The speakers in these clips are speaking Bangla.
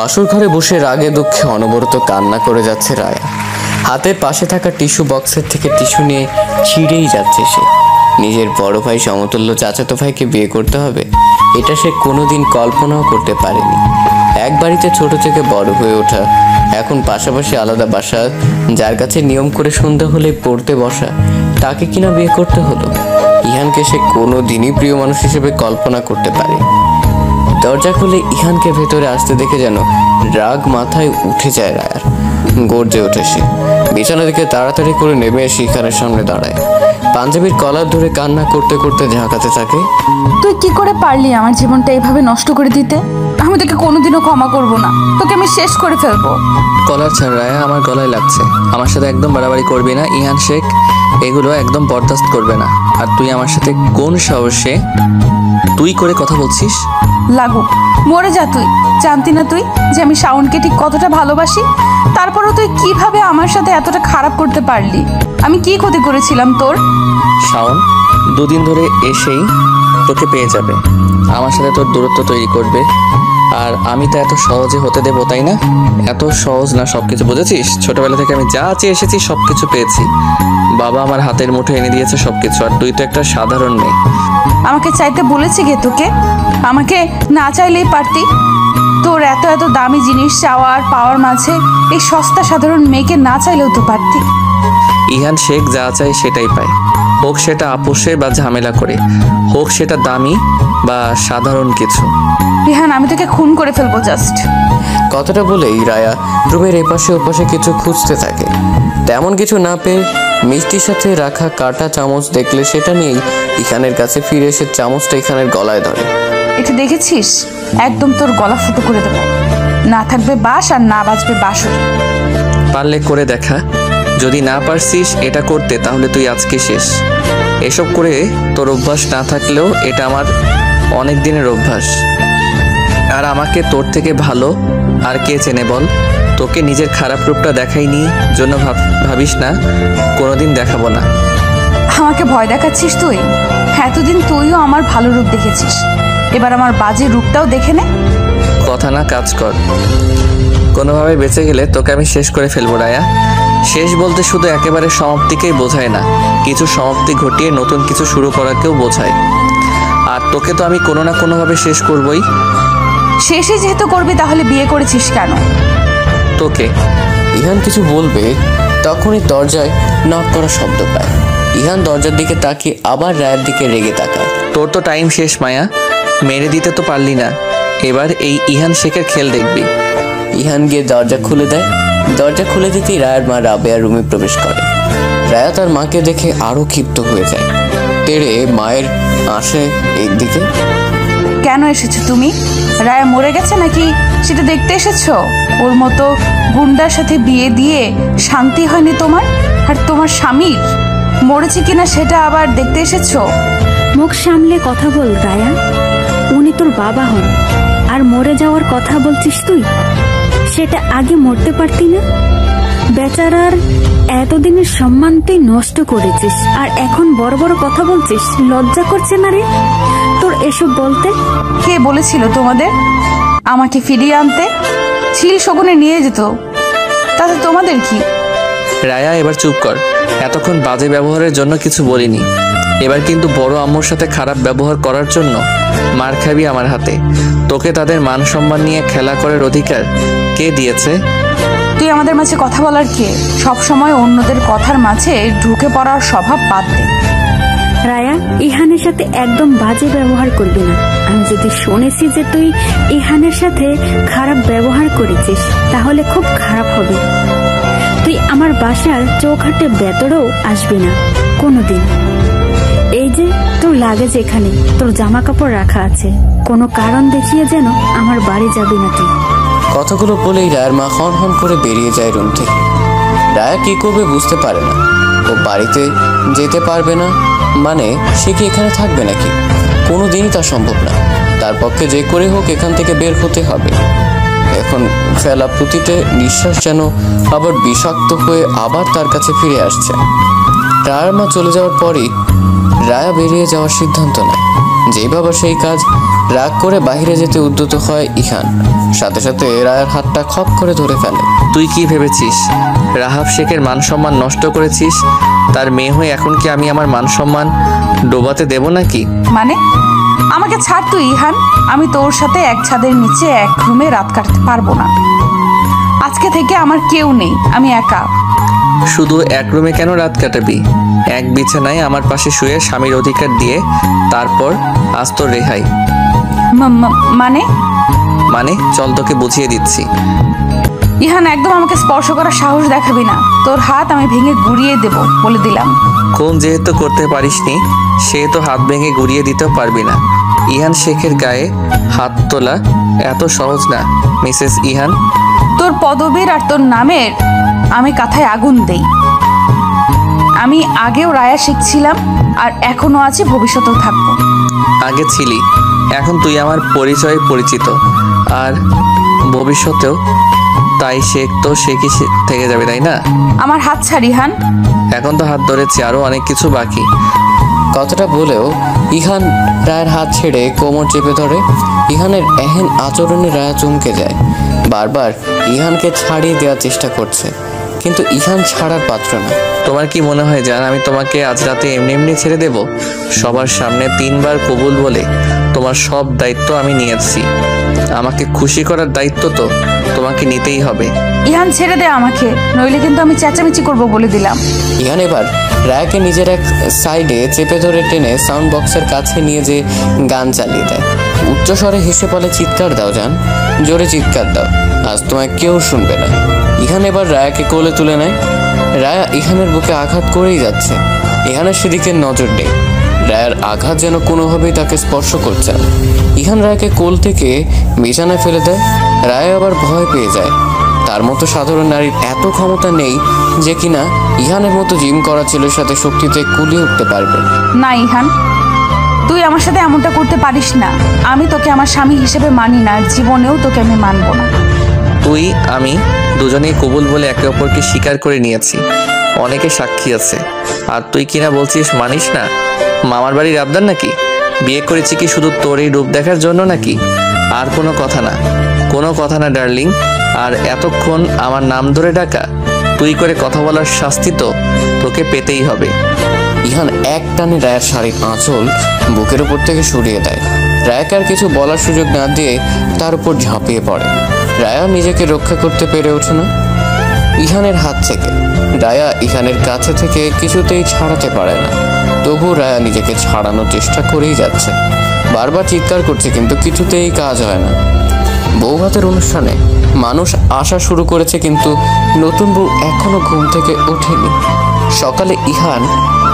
বাসর ঘরে বসে রাগে দুঃখে অনবরত কান্না করে যাচ্ছে রায়া। হাতের পাশে থাকা টিস্যু বক্সের থেকে টিস্যু নিয়ে ছিঁড়েই যাচ্ছে সে। নিজের বড় ভাই সমতুল্য চাচাতো ভাইকে বিয়ে করতে হবে, এটা সে কোনোদিন কল্পনাও করতে পারেনি। এক বাড়িতে ছোট থেকে বড় হয়ে ওঠা, এখন পাশাপাশি আলাদা বাসা, যার কাছে নিয়ম করে সন্ধ্যা হলে পড়তে বসা, তাকে কিনা বিয়ে করতে হলো। ইহানকে সে কোনোদিনই প্রিয় মানুষ হিসেবে কল্পনা করতে পারে। দরজা খুলে ইহানকে ভেতরে আসতে দেখে যেন রাগ মাথায় উঠে যায় রায়ার। গর্জে ওঠে সে, বিছানা থেকে তাড়াতাড়ি করে নেমে এসে ইহানের সামনে দাঁড়ায়। পাঞ্জাবির কলার ধরে কান্না করতে করতে ঝাঁকাতে থাকে। তুই কি করে পারলি আমার জীবনটা এইভাবে নষ্ট করে দিতে? আমি তোকে কোনোদিনও ক্ষমা করব না, তোকে আমি শেষ করে ফেলবো। কলার ছাড় রায়া, আমার গলায় লাগছে। আমার সাথে একদম বাড়াবাড়ি করবি না। ইহান শেখ এগুলো একদম বরদাস্ত করবে না। আর তুই আমার সাথে কোন সাহসে তুই করে কথা বলছিস? লাগুক, মরে যা তুই। জানতি না তুই যে আমি শাওনকে ঠিক কতটা ভালোবাসি? তারপরও তুই কিভাবে আমার সাথে এতটা খারাপ করতে পারলি? আমি কি ক্ষতি করেছিলাম তোর? শাওন দুদিন ধরে এসেই তোকে পেয়ে যাবে, আমার সাথে তোর দূরত্ব তৈরি করবে। আর আমি তো এত সহজে হতে দেবো, তাই না? এত সহজ না সবকিছু, বুঝেছিস? ছোটবেলা থেকে আমি যা চেয়ে এসেছি সবকিছু পেয়েছি। বাবা আমার হাতের মুঠো এনে দিয়েছে সবকিছু, আর তুই তো একটা সাধারণ মেয়ে। আমাকে চাইতে বলেছি গে তোকে? আমাকে না চাইলেই পারতি। তোর এত এত দামি জিনিস চাওয়া আর পাওয়ার মাঝে এই সস্তা সাধারণ মেয়েকে না চাইলেও তো পারতি। ইহান শেখ যা চায় সেটাই পায়, হোক সেটা আপোষে বা ঝামেলা করে, হোক সেটা দামি বা সাধারণ কিছু। রিহান, আমি তোকে খুন করে ফেলবো জাস্ট। কথাটা বলেই রায়া রুমের এপাশে ওপাশে কিছু খুঁজতে থাকে। তেমন কিছু না পেয়ে মিষ্টির সাথে রাখা কাটা চামচ দেখলে সেটা নিয়েই ইখানের কাছে ফিরে এসে চামচটা ইখানের গলায় ধরে। এটা দেখেছিস? একদম তোর গলা ফুটো করে দেবো। না থাকবে বাস আর না বাজবে বাঁশরি। পারলে করে দেখা। যদি না পারছিস এটা করতে, তাহলে তুই আজকে শেষ। এসব করে তোর অভ্যাস না থাকলেও এটা আমার অনেক দিনের অভ্যাস। আর আমাকে তোর থেকে ভালো আর কে চেনে বল? তোকে নিজের খারাপ রূপটা দেখাইনি জন্য ভাবিস না কোনোদিন দেখাবো না। আমাকে ভয় দেখাচ্ছিস তুই? এতদিন তুইও আমার ভালো রূপ দেখেছিস, এবার আমার বাজে রূপটাও দেখে নে। কথা না কাজ কর। কোনোভাবে বেঁচে গেলে তোকে আমি শেষ করে ফেলবো রায়া। শেষ বলতে শুধু একেবারে সমাপ্তিকেই বোঝায় না, কিছু সমাপ্তি ঘটিয়ে নতুন কিছু শুরু করাকেও বোঝায়। আর তোকে তো আমি কোনো না কোনোভাবে শেষ করবই। শেষে যেহেতু করবি তাহলে বিয়ে করেছিস কেন? তোকে। ইহান কিছু বলবে তখনই দরজায় নক করা শব্দ পায়। ইহান দরজার দিকে তাকিয়ে আবার রায়ের দিকে রেগে তাকায়। তোর তো টাইম শেষ মায়া, মেরে দিতে তো পারলি না, এবার এই ইহান শেখের খেল দেখবি। ইহান গিয়ে দরজা খুলে দেয়। দরজা খুলে দিতেই রায়ার মা রাবেয়া রুমে প্রবেশ করে। রায়া তার মাকে দেখে আরো ক্ষিপ্ত হয়ে যায়। তেড়ে মায়ের আসে এর দিকে। কেন এসেছো তুমি? রায়া মরে গেছে নাকি সেটা দেখতে এসেছো? ওর মতো গুন্ডার সাথে বিয়ে দিয়ে শান্তি হয়নি তোমার? আর তোমার স্বামীর মরেছে কিনা সেটা আবার দেখতে এসেছো? মুখ সামলে কথা বল রায়া, উনি তোর বাবা হন। আর মরে যাওয়ার কথা বলছিস তুই? সেটা আগে মরতে পারতি না? বেচারার এতদিনের সম্মান তুই নষ্ট করেছিস, আর এখন বড় বড় কথা বলছিস। লজ্জা করছে না রে তোর এসব বলতে? কে বলেছিল তোমাদের আমাকে ফিরিয়ে আনতে? ছিল শগুনে নিয়ে যেত, তাতে তোমাদের কি? রায়া এবার চুপ কর। এতক্ষণ বাজে ব্যবহারের জন্য কিছু বলিনি, এবার কিন্তু বড় আম্মুর সাথে খারাপ ব্যবহার করার জন্য মার খাবি আমার হাতে। তোকে তাদের মান সম্মান নিয়ে খেলা করার অধিকার কে দিয়েছে? তুই আমাদের মাঝে কথা বলার কে? সব সময় অন্যদের কথার মাঝে ঢুকে পড়ার স্বভাব বাদ দে। রায়া, ইহানের সাথে একদম বাজে ব্যবহার করবি না। আমি যদি শুনেছি যে তুই ইহানের সাথে খারাপ ব্যবহার করেছিস তাহলে খুব খারাপ হবে। তুই আমার বাসার চৌখাটে ভেতরেও আসবি না কোনোদিন। এই যে তোর লাগেজ, এখানে তোর জামা কাপড় রাখা আছে, কোনো কারণ দেখিয়ে যেন আমার বাড়ি যাবি না তুই। কথাগুলো বলেই রায়ের মা হন হন করে বেরিয়ে যায় রুম থেকে। রায়া কি করবে বুঝতে পারে না। ও বাড়িতে যেতে পারবে না মানে সে কি এখানে থাকবে নাকি? কোনোদিনই তা সম্ভব না। তার পক্ষে যে করে হোক এখান থেকে বের হতে হবে। এখন ফেলা প্রতিটা নিঃশ্বাস যেন আবার বিষাক্ত হয়ে আবার তার কাছে ফিরে আসছে। রায়ার মা চলে যাওয়ার পরই রায়া বেরিয়ে যাওয়ার সিদ্ধান্ত নেয়। যেই বাবা সেই কাজ। রাগ করে বাইরে যেতে উদ্যত হয় ইহান। সাথে সাথে রায়ার হাতটা খপ করে ধরে ফেলে। তুই কি ভেবেছিস রাহাব শেখের মান সম্মান নষ্ট করেছিস? তার মেয়ে হয়ে এখন কি আমি আমার মান সম্মান ডোবাতে দেব নাকি? মানে আমাকে ছাড় তুই ইহান, আমি তোর সাথে এক ছাদের নিচে এক রুমে রাত কাটাতে পারবো না। আজকে থেকে আমার কেউ নেই, আমি একা। শুধু এক রুমে কেন রাত কাটাবি? এক বিছানায় আমার পাশে শুয়ে স্বামীর অধিকার দিয়ে তারপর আজ তোর রেহাই। মানে মানে চল তোকে বুঝিয়ে দিচ্ছি। ইহান, একদম আমাকে স্পর্শ করার সাহস দেখাবি না। তোর হাত আমি ভেঙে গুড়িয়ে দেব বলে দিলাম। কোন যেহেতু করতে পারিসনি সেহেতু হাত ভেঙে গুড়িয়ে দিতেও পারবি না। ইহান শেখের গায়ে হাত তোলা এত সহজ না মিসেস ইহান। তোর পদবীর আর তোর নামের আমি কাঁথায় আগুন দেই। আমি আগেও রায়া শিখছিলাম, আর এখনো আছি, ভবিষ্যতেও থাকবো। আগে ছিলি, এখন তুই আমার পরিচয়ে পরিচিত, আর ভবিষ্যতেও তাই। শেখ তো শেখই থেকে যাবে, তাই না? আমার হাত ছাড় ইহান। এখন তো হাত ধরেছি, আরো অনেক কিছু বাকি। কথাটা বলেও ইহান রায়ের হাত ছেড়ে কোমর চেপে ধরে। ইহানের এহেন আচরণে রায়া চমকে যায়। বারবার ইহানকে ছাড়িয়ে দেওয়ার চেষ্টা করছে, কিন্তু ইহান ছাড়ার পাত্র না। তোমার কি মনে হয় জান আমি তোমাকে আজ রাতে এমনি এমনি ছেড়ে দেব? সবার সামনে 3 বার কবুল বলে তোমার সব দায়িত্ব আমি নিয়েছি। আমাকে খুশি করার দায়িত্ব তো তোমাকে নিতেই হবে। ইহান, ছেড়ে দে আমাকে, নইলে কিন্তু আমি চেঁচামেচি করব বলে দিলাম। ইহান এবার রায়াকে নিজের এক সাইডে চেপে ধরে টেনে সাউন্ড বক্সের কাছে নিয়ে যে গান চালিয়ে দেয়। উচ্চস্বরে হেসে বলে, চিৎকার দাও জান, জোরে চিৎকার দাও, আজ তোমায় কেউ শুনবে না। ইহান এবার রায়াকে কোলে তুলে নেয়। রায়া ইহানের বুকে আঘাত করেই যাচ্ছে। ইহানের সেদিকে নজর নেই। রায়ার আঘাত যেন কোনোভাবেই তাকে স্পর্শ করছে না। ইহান রায়াকে কোল থেকে বিছানায় ফেলে দেয়। রায়া আবার ভয় পেয়ে যায়। তার মতো সাধারণ নারীর এত ক্ষমতা নেই যে কিনা ইহানের মতো জিম করা ছেলের সাথে শক্তিতে কুলিয়ে উঠতে পারবে। না ইহান, তুই আমার সাথে এমনটা করতে পারিস না। আমি তোকে আমার স্বামী হিসেবে মানি না, আর জীবনেও তোকে আমি মানবো না। তুই আমি দুজনেই কবুল বলে একে অপরকে স্বীকার করে নিয়েছি, অনেকে সাক্ষী আছে। আর তুই কিনা বলছিস মানিস না? মামার বাড়ির আবদার নাকি? বিয়ে করেছি কি শুধু তোর এই রূপ দেখার জন্য নাকি? আর কোনো কথা না, কোনো কথা না ডার্লিং। আর এতক্ষণ আমার নাম ধরে ডাকা, তুই করে কথা বলার শাস্তি তো তোকে পেতেই হবে। ইহান এক টানে রায়ার শাড়ির আঁচল বুকের উপর থেকে সরিয়ে দেয়। রায়াকে আর কিছু বলার সুযোগ না দিয়ে তার উপর ঝাঁপিয়ে পড়ে। রায়া নিজেকে রক্ষা করতে পেরে ওঠে না ইহানের হাত থেকে। রায়া ইহানের কাছে থেকে কিছুতেই ছাড়াতে পারে না। তবু রায়া নিজেকে ছাড়ানোর চেষ্টা করেই যাচ্ছে, বারবার চিৎকার করছে, কিন্তু কিছুতেই কাজ হয় না। বৌভাতের অনুষ্ঠানে মানুষ আসা শুরু করেছে, কিন্তু নতুন বউ এখনো ঘুম থেকে ওঠেনি। সকালে ইহান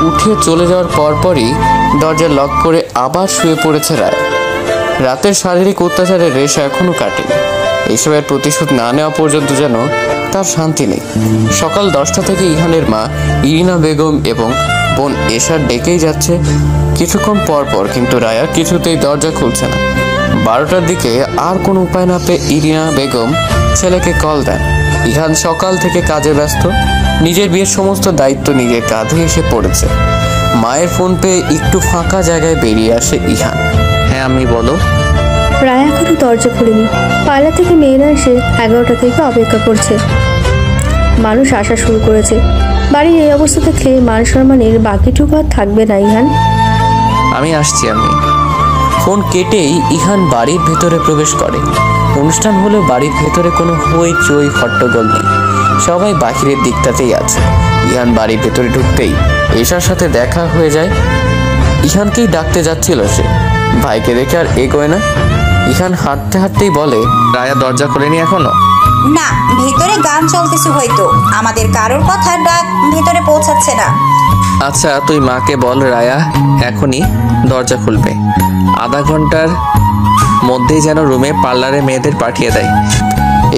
উঠে চলে যাওয়ার পরপরই দরজা লক করে আবার শুয়ে পড়েছে রায়। রাতের শারীরিক অত্যাচারের রেশ এখনো কাটেনি। এসবের প্রতিশোধ না নেওয়া পর্যন্ত যেন তার শান্তি নেই। সকাল 10টা থেকে ইহানের মা ইরিনা বেগম এবং বোন এশার ডেকেই যাচ্ছে কিছুক্ষণ পর পর, কিন্তু রায়া কিছুতেই দরজা খুলছে না। 12টার দিকে আর কোনো উপায় না পেয়ে ইরিনা বেগম ছেলেকে কল দেন। ইহান সকাল থেকে কাজে ব্যস্ত, নিজের বিয়ের সমস্ত দায়িত্ব নিজের কাঁধে এসে পড়েছে। মায়ের ফোন পেয়ে একটু ফাঁকা জায়গায় বেরিয়ে আসে ইহান। হ্যাঁ আমি বলো। রায়া এখনো দরজা খুলেনি। পায়লা থেকে মেয়েরা এসে 11টা থেকে অপেক্ষা করছে। মানুষ আসা শুরু করেছে। বাড়ির এই অবস্থা দেখলে মান সম্মানের বাকিটুকু আর থাকবে না ইহান। আমি আসছি। আমি ফোন কেটেই ইহান বাড়ির ভেতরে প্রবেশ করে। অনুষ্ঠান হলেও বাড়ির ভেতরে কোনো হইচই হট্টগোল নেই, সবাই বাহিরের দিকটাতেই আছে। ইহান বাড়ির ভেতরে ঢুকতেই এশার সাথে দেখা হয়ে যায়। ইহানকেই ডাকতে যাচ্ছিল সে, ভাইকে দেখে আর এগোয় না। ইহান হাঁটতে হাঁটতেই বলে, রায়া দরজা খোলেনি এখনো? না, ভেতরে গান চলতেছে, হয়তো আমাদের কারোর কথা ডাক ভেতরে পৌঁছাচ্ছে না। আচ্ছা তুই মাকে বল রায়া এখনই দরজা খুলবে। আধা ঘন্টার মধ্যেই যেন রুমে পার্লারে মেয়েদের পাঠিয়ে দেয়।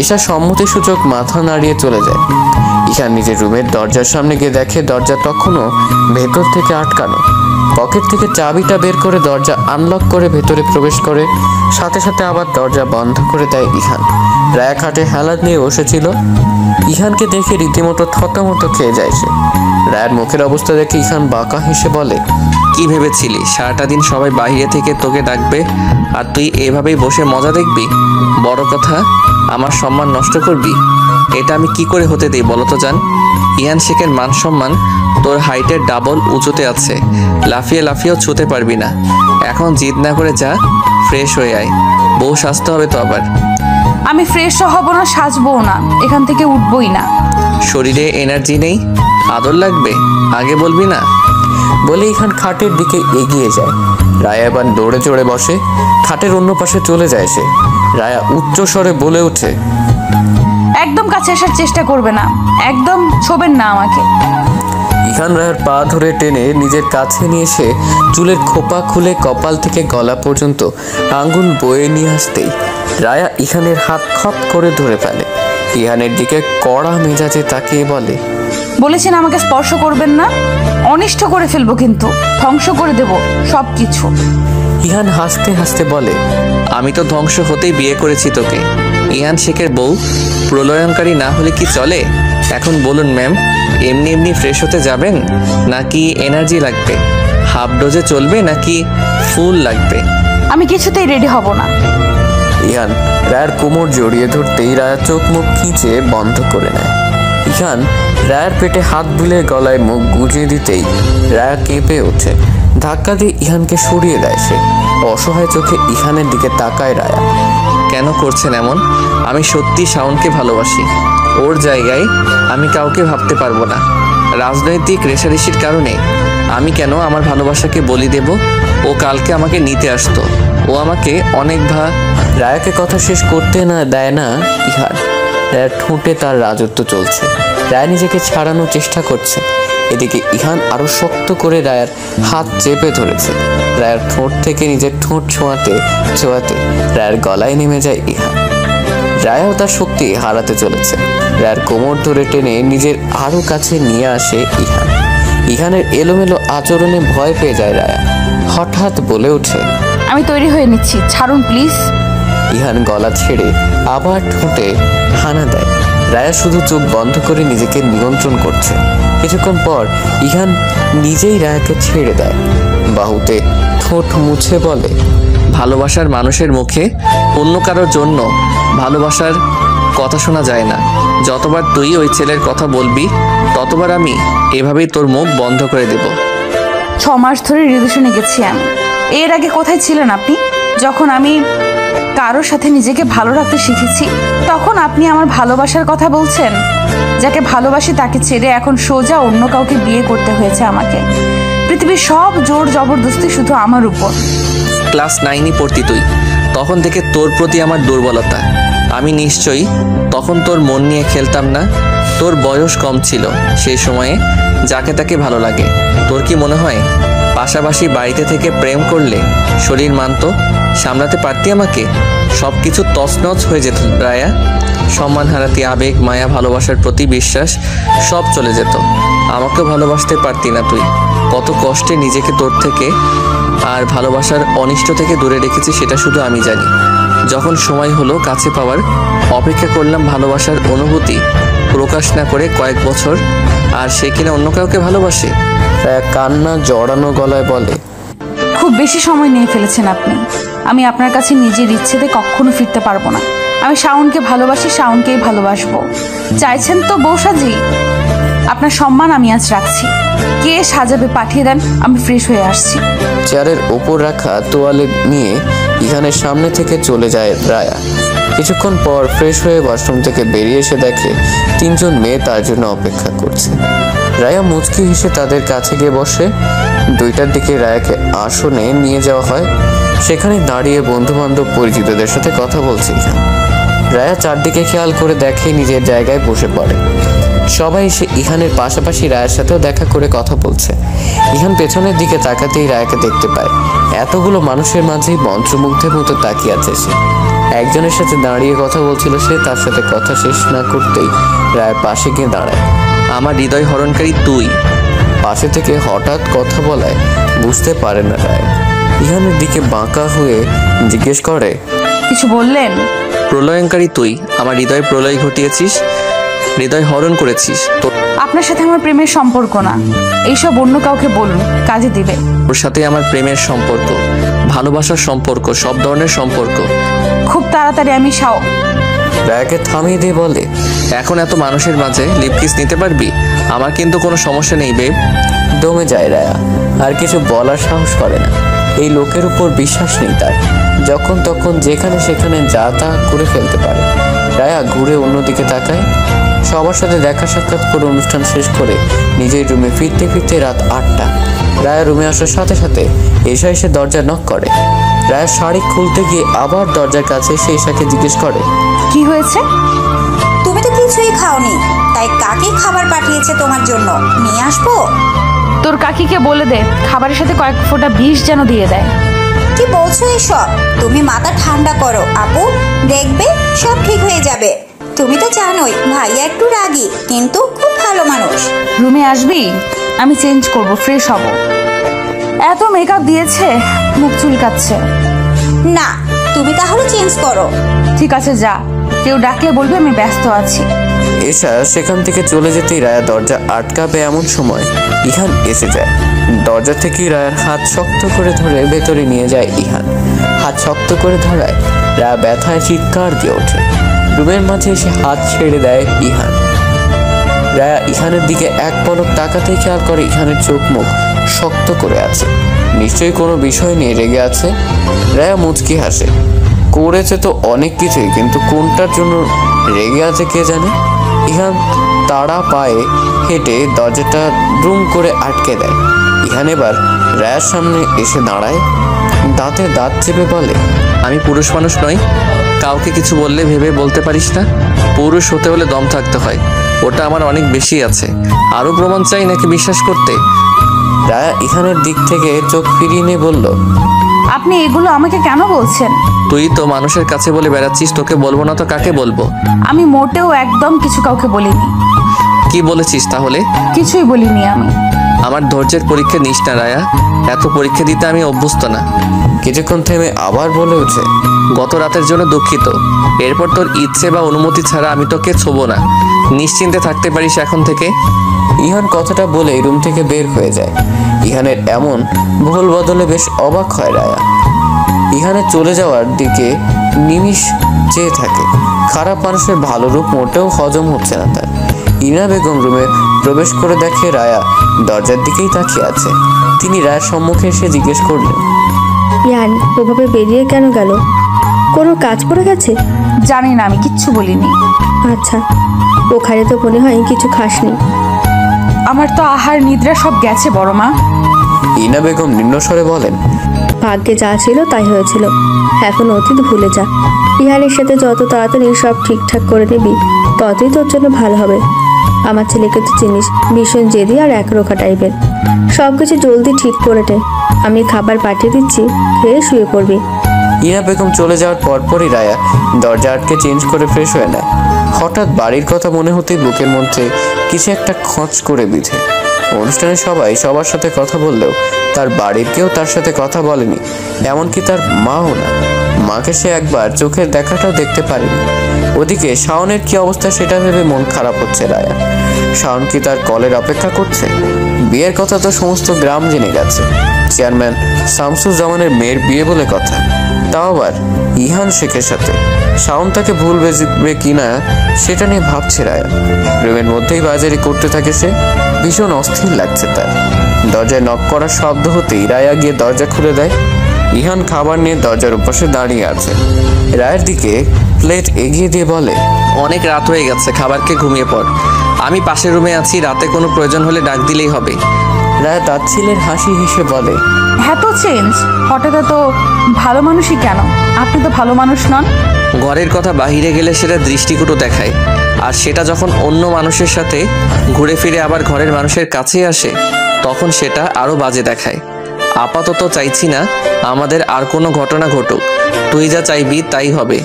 এশা সম্মতিসূচক মাথা নাড়িয়ে চলে যায়। ইহান নিজের রুমের দরজার সামনে গিয়ে দেখে দরজা তখনও ভেতর থেকে আটকানো। পকেট থেকে চাবিটা বের করে দরজা আনলক করে ভেতরে প্রবেশ করে, সাথে সাথে আবার দরজা বন্ধ করে দেয় ইহান। রায়া খাটে হেলাদ নিয়ে বসেছিল। ইহানকে দেখে রীতিমতো থতমতো খেয়ে যায় সে। রায়ের মুখের অবস্থা দেখে ইহান বাঁকা হেসে বলে, কি ভেবেছিলি সারাটা দিন সবাই বাইরে থেকে তোকে ডাকবে আর তুই এভাবেই বসে মজা দেখবি? বড় কথা, আমার সম্মান নষ্ট করবি? এটা আমি কি করে হতে দিই বলো তো জান? ইহান শেখের মান সম্মান তোর হাইটের ডাবল উঁচুতে আছে, লাফিয়ে লাফিয়েও ছুতে পারবি না। এখন জিদ না করে যা, ফ্রেশ হয়ে আয়, বউ সাজতে হবে তো আবার। আমি ফ্রেশও হব না, সাজবও না, এখান থেকে উঠবই না। শরীরে এনার্জি নেই, আদর লাগবে, আগে বলবি না? বলে ইহান খাটের দিকে এগিয়ে যায়। রায়া এবার দৌড়ে চড়ে বসে, খাটের অন্য পাশে চলে যায় সে। রায়া উচ্চ স্বরে বলে ওঠে, একদম কাছে আসার চেষ্টা করবে না, একদম ছোবেন না আমাকে। ইহান রায়ার পা ধরে টেনে নিজের কাছে নিয়ে এসে চুলের খোপা খুলে কপাল থেকে গলা পর্যন্ত আঙ্গুল বয়ে নিয়ে আসতেই রায়া ইহানের হাত খপ করে ধরে ফেলে। ইহানের দিকে কড়া মেজাজে তাকিয়ে বলে, বলেছেন আমাকে স্পর্শ করবেন না, অনিষ্ট করে ফেলবো, কিন্তু ধ্বংস করে দেব সব কিছু। ইহান হাসতে হাসতে বলে, আমি তো ধ্বংস হতেই বিয়ে করেছি তোকে। ইহান শেখের বউ প্রলয়ঙ্কারী না হলে কি চলে? এখন বলুন ম্যাম, এমনি এমনি ফ্রেশ হতে যাবেন নাকি এনার্জি লাগবে? হাফ ডোজে চলবে নাকি ফুল লাগবে? আমি কিছুতেই রেডি হব না। ইহান রায়ার কোমর জড়িয়ে ধরতেই রায়া চোখ মুখ খিঁচে বন্ধ করে নেয়। ইহান রায়ার পেটে হাত বুলিয়ে গলায় মুখ গুজিয়ে দিতেই রায়া কেঁপে ওঠে। ধাক্কা দিয়ে ইহানকে সরিয়ে দেয় সে। অসহায় চোখে ইহানের দিকে তাকায় রায়া। কেন করছেন এমন? আমি সত্যি শাওনকে ভালোবাসি। ওর জায়গায় আমি কাউকে ভাবতে পারবো না। রাজনৈতিক রেষারেষির কারণে আমি কেন আমার ভালোবাসাকে বলি দেব? ও কালকে আমাকে নিতে আসতো, ও আমাকে অনেক রায়াকে কথা শেষ করতে না দেয় না ইহান। রায়ার ঠোঁটে তার রাজত্ব চলছে। রায়া নিজেকে ছাড়ানোর চেষ্টা করছে। এদিকে ইহান আরো শক্ত করে রায়ার হাত চেপে ধরেছে। রায়ার ঠোঁট থেকে নিজের ঠোঁট ছোঁয়াতে ছোঁয়াতে রায়ার গলায় নেমে যায় ইহান। রায়াও তার শক্তি হারাতে চলেছে। রায়ার কোমর ধরে টেনে নিজের আরো কাছে নিয়ে আসে ইহান। ইহানের এলোমেলো আচরণে ভয় পেয়ে যায় রায়া। হঠাৎ বলে ওঠে, আমি তৈরি হয়ে নিচ্ছি, ছাড়ুন প্লিজ। ইহান গলা ছেড়ে আবার ঠোঁটে হানা দেয়। রায়া শুধু চোখ বন্ধ করে নিজেকে নিয়ন্ত্রণ করছে। কিছুক্ষণ পর ইহান নিজেই রায়াকে ছেড়ে দেয়। বাহুতে ঠোঁট মুছে বলে, ভালোবাসার মানুষের মুখে অন্য কারোর জন্য ভালোবাসার কথা শোনা যায় না। যতবার তুই ওই ছেলের কথা বলবি ততবার আমি এভাবেই তোর মুখ বন্ধ করে দেব। 6 মাস ধরে রিলেশনে গেছি আমি। এর আগে কোথায় ছিলেন আপনি? যখন আমি কারোর সাথে নিজেকে ভালো রাখতে শিখেছি তখন আপনি আমার ভালোবাসার কথা বলছেন। যাকে ভালোবাসি তাকে ছেড়ে এখন সোজা অন্য কাউকে বিয়ে করতে হয়েছে আমাকে। পৃথিবীর সব জোর জবরদস্তি শুধু আমার উপর। ক্লাস 9-ই পড়তি তুই, তখন থেকে তোর প্রতি আমার দুর্বলতা। আমি নিশ্চয়ই তখন তোর মন নিয়ে খেলতাম না। তোর বয়স কম ছিল সেই সময়ে, যাকে তাকে ভালো লাগে। তোর কি মনে হয় পাশাপাশি বাড়িতে থেকে প্রেম করলে শরীর মানতো? সামলাতে পারতি আমাকে? সব কিছু তছনছ হয়ে যেত রায়া। সম্মান হারাতি, আবেগ, মায়া, ভালোবাসার প্রতি বিশ্বাস সব চলে যেত। আমাকেও ভালোবাসতে পারতি না তুই। কত কষ্টে নিজেকে তোর থেকে আর ভালোবাসার অনিষ্ট থেকে দূরে রেখেছি সেটা শুধু আমি জানি। যখন সময় হলো কাছে পাওয়ার, অপেক্ষা করলাম ভালোবাসার অনুভূতি প্রকাশ না করে কয়েক বছর, আর সে কিনা অন্য কাউকে ভালোবাসে। রায়া কান্না জড়ানো গলায় বলে, খুব বেশি সময় নিয়ে ফেলেছেন আপনি। আমি আপনার কাছে নিজের ইচ্ছেতে কখনো ফিরতে পারবো না। আমি শাওনকে ভালোবাসি, শাওনকেই ভালোবাসবো। চাইছেন তো বউ সাজি? আপনার সম্মান আমি আজ রাখছি। কে সাজাবে পাঠিয়ে দেন, আমি ফ্রেশ হয়ে আসছি। চেয়ারের ওপর রাখা তোয়ালে নিয়ে ইহানের সামনে থেকে চলে যায় রায়া। কিছুক্ষণ পর ফ্রেশ হয়ে ওয়াশরুম থেকে বেরিয়ে এসে দেখে 3 জন মেয়ে তার জন্য অপেক্ষা করছে। রায়া মুচকি হেসে তাদের কাছে গিয়ে বসে। 2টার দিকে রায়াকে আসনে নিয়ে যাওয়া হয়। সেখানে দাঁড়িয়ে বন্ধু বান্ধব পরিচিতদের সাথে কথা বলছে ইহান। রায়া চারদিকে খেয়াল করে দেখে নিজের জায়গায় বসে পড়ে। সবাই এসে ইহানের পাশাপাশি রায়ের সাথেও দেখা করে কথা বলছে। ইহান পেছনের দিকে তাকাতেই রায়াকে দেখতে পায়। এতগুলো মানুষের মাঝেই মন্ত্রমুগ্ধের মতো তাকিয়ে আছে সে। একজনের সাথে দাঁড়িয়ে কথা বলছিল সে। তার সাথে কথা শেষ না করতেই রায়ের পাশে গিয়ে দাঁড়ায়। আমার হৃদয় হরণকারী তুই। পাশে থেকে হঠাৎ কথা বলায় বুঝতে পারে না রায়া। ইহানের দিকে বাঁকা হয়ে জিজ্ঞেস করে, কিছু বললেন? প্রলয়ঙ্কারী তুই আমার হৃদয় প্রলয় ঘটিয়েছিস, হৃদয় হরণ করেছিস। আপনার সাথে আমার প্রেমের সম্পর্ক না, এইসব অন্য কাউকে বলুন, কাজে দিবে। তোর সাথে আমার প্রেমের সম্পর্ক, ভালোবাসার সম্পর্ক, সব ধরনের সম্পর্ক। খুব তাড়াতাড়ি আমি রায়াকে থামিয়ে দিয়ে বলে, এখন এত মানুষের মাঝে লিপকিস নিতে পারবি? আমার কিন্তু কোনো সমস্যা নেই বেব। দমে যায় রায়া, আর কিছু বলার সাহস করে না। এই লোকের উপর বিশ্বাস নেই তার, যখন তখন যেখানে সেখানে যা তা করে ফেলতে পারে। রায়া ঘুরে অন্যদিকে তাকায়। সবার সাথে দেখা সাক্ষাৎ করে অনুষ্ঠান শেষ করে নিজের রুমে ফিরতে ফিরতে রাত 8টা। রায়া রুমে আসার সাথে সাথে এসে দরজা নক করে। রায়া শাড়ি খুলতে গিয়ে আবার দরজার কাছে এসে এশাকে জিজ্ঞেস করে, কি হয়েছে? তুমি তো কিছুই খাওনি, তাই কাকি খাবার পাঠিয়েছে তোমার জন্য, নিয়ে আসবো? তোর কাকিকে বলে দে খাবারের সাথে কয়েক ফোঁটা বিষ যেন দিয়ে দেয়। কি বলছো এসব? তুমি মাথা ঠান্ডা করো আপু, দেখবে সব ঠিক হয়ে যাবে। তুমি তো জানোই ভাইয়া একটু রাগী, কিন্তু খুব ভালো মানুষ। রুমে আসবি? আমি চেঞ্জ করব, ফ্রেশ হব। এত মেকআপ দিয়েছে, মুখ চুলকাচ্ছে। না, তুমি তাহলে চেঞ্জ করো। ঠিক আছে যা, কেউ ডাকলে বলবি আমি ব্যস্ত আছি। এশা সেখান থেকে চলে যেতেই রায়া দরজা আটকাবে এমন সময় ইহান এসে যায়। দরজা থেকেই রায়ার হাত শক্ত করে ধরে ভেতরে নিয়ে যায় ইহান। হাত শক্ত করে ধরায় রায়া ব্যথায় চিৎকার দিয়ে ওঠে। রুমের মাঝে এসে হাত ছেড়ে দেয় ইহান। রায়া ইহানের দিকে এক পলক তাকাতেই খেয়াল করে ইহানের চোখ মুখ শক্ত করে আছে, নিশ্চয়ই কোনো বিষয় নিয়ে রেগে আছে। রায়া মুচকি হাসে। করেছে তো অনেক কিছুই, কিন্তু কোনটার জন্য রেগে আছে কে জানে। ইহান তাড়া পায়ে হেঁটে দরজাটা দ্রুম করে আটকে দেয়। ইহান এবার রায়ার সামনে এসে দাঁড়ায়, দাঁতে দাঁত চেপে বলে, আমি পুরুষ মানুষ নই, কাউকে কিছু বললে ভেবে বলতে পারিস না? পুরুষ হতে হলে দম থাকতে হয়, ওটা আমার অনেক বেশি আছে। আরো প্রমাণ চাই নাকি বিশ্বাস করতে? রায়া ইহানের দিক থেকে চোখ ফিরিয়ে নিয়ে বলল, আপনি এগুলো আমাকে কেন বলছেন? তুই তো মানুষের কাছে বলে বেড়াচ্ছিস, তোকে বলবো না তো কাকে বলবো? আমি মোটেও একদম কিছু কাউকে বলিনি। কি বলেছিস তাহলে? কিছুই বলিনি আমি। আমার ধৈর্যের পরীক্ষা নিস না রায়া, এত পরীক্ষা দিতে আমি অভ্যস্ত না। কিছুক্ষণ থেমে আবার বলে ওঠে, গত রাতের জন্য দুঃখিত। এরপর তোর ইচ্ছে বা অনুমতি ছাড়া আমি তোকে ছোবো না, নিশ্চিন্তে থাকতে পারিস এখন থেকে। ইহান কথাটা বলে রুম থেকে বের হয়ে যায়। ইহানের এমন ভুল বদলে বেশ অবাক হয় রায়া। ইহানের চলে যাওয়ার দিকে নিমিষ চেয়ে থাকে। খারাপ মানুষের ভালো রূপ মোটেও হজম হচ্ছে না তার। ইনা বেগম রুমে প্রবেশ করে দেখে রায়া দরজার দিকেই তাকিয়ে আছে। তিনি রায়ার সম্মুখে এসে জিজ্ঞেস করলেন, ইয়ান ওভাবে বেরিয়ে কেন গেল? কোনো কাজ পড়ে গেছে? জানি না, আমি কিচ্ছু বলিনি। আচ্ছা, ওখানে তো মনে হয় কিছু খাসনি। আমার তো আহার নিদ্রা সব গেছে বড় মা। ইনা বেগম নিম্নস্বরে বলেন, ভাগ্যে যা ছিল তাই হয়েছিল, এখন অতীত ভুলে যা। ইহানের সাথে যত তাড়াতাড়ি সব ঠিকঠাক করে নিবি ততই তোর জন্য ভালো হবে। আমার ছেলেকে তো চিনিস, ভীষণ জেদি আর একরোখা টাইপের। সব কিছু জলদি ঠিক করে নে, আমি খাবার পাঠিয়ে দিচ্ছি, খেয়ে শুয়ে পড়বি। ইনা বেগম চলে যাওয়ার পরপরই রায়া দরজা আটকে চেঞ্জ করে ফ্রেশ হয়ে নেয়। হঠাৎ বাড়ির কথা মনে হতেই বুকের মধ্যে কিছু একটা খচ করে বিঁধে। অনুষ্ঠানে সবাই সবার সাথে কথা বললেও তার বাড়ির কেউ তার সাথে কথা বলেনি, এমনকি তার মাও না। মাকে সে একবার চোখের দেখাটাও দেখতে পারেনি। ওদিকে শাওনের কি অবস্থা সেটা ভেবে মন খারাপ হচ্ছে রায়া। শাওন কি তার কলের অপেক্ষা করছে? বিয়ের কথা তো সমস্ত গ্রাম জেনে গেছে, চেয়ারম্যান শামসুজ্জামানের মেয়ের বিয়ে বলে কথা, তাও আবার ইহান শেখের সাথে। শাওন তাকে ভুল বেজবে কিনা সেটা নিয়ে ভাবছে রায়া। রুমের মধ্যেই বাজারি করতে থাকে সে, ভীষণ অস্থির লাগছে তার। দরজায় নক করার শব্দ হতেই রায়া গিয়ে দরজা খুলে দেয়। ইহান খাবার নিয়ে দরজার উপাশে দাঁড়িয়ে আছে। রায়ের দিকে প্লেট এগিয়ে দিয়ে বলে, অনেক রাত হয়ে গেছে, খাবারকে ঘুমিয়ে পড়। আমি পাশের রুমে আছি, রাতে কোনো প্রয়োজন হলে ডাক দিলেই হবে। রায়া তাচ্ছিলের হাসি হেসে বলে, এত চেঞ্জ হঠাৎ? তো ভালো মানুষই কেন? আপনি তো ভালো মানুষ নন। ঘরের কথা বাহিরে গেলে সেটা দৃষ্টিকটু দেখায়, আর সেটা যখন অন্য মানুষের সাথে ঘুরে ফিরে আবার ঘরের মানুষের কাছে আসে তখন সেটা আরো বাজে দেখায়। আপাতত চাইছি না আমাদের আর কোনো ঘটনা ঘটুক, তুই যা চাইবি তাই হবে।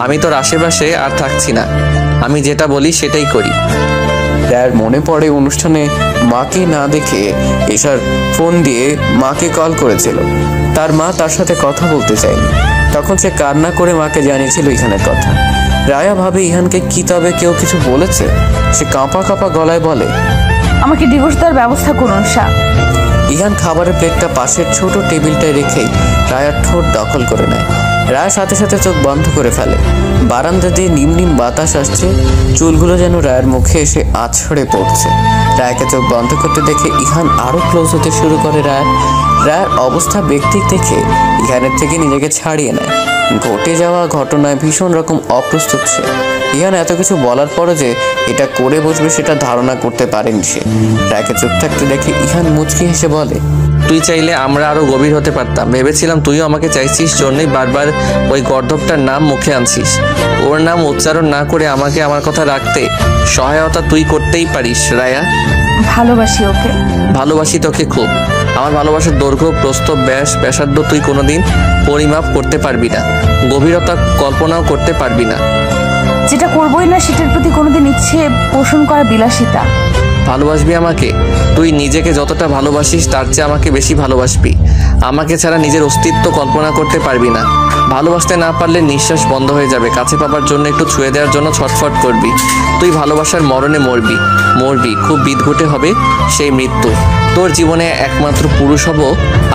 আমি তোর আশেপাশে আর থাকছি না, আমি যেটা বলি সেটাই করি। রায়ার মনে পড়ে অনুষ্ঠানে মাকে না দেখে এশার ফোন দিয়ে মাকে কল করেছিল। তার মা তার সাথে কথা বলতে চায়নি। তখন সে কান্না করে মাকে জানিয়েছিল ইহানের কথা। রায়া ভাবে ইহানকে কি তবে কেউ কিছু বলেছে। সে কাঁপা কাঁপা গলায় বলে, আমাকে ডিভোর্স দেওয়ার ব্যবস্থা করুন শাহ। ইহান খাবারের প্লেটটা পাশের ছোট টেবিলটায় রেখেই রায়ার ঠোঁট দখল করে নেয়। রায়া সাথে সাথে চোখ বন্ধ করে ফেলে। বারান্দা দিয়ে নিম নিম বাতাস আসছে, চুলগুলো যেন রায়ের মুখে এসে আছড়ে পড়ছে। রায়াকে চোখ বন্ধ করতে দেখে ইহান আরো ক্লোজ হতে শুরু করে। রায়ের অবস্থা ব্যক্তি দেখে ইহানের থেকে নিজেকে ছাড়িয়ে নেয়। ঘটে যাওয়া ঘটনায় ভীষণ রকম অপ্রস্তুত সে। ইহান এত কিছু বলার পরও যে এটা করে বসবে সেটা ধারণা করতে পারেনি সে। রায়কে চুপ থাকতে দেখে ইহান মুচকি হেসে বলে, তুই চাইলে আমরা আরো গভীর হতে পারতাম। ভেবেছিলাম তুইও আমাকে চাইছিস, জন্যই বারবার ওই গর্ধবটার নাম মুখে আনছিস। ওর নাম উচ্চারণ না করে আমাকে আমার কথা রাখতে সহায়তা তুই করতেই পারিস রায়া। ভালোবাসি ওকে। ভালোবাসি তোকে খুব। আমার ভালোবাসার দৈর্ঘ্য, প্রস্থ, ব্যাস, ব্যাসার্ধ তুই কোনোদিন পরিমাপ করতে পারবি না, গভীরতা কল্পনাও করতে পারবি না। যেটা করবোই না সেটার প্রতি কোনোদিন ইচ্ছে পোষণ করা বিলাসিতা। ভালোবাসবি আমাকে? তুই নিজেকে যতটা ভালোবাসিস তার চেয়ে আমাকে বেশি ভালোবাসবি। আমাকে ছাড়া নিজের অস্তিত্ব কল্পনা করতে পারবি না। ভালোবাসতে না পারলে নিঃশ্বাস বন্ধ হয়ে যাবে। কাছে পাবার জন্য, একটু ছুঁয়ে দেওয়ার জন্য ছটফট করবি। তুই ভালোবাসার মরণে মরবি। খুব বিদঘুটে হবে সেই মৃত্যু। তোর জীবনে একমাত্র পুরুষ হব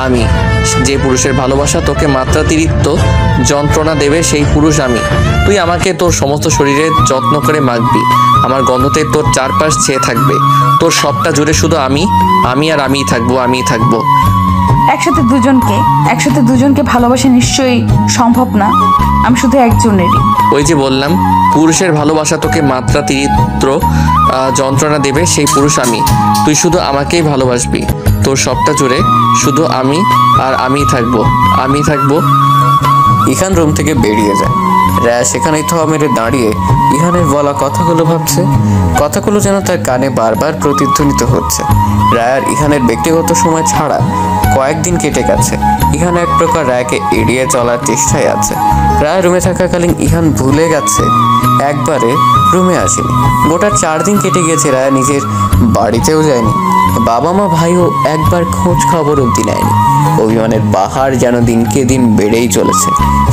আমি। যে পুরুষের ভালোবাসা তোকে মাত্রাতিরিক্ত যন্ত্রণা দেবে সেই পুরুষ আমি। তুই আমাকে তোর সমস্ত শরীরে যত্ন করে মাখবি। আমার গন্ধতে তোর চারপাশ ছেয়ে থাকবে। তোর সবটা জুড়ে শুধু আমি আর আমিই থাকবো। একসাথে দুজনকে ভালোবাসা নিশ্চয়ই সম্ভব না। আমি শুধু একজনেরই। ওই যে বললাম, পুরুষের ভালোবাসা তোকে মাত্রাতিরিক্ত যন্ত্রণা দেবে সেই পুরুষ আমি। তুই শুধু আমাকেই ভালোবাসবি। তোর সবটা জুড়ে শুধু আমি আর আমিই থাকবো। ইহান রুম থেকে বেরিয়ে যায়। রায়া সেখানেই থা মেরে দাঁড়িয়ে ইহানের বলা কথাগুলো ভাবছে। কথাগুলো যেন তার কানে বারবার প্রতিধ্বনিত হচ্ছে। রায়ার ইহানের ব্যক্তিগত সময় ছাড়া কয়েকদিন কেটে গেছে। ইহান এক প্রকার রায়াকে এড়িয়ে চলার চেষ্টায় আছে। রায়া রুমে থাকাকালীন ইহান ভুলে গেছে একবারে রুমে আসেনি। গোটা 4 দিন কেটে গিয়েছে। রায়া নিজের বাড়িতেও যায়নি। বাবা মা ভাইও একবার খোঁজ খবর অবধি নেয়নি। অভিমানের পাহাড় যেন দিনকে দিন বেড়েই চলেছে।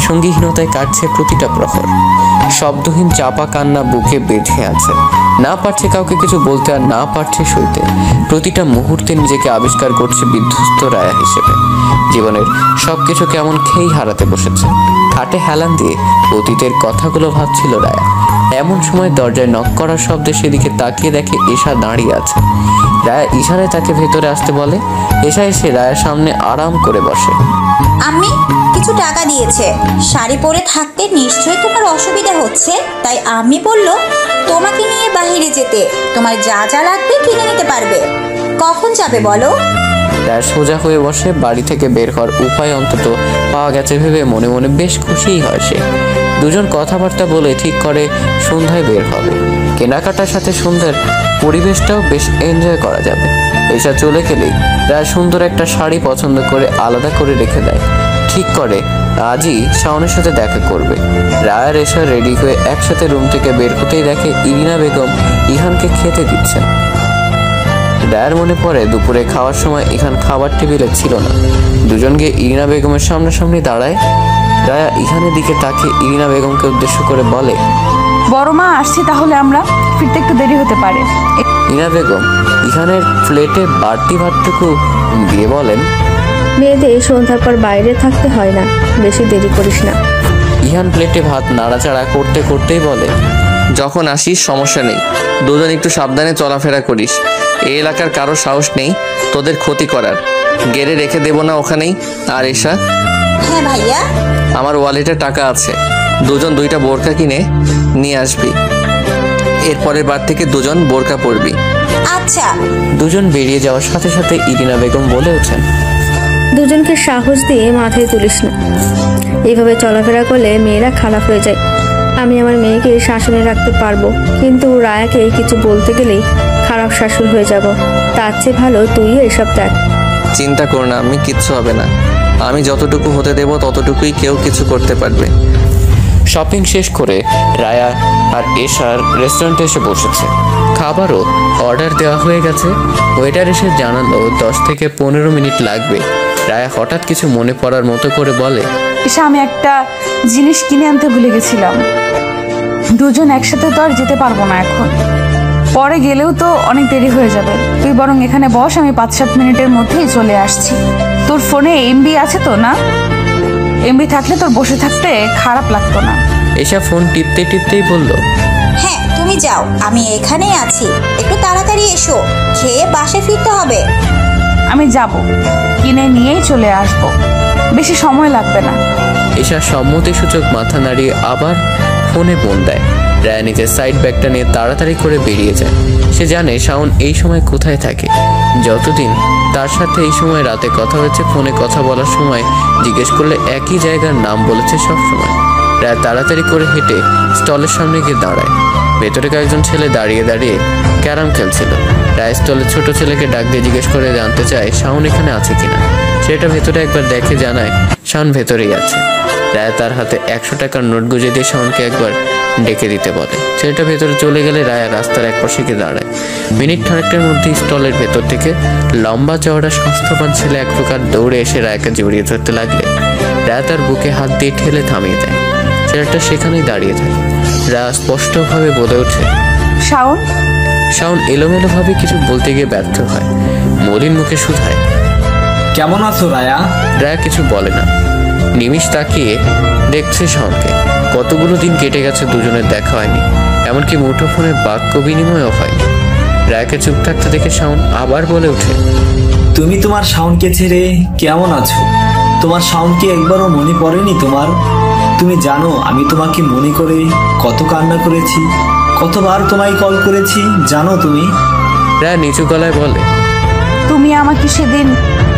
সঙ্গীহীনতায় কাটছে প্রতিটা প্রহর। শব্দহীন চাপা কান্না বুকে বেঁধে আছে। না পারছে কাউকে কিছু বলতে, আর না পারছে সইতে। প্রতিটা মুহূর্তে নিজেকে আবিষ্কার করছে বিধ্বস্ত রায়া হিসেবে। জীবনের সবকিছু কেমন খেয়েই হারাতে বসেছে। খাটে হেলান দিয়ে অতীতের কথাগুলো ভাবছিল রায়া। এমন সময় দরজায় নক করার শব্দে সেদিকে তাকিয়ে দেখে এশা দাঁড়িয়ে আছে। রায়া ইশারায় তাকে ভেতরে আসতে বলে। এশা এসে রায়ার সামনে আরাম করে বসে। আমি কিছু টাকা দিয়েছে, শাড়ি পরে থাকতে নিশ্চয়ই তোমার অসুবিধা হচ্ছে, তাই আমি বলল তোমাকে নিয়ে বাইরে যেতে। তোমার যা যা লাগবে কিনে নিতে পারবে। কখন যাবে বলো? রায়া সোজা হয়ে বসে। বাড়ি থেকে বের হওয়ার উপায় অন্তত পাওয়া গেছে ভেবে মনে মনে বেশ খুশিই হয় সে। দুজন কথাবার্তা বলে ঠিক করে সন্ধ্যায় বের হবে। কেনাকাটার সাথে সন্ধ্যার পরিবেশটাও বেশ এনজয় করা যাবে। এসা চলে গেলেই রায়া সুন্দর একটা শাড়ি পছন্দ করে আলাদা করে রেখে দেয়। ঠিক করে আজই শাওনের সাথে দেখা করবে। রায়ার এসা রেডি হয়ে একসাথে রুম থেকে বের হতেই দেখে ইরিনা বেগম ইহানকে খেতে দিচ্ছেন। রায়ার মনে পড়ে দুপুরে খাওয়ার সময় ইহান খাবার টেবিলে ছিল না। দুজন গিয়ে ইরিনা বেগমের সামনাসামনি দাঁড়ায়। রায়া ইহানের দিকে তাকিয়ে ইরিনা বেগমকে উদ্দেশ্য করে বলে, বড় মা আসছি, তাহলে আমরা ফিরতে একটু দেরি হতে পারে। ইরিনা বেগম ইহানের প্লেটে বাড়তি ভাতটুকু দিয়ে বলেন, মেয়েদের সন্ধ্যার পর বাইরে থাকতে হয় না, বেশি দেরি করিস না। ইহান প্লেটে ভাত নাড়াচাড়া করতে করতেই বলে, যখন আসিস সমস্যা নেই, দুজন একটু সাবধানে চলাফেরা করিস। এই এলাকার কারো সাহস নেই তোদের ক্ষতি করার। গেড়ে রেখে দেবো না ওখানেই। আর এসা, হ্যাঁ ভাইয়া, আমার ওয়ালেটে টাকা আছে, দুজন 2টা বোরকা কিনে নিয়ে আসবি। এরপরের বার থেকে দুজন বোরকা পরবি। আচ্ছা। দুজন বেরিয়ে যাওয়ার সাথে সাথে ইরিনা বেগম বলে ওঠেন, দুজনকে সাহস দিয়ে মাথায় তুলিস না। এইভাবে চলাফেরা করলে মেয়েরা খারাপ হয়ে যায়। আমি আমার মেয়েকে শাসনে রাখতে পারবো, কিন্তু রায়াকে কিছু বলতে গেলেই খারাপ শাশুর হয়ে যাব। তার চেয়ে ভালো তুইও এসব দেখ। চিন্তা কর না, আমি কিচ্ছু হবে না। আমি যতটুকু হতে দেব ততটুকুই কেউ কিছু করতে পারবে। শপিং শেষ করে রায়া আর এশার রেস্টুরেন্টে এসে বসেছে। খাবারও অর্ডার দেওয়া হয়ে গেছে। ওয়েটার এসে জানালো 10 থেকে 15 মিনিট লাগবে। রায়া হঠাৎ কিছু মনে পড়ার মতো করে বলে, এসে আমি একটা জিনিস কিনে আনতে ভুলে গেছিলাম। দুজন একসাথে তো আর যেতে পারবো না এখন, পরে গেলেও তো অনেক দেরি হয়ে যাবে। তুই বরং এখানে বস, আমি 5-7 মিনিটের মধ্যেই চলে আসছি। তোর ফোনে এমবি আছে তো না? এমবি থাকলে তোর বসে থাকতে খারাপ লাগতো না। এশা ফোন টিপতে টিপতেই বলল, হ্যাঁ তুমি যাও, আমি এখানেই আছি। একটু তাড়াতাড়ি এসো, খেয়ে বাসে ফিরতে হবে। আমি যাব, কিনে নিয়েই চলে আসব, বেশি সময় লাগবে না। এশা সম্মতিসূচক মাথা নাড়িয়ে আবার ফোনে ফোন দেয়। রায়া নিজের সাইড ব্যাগটা নিয়ে তাড়াতাড়ি করে বেরিয়ে যায়। সে জানে শাওন এই সময় কোথায় থাকে। যতদিন তার সাথে এই সময় রাতে কথা হয়েছে, ফোনে কথা বলার সময় জিজ্ঞেস করলে একই জায়গার নাম বলেছে সব সময়। রায়া তাড়াতাড়ি করে হেঁটে স্টলের সামনে গিয়ে দাঁড়ায়। ভেতরে কয়েকজন ছেলে দাঁড়িয়ে দাঁড়িয়ে ক্যারাম খেলছিল। রায় স্টলের ছোট ছেলেকে ডাক দিয়ে জিজ্ঞেস করে জানতে চায় শাওন এখানে আছে কিনা। ছেলেটা ভেতরে একবার দেখে জানায় শাওন ভেতরেই আছে। রায় তার হাতে 100 টাকার নোট গুঁজে দিয়ে শাওনকে একবার ডেকে দিতে বলে। ছেলেটা ভেতরে চলে গেলে রায়া রাস্তার এক পাশে গিয়ে দাঁড়ায়। মিনিট খানেকটার মধ্যে স্টলের ভেতর থেকে লম্বা চওড়া স্বাস্থ্যবান ছেলে এক প্রকার দৌড়ে এসে রায়াকে জড়িয়ে ধরতে লাগলে রায়া তার বুকে হাত দিয়ে ঠেলে থামিয়ে দেয়। ছেলেটা সেখানেই দাঁড়িয়ে থাকে। রায়া স্পষ্টভাবে বলে ওঠে, শাওন। শাওন এলোমেলোভাবে কিছু বলতে গিয়ে ব্যর্থ হয়। মলিন মুখে শুধায়, কেমন আছো রায়া? রায়া কিছু বলে না। নিমিষ তাকিয়ে দেখছে শাওনকে। কতগুলো দিন কেটে গেছে, দুজনের দেখা হয়নি, এমনকি মুঠোফোনে বাক্য বিনিময়ও হয়নি। রায়াকে চুপ থাকতে দেখে শাওন আবার বলে ওঠে, তুমি তোমার শাওনকে ছেড়ে কেমন আছো? তোমার শাওনকে একবারও মনে পড়েনি তোমার? তুমি জানো আমি তোমাকে মনে করে কত কান্না করেছি, কতবার তোমায় কল করেছি, জানো তুমি? রায়া নিচু গলায় বলে, তুমি আমাকে সেদিন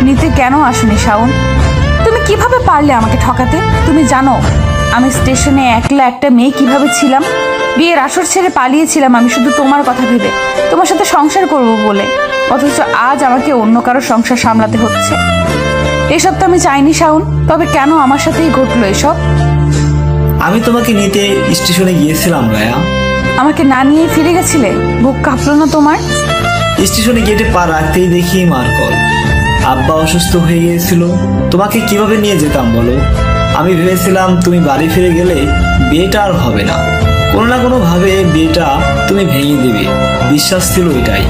নিতে কেন আসনি শাওন? তুমি কিভাবে পারলে আমাকে ঠকাতে? তুমি জানো আমি স্টেশনে একলা একটা মেয়ে কিভাবে ছিলাম? বিয়ের আসর ছেড়ে পালিয়েছিলাম আমি শুধু তোমার কথা ভেবে, তোমার সাথে সংসার করব বলে। অথচ আজ আমাকে অন্য কারো সংসার সামলাতে হচ্ছে। এসব তো আমি চাইনি শাওন, তবে কেন আমার সাথেই ঘটলো এসব? আমি তোমাকে নিতে স্টেশনে গিয়েছিলাম রায়া। আমাকে না নিয়ে ফিরে গেছিলে? বুক কাঁপলো না তোমার? স্টেশনে গেটে পা রাখতেই দেখি মার কল। আব্বা অসুস্থ হয়ে গিয়েছিল, তোমাকে কিভাবে নিয়ে যেতাম বলো? আমি ভেবেছিলাম তুমি বাড়ি ফিরে গেলে বিয়েটা আর হবে না, কোনো না কোনো ভাবে বিয়েটা তুমি ভেঙে দেবে, বিশ্বাস ছিল এটাই।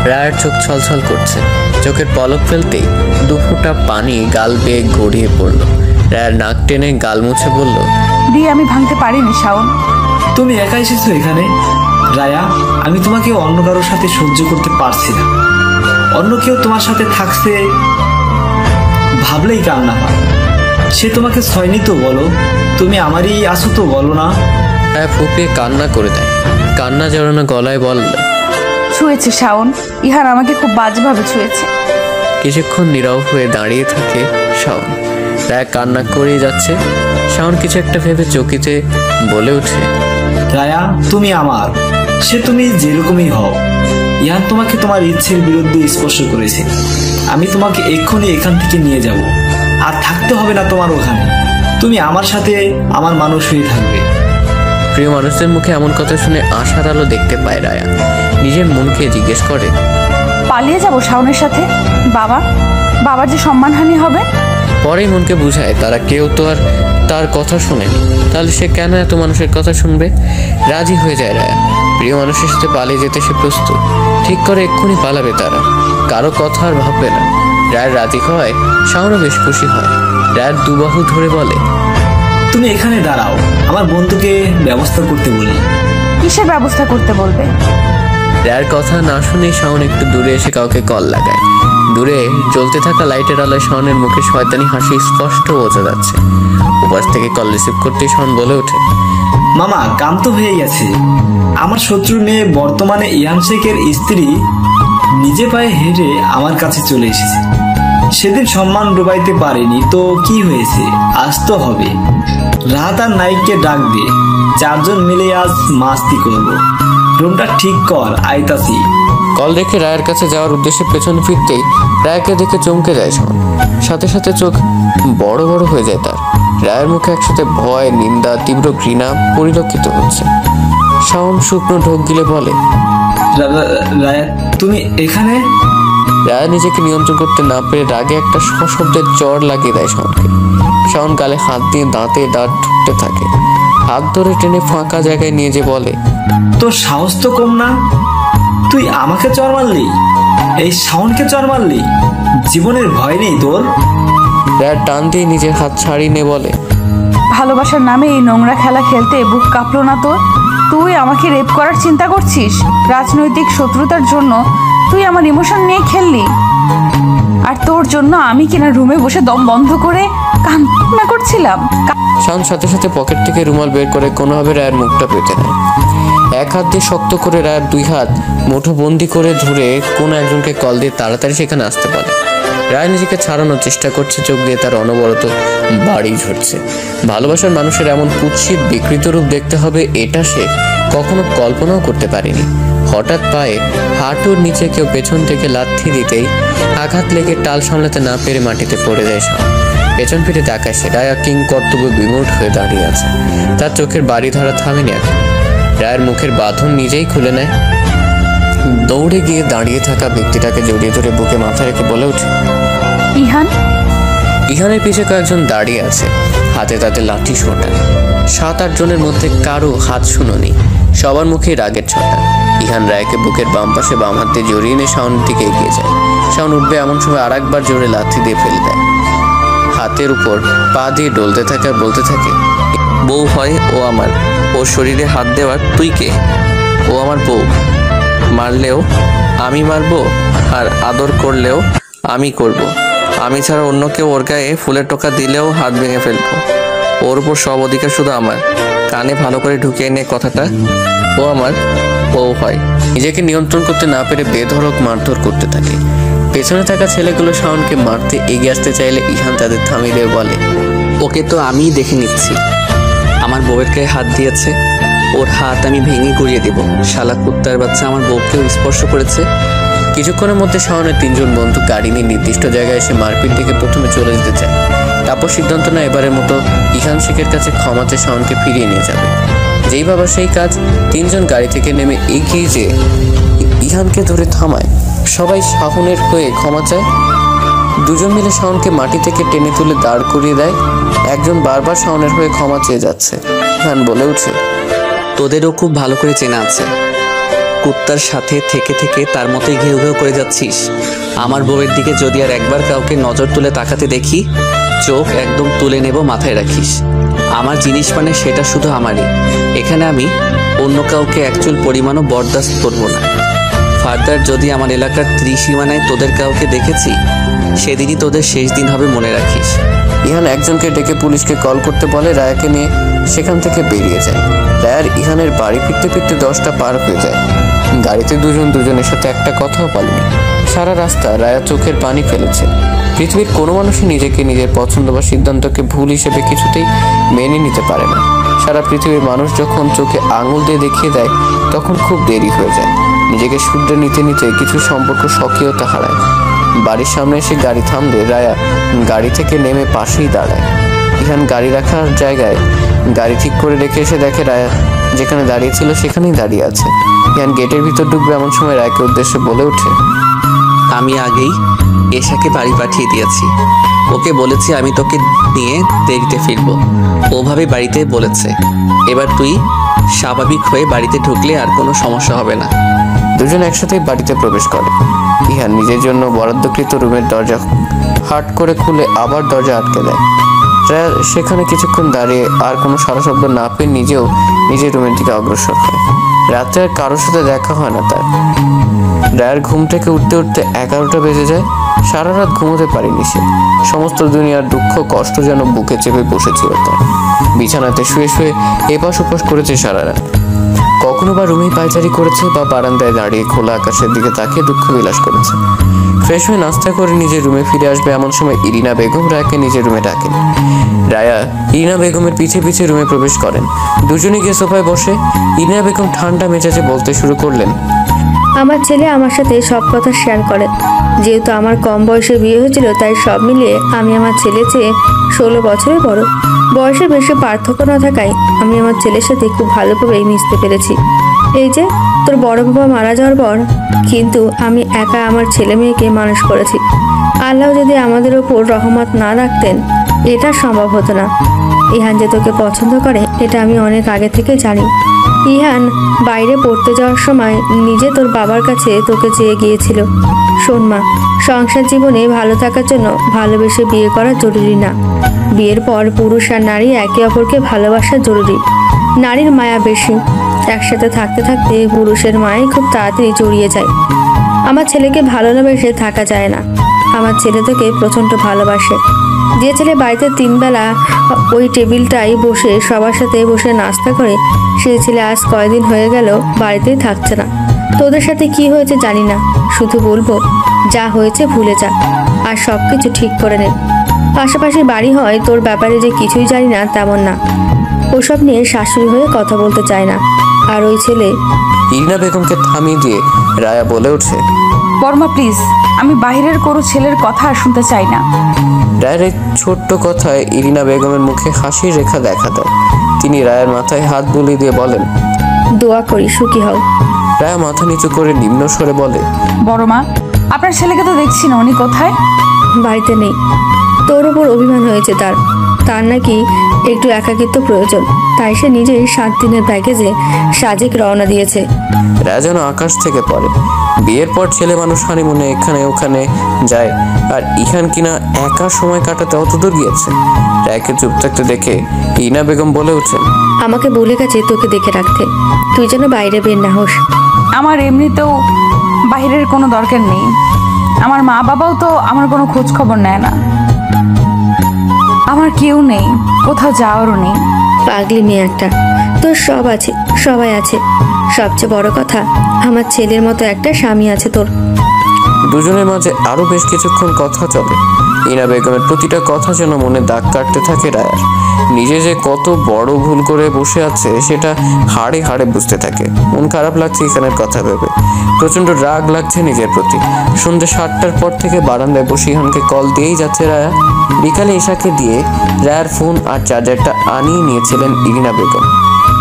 রায়ার চোখ ছলছল করছে। চোখের পলক ফেলতেই 2 ফোঁটা পানি গাল বেয়ে গড়িয়ে পড়ল। রায়ার নাক টেনে গাল মুছে বলল, বিয়ে আমি ভাঙতে পারিনি শাওন। তুমি একা এসেছো এখানে রায়া, আমি তোমাকে অন্য কারোর সাথে সহ্য করতে পারছি না। অন্য কেউ তোমার সাথে থাকছে ভাবলেই কান্না হয়। সে তোমাকে ছয়নি তো বলো, তুমি আমারই আছো তো বলো না? রায়া ফুপিয়ে কান্না করে দেয়। কান্না জড়ানো গলায় বলল, ছুঁয়েছে শাওন, ইহার আমাকে খুব বাজেভাবে ছুঁয়েছে। কিছুক্ষণ নীরব হয়ে দাঁড়িয়ে থাকে শাওন। রায়া কান্না করেই যাচ্ছে। শাওন কিছু একটা ভেবে চকিতে বলে ওঠে, রায়া তুমি আমার, সে তুমি যেরকমই হও। ইহান তোমাকে তোমার ইচ্ছের বিরুদ্ধে স্পর্শ করেছে। আমি তোমাকে এক্ষুনি এখান থেকে নিয়ে যাব, আর থাকতে হবে না তোমার ওখানে। তুমি আমার সাথে আমার মানুষ হয়ে থাকবে। প্রিয় মানুষদের মুখে এমন কথা শুনে আশার আলো দেখতে পায় রায়া। নিজের মনকে জিজ্ঞেস করে, পালিয়ে যাব শাওনের সাথে? বাবার যে সম্মানহানি হবে। পরেই মনকে বুঝায় তারা কেউ তো আর তার কথা শোনেনি, তাহলে সে কেন এত মানুষের কথা শুনবে? রাজি হয়ে যায় রায়া। প্রিয় মানুষের সাথে পালিয়ে যেতে সে প্রস্তুত। ঠিক করে এক্ষুনি পালাবে তারা, কারো কথা আর ভাববে না। রায়ের রাজি হয়, শাওনও বেশ খুশি হয়। রায়ের দুবাহু ধরে বলে, তুমি এখানে দাঁড়াও, আমার বন্ধুকে ব্যবস্থা করতে বলি। কিসের ব্যবস্থা করতে বলবে? রায়ের কথা না শুনে শাওন একটু দূরে এসে কাউকে কল লাগায়। দূরে জ্বলতে থাকা লাইটের আলোয় শাওনের মুখে শয়তানি হাসি স্পষ্ট বোঝা যাচ্ছে। উপাস থেকে কল রিসিভ করতেই শাওন বলে ওঠে, মামা কাম তো হয়ে গেছে। আমার শত্রুর মেয়ে বর্তমানে ইয়ান শেখের স্ত্রী নিজে পায়ে হেঁটে আমার কাছে চলে এসেছে। সেদিন সম্মান ডুবাইতে পারেনি তো কি হয়েছে, আজ তো হবে। রাত আর নাইককে ডাক দে, 4 জন মিলে আজ মাস্তি করব। রুমটা ঠিক কর, আইতাছি। কল রেখে রায়ের কাছে যাওয়ার উদ্দেশ্যে পেছনে ফিরতেই রায়কে দেখে চমকে যায় শাওন। সাথে সাথে চোখ বড় বড় হয়ে যায় তার। রায়ের মুখে একসাথে ভয়, নিন্দা, তীব্র ঘৃণা পরিলক্ষিত হচ্ছে। শাওন শুকনো ঢোক গিলে বলে, রায়া তুমি এখানে? রায়া নিজেকে নিয়ন্ত্রণ করতে না পেরে রাগে একটা সশব্দের চড় লাগিয়ে দেয় শাওনকে। শাওন গালে হাত দিয়ে দাঁতে দাঁত ঠুকতে থাকে। হাত ধরে টেনে ফাঁকা জায়গায় নিয়ে যে বলে, তোর সাহস তো কম না, তুই আমাকে চড় মারলি, এই শাওনকে চড় মারলি, জীবনের ভয় নেই তোর? রায়া টান দিয়ে নিজের হাত ছাড়িয়ে নিয়ে বলে, ভালোবাসার নামে এই নোংরা খেলা খেলতে বুক কাঁপলো না তোর? তুই আমাকে রেপ করার চিন্তা করছিস? রাজনৈতিক শত্রুতার জন্য তুই আমার ইমোশন নিয়ে খেললি, আর তোর জন্য আমি কিনা রুমে বসে দম বন্ধ করে কান্না করছিলাম। শাওন সাথে সাথে পকেট থেকে রুমাল বের করে কোনোভাবে রায়ের মুখটা পেতে নেয়। এক হাত দিয়ে শক্ত করে রায়ের দুই হাত মুঠোবন্দি করে ধরে কোনো একজনকে কল দিয়ে তাড়াতাড়ি সেখানে আসতে পারে। রায় নিজেকে ছাড়ানোর চেষ্টা করছে, চোখ দিয়ে তার অনবরত বাড়ি ঝরছে। ভালোবাসার মানুষের এমন কুৎসিত বিকৃত রূপ দেখতে হবে এটা সে কখনো কল্পনাও করতে পারেনি। হঠাৎ পায়ে হাঁটুর নিচে কেউ পেছন থেকে লাথি দিতেই আঘাত লেগে টাল সামলাতে না পেরে মাটিতে পড়ে যায় শাওন। পেছন ফিরে তাকায় সে, রায়া কিং কর্তব্য বিমূঢ় হয়ে দাঁড়িয়ে আছে। তার চোখের বাড়ি ধরা থামেনি এখন। রায়ের মুখের বাঁধন নিজেই খুলে নেয়। দৌড়ে গিয়ে দাঁড়িয়ে থাকা ব্যক্তিটাকে জড়িয়ে ধরে বুকে মাথা রেখে বলে ওঠে, ইহান। ইহানের পিছে কয়েকজন দাঁড়িয়ে আছে, হাতে তাদের লাঠি সোটা। 7-8 জনের মধ্যে কারো হাত শুনো নেই, সবার মুখেই রাগের ছটা। ইহান রায়কে বুকের বাম পাশে বাম হাত দিয়ে জড়িয়ে নিয়ে শাওনের দিকে এগিয়ে যায়। শাওন উঠবে এমন সময় আরেকবার জোরে লাথি দিয়ে ফেলে দেয়। হাতের উপর পা দিয়ে ডলতে থাকে আর বলতে থাকে, বউ হয় ও আমার, ওর শরীরে হাত দেওয়ার তুই কে? ও আমার বউ, মারলেও আমি মারবো আর আদর করলেও আমি করব। আমি ছাড়া অন্য কেউ ওর গায়ে ফুলের টোকা দিলেও হাত ভেঙে ফেলবো। ওর উপর সব অধিকার শুধু আমার। কানে ভালো করে ঢুকিয়ে নে কথাটা, ও আমার বউ হয়। নিজেকে নিয়ন্ত্রণ করতে না পেরে বেধড়ক মারধর করতে থাকে। পেছনে থাকা ছেলেগুলো শাওনকে মারতে এগিয়ে আসতে চাইলে ইহান তাদের থামিয়ে দিয়ে বলে, ওকে তো আমিই দেখে নিচ্ছি, আমার বউয়ের গায়ে হাত দিয়েছে, ওর হাত আমি ভেঙে গুড়িয়ে দেব। শালা কুত্তার বাচ্চা আমার বউকেও স্পর্শ করেছে। কিছুক্ষণের মধ্যে শাওনের 3 জন বন্ধু গাড়ি নিয়ে নির্দিষ্ট জায়গায় এসে মারপিট থেকে প্রথমে চলে যেতে চায়। তারপর সিদ্ধান্ত নেয় এবারের মতো ইহান শেখের কাছে ক্ষমা চেয়ে শাওনকে ফিরিয়ে নিয়ে যাবে। যেই ভাবা সেই কাজ। 3 জন গাড়ি থেকে নেমে এগিয়ে যে ইহানকে ধরে থামায়। সবাই শাওনের হয়ে ক্ষমা চায়। 2 জন মিলে শাওনকে মাটি থেকে টেনে তুলে দাঁড় করিয়ে দেয়। একজন বারবার শাওনের হয়ে ক্ষমা চেয়ে যাচ্ছে। ইহান বলে উঠে, তোদেরও খুব ভালো করে চেনা আছে, কুত্তার সাথে থেকে থেকে তার মতোই ঘেউ ঘেউ করে যাচ্ছিস। আমার বউয়ের দিকে যদি আর একবার কাউকে নজর তুলে তাকাতে দেখি, চোখ একদম তুলে নেব, মাথায় রাখিস। আমার জিনিস মানে সেটা শুধু আমারই, এখানে আমি অন্য কাউকে একচুল পরিমাণও বরদাস্ত করবো না। ফার্দার যদি আমার এলাকার ত্রিসীমানায় তোদের কাউকে দেখেছি, সেদিনই তোদের শেষ দিন হবে, মনে রাখিস। ইহান একজনকে ডেকে পুলিশকে কল করতে বলে। রায়াকে নিয়ে সেখান থেকে বেরিয়ে যায়। রায়ার ইহানের বাড়ি ফিরতে ফিরতে 10টা পার হয়ে যায়। গাড়িতে 2 জন দুজনের সাথে একটা কথাও বলেনি। সারা রাস্তা রায়া চোখের পানি ফেলেছে। পৃথিবীর কোনো মানুষই নিজেকে নিজের পছন্দ বা সিদ্ধান্তকে ভুল হিসেবে কিছুতেই মেনে নিতে পারে না। সারা পৃথিবীর মানুষ যখন চোখে আঙুল দিয়ে দেখিয়ে দেয়, তখন খুব দেরি হয়ে যায়। নিজেকে শুধরে নিতে নিতে কিছু সম্পর্ক স্বকীয়তা হারায়। বাড়ির সামনে এসে গাড়ি থামলে রায়া গাড়ি থেকে নেমে পাশেই দাঁড়ায়। ইহান গাড়ি রাখার জায়গায় গাড়ি ঠিক করে রেখে এসে দেখে রায়া যেখানে দাঁড়িয়ে ছিল সেখানেই দাঁড়িয়ে আছে। ইহান গেটের ভিতর ঢুকবে এমন সময় রায়কে উদ্দেশ্যে বলে ওঠে, আমি আগেই এশাকে বাড়ি পাঠিয়ে দিয়েছি। ওকে বলেছি আমি তোকে নিয়ে দেরিতে ফিরবো, ওভাবে বাড়িতে বলেছে। এবার তুই স্বাভাবিক হয়ে বাড়িতে ঢুকলে আর কোনো সমস্যা হবে না। 2 জন একসাথেই বাড়িতে প্রবেশ করে। ইহান নিজের জন্য বরাদ্দকৃত রুমের দরজা হাট করে খুলে আবার দরজা আটকে দেয়। রায়া সেখানে কিছুক্ষণ দাঁড়িয়ে আর কোনো সারা শব্দ না পেয়ে নিজেও নিজের রুমের দিকে অগ্রসর হয়। রাতে আর কারোর সাথে দেখা হয় না তার। রায়ার ঘুম থেকে উঠতে উঠতে 11টা বেজে যায়। সারা রাত ঘুমোতে পারেনি সে। সমস্ত দুনিয়ার দুঃখ কষ্ট যেন বুকে চেপে বসেছিল তার। বিছানাতে শুয়ে শুয়ে এপাশ ওপাশ করেছে সারা রাত। কখনো বা রুমেই পায়চারি করেছে বা বারান্দায় দাঁড়িয়ে খোলা আকাশের দিকে তাকিয়ে দুঃখ বিলাস করেছে। ফ্রেশ হয়ে নাস্তা করে নিজের রুমে ফিরে আসবে এমন সময় ইরিনা বেগম রায়াকে নিজের রুমে ডাকেন। রায়া ইরিনা বেগমের পিছে পিছে রুমে প্রবেশ করেন। দুজনে গিয়ে সোফায় বসে ইরিনা বেগম ঠান্ডা মেজাজে বলতে শুরু করলেন, আমার ছেলে আমার সাথে সব কথা শেয়ার করে। যেহেতু আমার কম বয়সে বিয়ে হয়েছিল, তাই সব মিলিয়ে আমি আমার ছেলে চেয়ে 16 বছরের বড়। বয়সের বেশি পার্থক্য না থাকায় আমি আমার ছেলের সাথে খুব ভালোভাবেই মিশতে পেরেছি। এই যে তোর বড় বাবা মারা যাওয়ার পর কিন্তু আমি একা আমার ছেলে মেয়েকে মানুষ করেছি। আল্লাহ যদি আমাদের ওপর রহমত না রাখতেন, এটা সম্ভব হতো না। ইহান যে তোকে পছন্দ করে এটা আমি অনেক আগে থেকে জানি। ইহান বাইরে পড়তে যাওয়ার সময় নিজে তোর বাবার কাছে তোকে চেয়ে গিয়েছিল। শোন মা, সংসার জীবনে ভালো থাকার জন্য ভালোবেসে বিয়ে করা জরুরি না। বিয়ের পর পুরুষ আর নারী একে অপরকে ভালোবাসা জরুরি। নারীর মায়া বেশি, একসাথে থাকতে থাকতে পুরুষের মায়াই খুব তাড়াতাড়ি জড়িয়ে যায়। আমার ছেলেকে ভালো না বেসে থাকা যায় না। আমার ছেলে তোকে প্রচণ্ড ভালোবাসে। যে ছেলে বাড়িতে 3 বেলা ওই টেবিলটাই বসে সবার সাথে বসে নাস্তা করে, সেই ছেলে আজ কয়দিন হয়ে গেল বাড়িতেই থাকছে না। তোদের সাথে কি হয়েছে জানি না, শুধু বলবো যা হয়েছে ভুলে যা আর সব কিছু ঠিক করে নে। পাশাপাশি বাড়ি হয়, তোর ব্যাপারে যে কিছুই জানি না তেমন না। ওসব নিয়ে শাশুড়ি হয়ে কথা বলতে চায় না। আর ওই ছেলে। ইরিনা বেগমকে থামিয়ে দিয়ে রায়া বলে ওঠে, বর্মা প্লিজ, আমি বাইরের কোনো ছেলের কথা আর শুনতে চাই না। রায়ের এই ছোট্ট কথায় ইরিনা বেগমের মুখে হাসির রেখা দেখা দেয়। তিনি রায়ের মাথায় হাত বুলিয়ে দিয়ে বলেন, দোয়া করি সুখী হও। রায়া মাথা নিচু করে নিম্ন স্বরে বলে, বড়মা, আপনার ছেলেকে তো দেখছি না, উনি কোথায়? বাড়িতে নেই। তোর ওপর অভিমান হয়েছে তার নাকি একটু একাকিত্ব প্রয়োজন, তাই সে নিজেই 7 দিনের প্যাকেজে সাজেক রওনা দিয়েছে। রায়া যেন আকাশ থেকে পড়ে। বিয়ের পর ছেলে মানুষ হানিমুনে এখানে ওখানে যায়, আর ইহান কিনা একা সময় কাটাতে অতদূর গিয়েছে। রায়াকে চুপ থাকতে দেখে ইরিনা বেগম বলে ওঠেন, আমাকে বলে গেছে তোকে দেখে রাখতে, তুই যেন বাইরে বের না হোস। আমার এমনিতেও বাইরের কোনো দরকার নেই। আমার মা বাবাও তো আমার কোনো খোঁজ খবর নেয় না। আমার কেউ নেই, কোথাও যাওয়ারও নেই। পাগলি মেয়ে একটা, তোর সব আছে, সবাই আছে। সবচেয়ে বড় কথা, আমার ছেলের মতো একটা স্বামী আছে তোর। দুজনের মাঝে আরো বেশ কিছুক্ষণ কথা চলে। ইরিনা বেগমের প্রতিটা কথা যেন মনে দাগ কাটতে থাকে রায়ার। নিজে যে কত বড় ভুল করে বসে আছে সেটা হাড়ে হাড়ে বুঝতে থাকে। মন খারাপ লাগছে ইখানের কথা ভেবে, প্রচন্ড রাগ লাগছে নিজের প্রতি। সন্ধ্যে 7টার পর থেকে বারান্দায় বসে ইহানকে কল দিয়েই যাচ্ছে রায়া। বিকালে ঈশাকে দিয়ে রায়ার ফোন আর চার্জারটা আনিয়ে নিয়েছিলেন ইরিনা বেগম।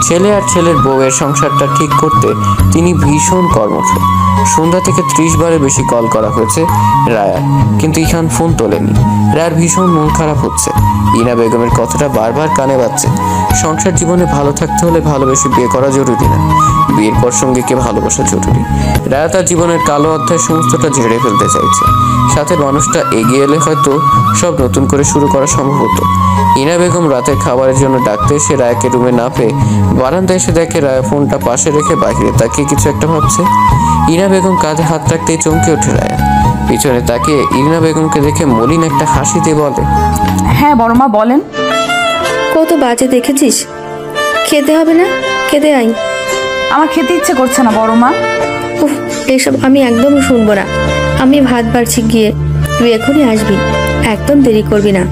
ছেলে আর ছেলের বউয়ের সংসারটা ঠিক করতে তিনি ভীষণ কর্মঠ। সন্ধ্যা থেকে 30 বারের বেশি কল করা হয়েছে রায়ার, কিন্তু ইহান ফোন তোলেনি। রায়ার ভীষণ মন খারাপ হচ্ছে। ইরিনা বেগমের কথাটা বারবার কানে বাজছে। সংসার জীবনে ভালো থাকতে হলে ভালোবেসে বিয়ে করা জরুরি না, বিয়ের পর সঙ্গীকে ভালোবাসা জরুরি। রায়া তার জীবনের কালো অধ্যায় সমস্তটা ঝেড়ে ফেলতে চাইছে। সাথে মানুষটা এগিয়ে এলে হয়তো সব নতুন করে শুরু করা সম্ভব হতো। ইরিনা বেগম রাতের খাবারের জন্য ডাকতে এসে রায়াকে রুমে না পেয়ে বারান্দায় এসে দেখে রায়া ফোনটা পাশে রেখে বাইরে তাকিয়ে কিছু একটা ভাবছে। ইরিনা বেগম কাঁধে হাত রাখতেই চমকে ওঠে রায়া। পিছনে তাকিয়ে ইরিনা বেগমকে দেখে মলিন একটা হাসি দিয়ে বলে, হ্যাঁ বড়মা বলেন। কত বাজে দেখেছিস? খেতে হবে না? খেতে আই। আমার খেতে ইচ্ছে করছে না বড়মা। উফ, এসব আমি একদমই শুনবো না। আমি ভাত বাড়ছি গিয়ে, তুই এখনই আসবি, একদম দেরি করবি না।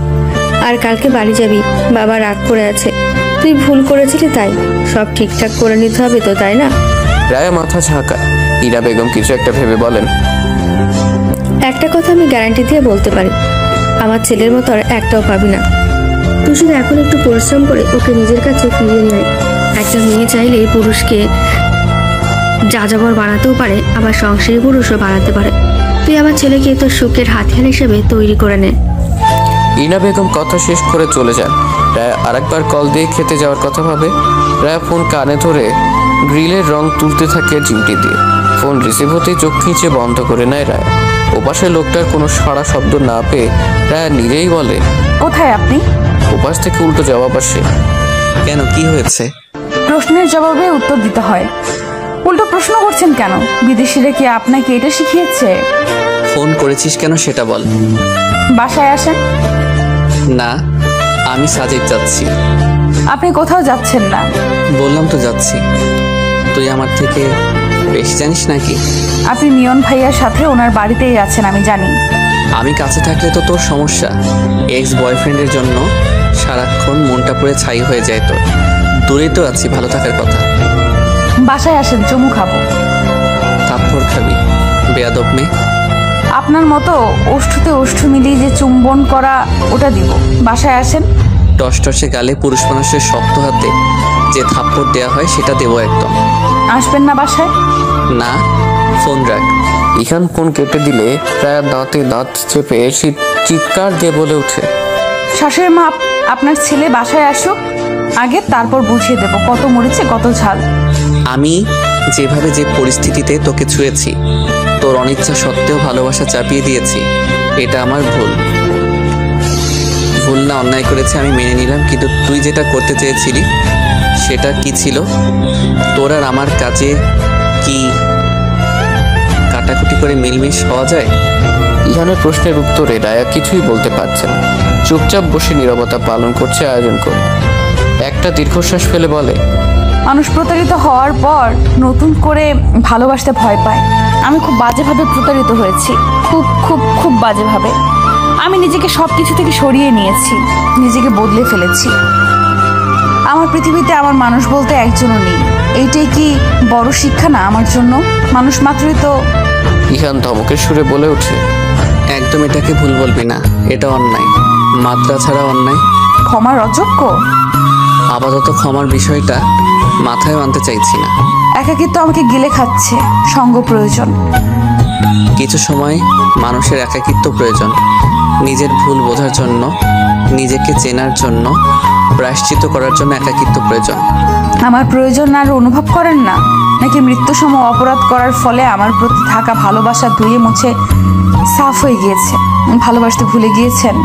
আর কালকে বাড়ি যাবি, বাবা রাগ করে আছে। তুই ভুল করেছিলি, তাই সব ঠিকঠাক করে নিতে হবে তো, তাই না? রায়া মাথা ঝাঁকায়। ইরিনা বেগম কিছু একটা ভেবে বলেন, একটা কথা আমি গ্যারান্টি দিয়ে বলতে পারি, আমার ছেলের মতো আর একটাও পাবি না। তুই শুধু এখন একটু পরিশ্রম করে ওকে নিজের কাছে ফিরিয়ে নিয়ে। একটা মেয়ে চাইলে পুরুষকে যাযাবর বানাতেও পারে, আবার সংসারী পুরুষও বানাতে পারে। তুই আমার ছেলেকে তোর সুখের হাতিয়ার হিসেবে তৈরি করে নে। ইরিনা বেগম কথা শেষ করে চলে যান। রায়া আরেকবার কল দিয়ে খেতে যাওয়ার কথা ভাবে। রায়া ফোন কানে ধরে গ্রিলের রং তুলতে থাকে চিমটি দিয়ে। ফোন রিসিভ হতেই চোখ খিঁচে বন্ধ করে নেয় রায়া। ওপাশে লোকটার কোনো সাড়া শব্দ না পেয়ে রায়া নিজেই বলে, কোথায় আপনি? ওপাশ থেকে উল্টো জবাব আসে, কেন, কি হয়েছে? প্রশ্নের জবাবে উত্তর দিতে হয়, উল্টো প্রশ্ন করছেন কেন? বিদেশিরা কি আপনাকে এটা শিখিয়েছে? ফোন করেছিস কেন সেটা বল। বাসায় আসেন। না, আমি সাজেক যাচ্ছি। আপনি কোথাও যাচ্ছেন না। বললাম তো যাচ্ছি। তুই আমার থেকে বেশি জানিস নাকি? আপনি নিয়ন ভাইয়ার সাথে ওনার বাড়িতেই আছেন, আমি জানি। আমি কাছে থাকলে তো তোর সমস্যা। এক্স বয়ফ্রেন্ডের জন্য সারাক্ষণ মনটা পুরো ছাই হয়ে যায় তোর। দূরেই তো আছি, ভালো থাকার কথা। বাসায় আসেন, চুমু খাবো। তারপর খাবি, বেয়াদব মেয়ে। আপনার মতো ওষ্ঠতে ওষ্ঠ মিলিয়ে যে চুম্বন করা ওটা দিব। বাসায় আসেন। টসটসে গালে পুরুষ মানুষের শক্ত হাতে যে থাপ্পড় দেওয়া হয় সেটা দেবো একদম। আসবেন না বাসায়? না, ফোন রাখ। ইহান ফোন কেটে দিলে রায়া দাঁতে দাঁত চেপে চিৎকার দিয়ে বলে ওঠে, শাশুড়ি মা, আপনার ছেলে বাসায় আসুক আগে, তারপর বুঝিয়ে দেব কত মরেছে কত ঝাল। আমি যেভাবে যে পরিস্থিতিতে তোকে ছুঁয়েছি, তোর অনিচ্ছা সত্ত্বেও ভালোবাসা চাপিয়ে দিয়েছি, এটা আমার ভুল। ভুল না, অন্যায় করেছে আমি মেনে নিলাম, কিন্তু তুই যেটা করতে চেয়েছিলি সেটা কি ছিল? তোর আর আমার কাজে কি কাটাকুটি করে মিলমিশ হওয়া যায়? ইহানের প্রশ্নের উত্তরে রায়া কিছুই বলতে পারছে না। চুপচাপ বসে নীরবতা পালন করছে আয়োজন করে। একটা দীর্ঘশ্বাস ফেলে বলে, মানুষ প্রতারিত হওয়ার পর নতুন করে ভালোবাসতে ভয় পায়। আমি খুব বাজেভাবে প্রতারিত হয়েছি, খুব খুব খুব বাজেভাবে। আমি নিজেকে সব কিছু থেকে সরিয়ে নিয়েছি, নিজেকে বদলে ফেলেছি। আমার পৃথিবীতে আমার মানুষ বলতে একজনও নেই। এইটাই কি বড় শিক্ষা না আমার জন্য? মানুষ মাত্রই তো। ইহান ধমকের সুরে বলে ওঠে, একদম এটাকে ভুল বলবি না, এটা অন্যায়, মাত্রা ছাড়া অন্যায়। ক্ষমার অযোগ্য? আপাতত ক্ষমার বিষয়টা মাথায় আনতে চাইছি না। একাকিত্ব আমাকে গিলে খাচ্ছে, সঙ্গ প্রয়োজন। কিছু সময় মানুষের একাকিত্ব প্রয়োজন, নিজের ভুল বোঝার জন্য, নিজেকে চেনার জন্য, প্রায়শ্চিত্ত করার জন্য একাকিত্ব প্রয়োজন। আমার প্রয়োজন আর অনুভব করেন না? নাকি মৃত্যুসম অপরাধ করার ফলে আমার প্রতি থাকা ভালোবাসা ধুয়ে মুছে সাফ হয়ে গিয়েছে? ভালোবাসতে ভুলে গিয়েছেন?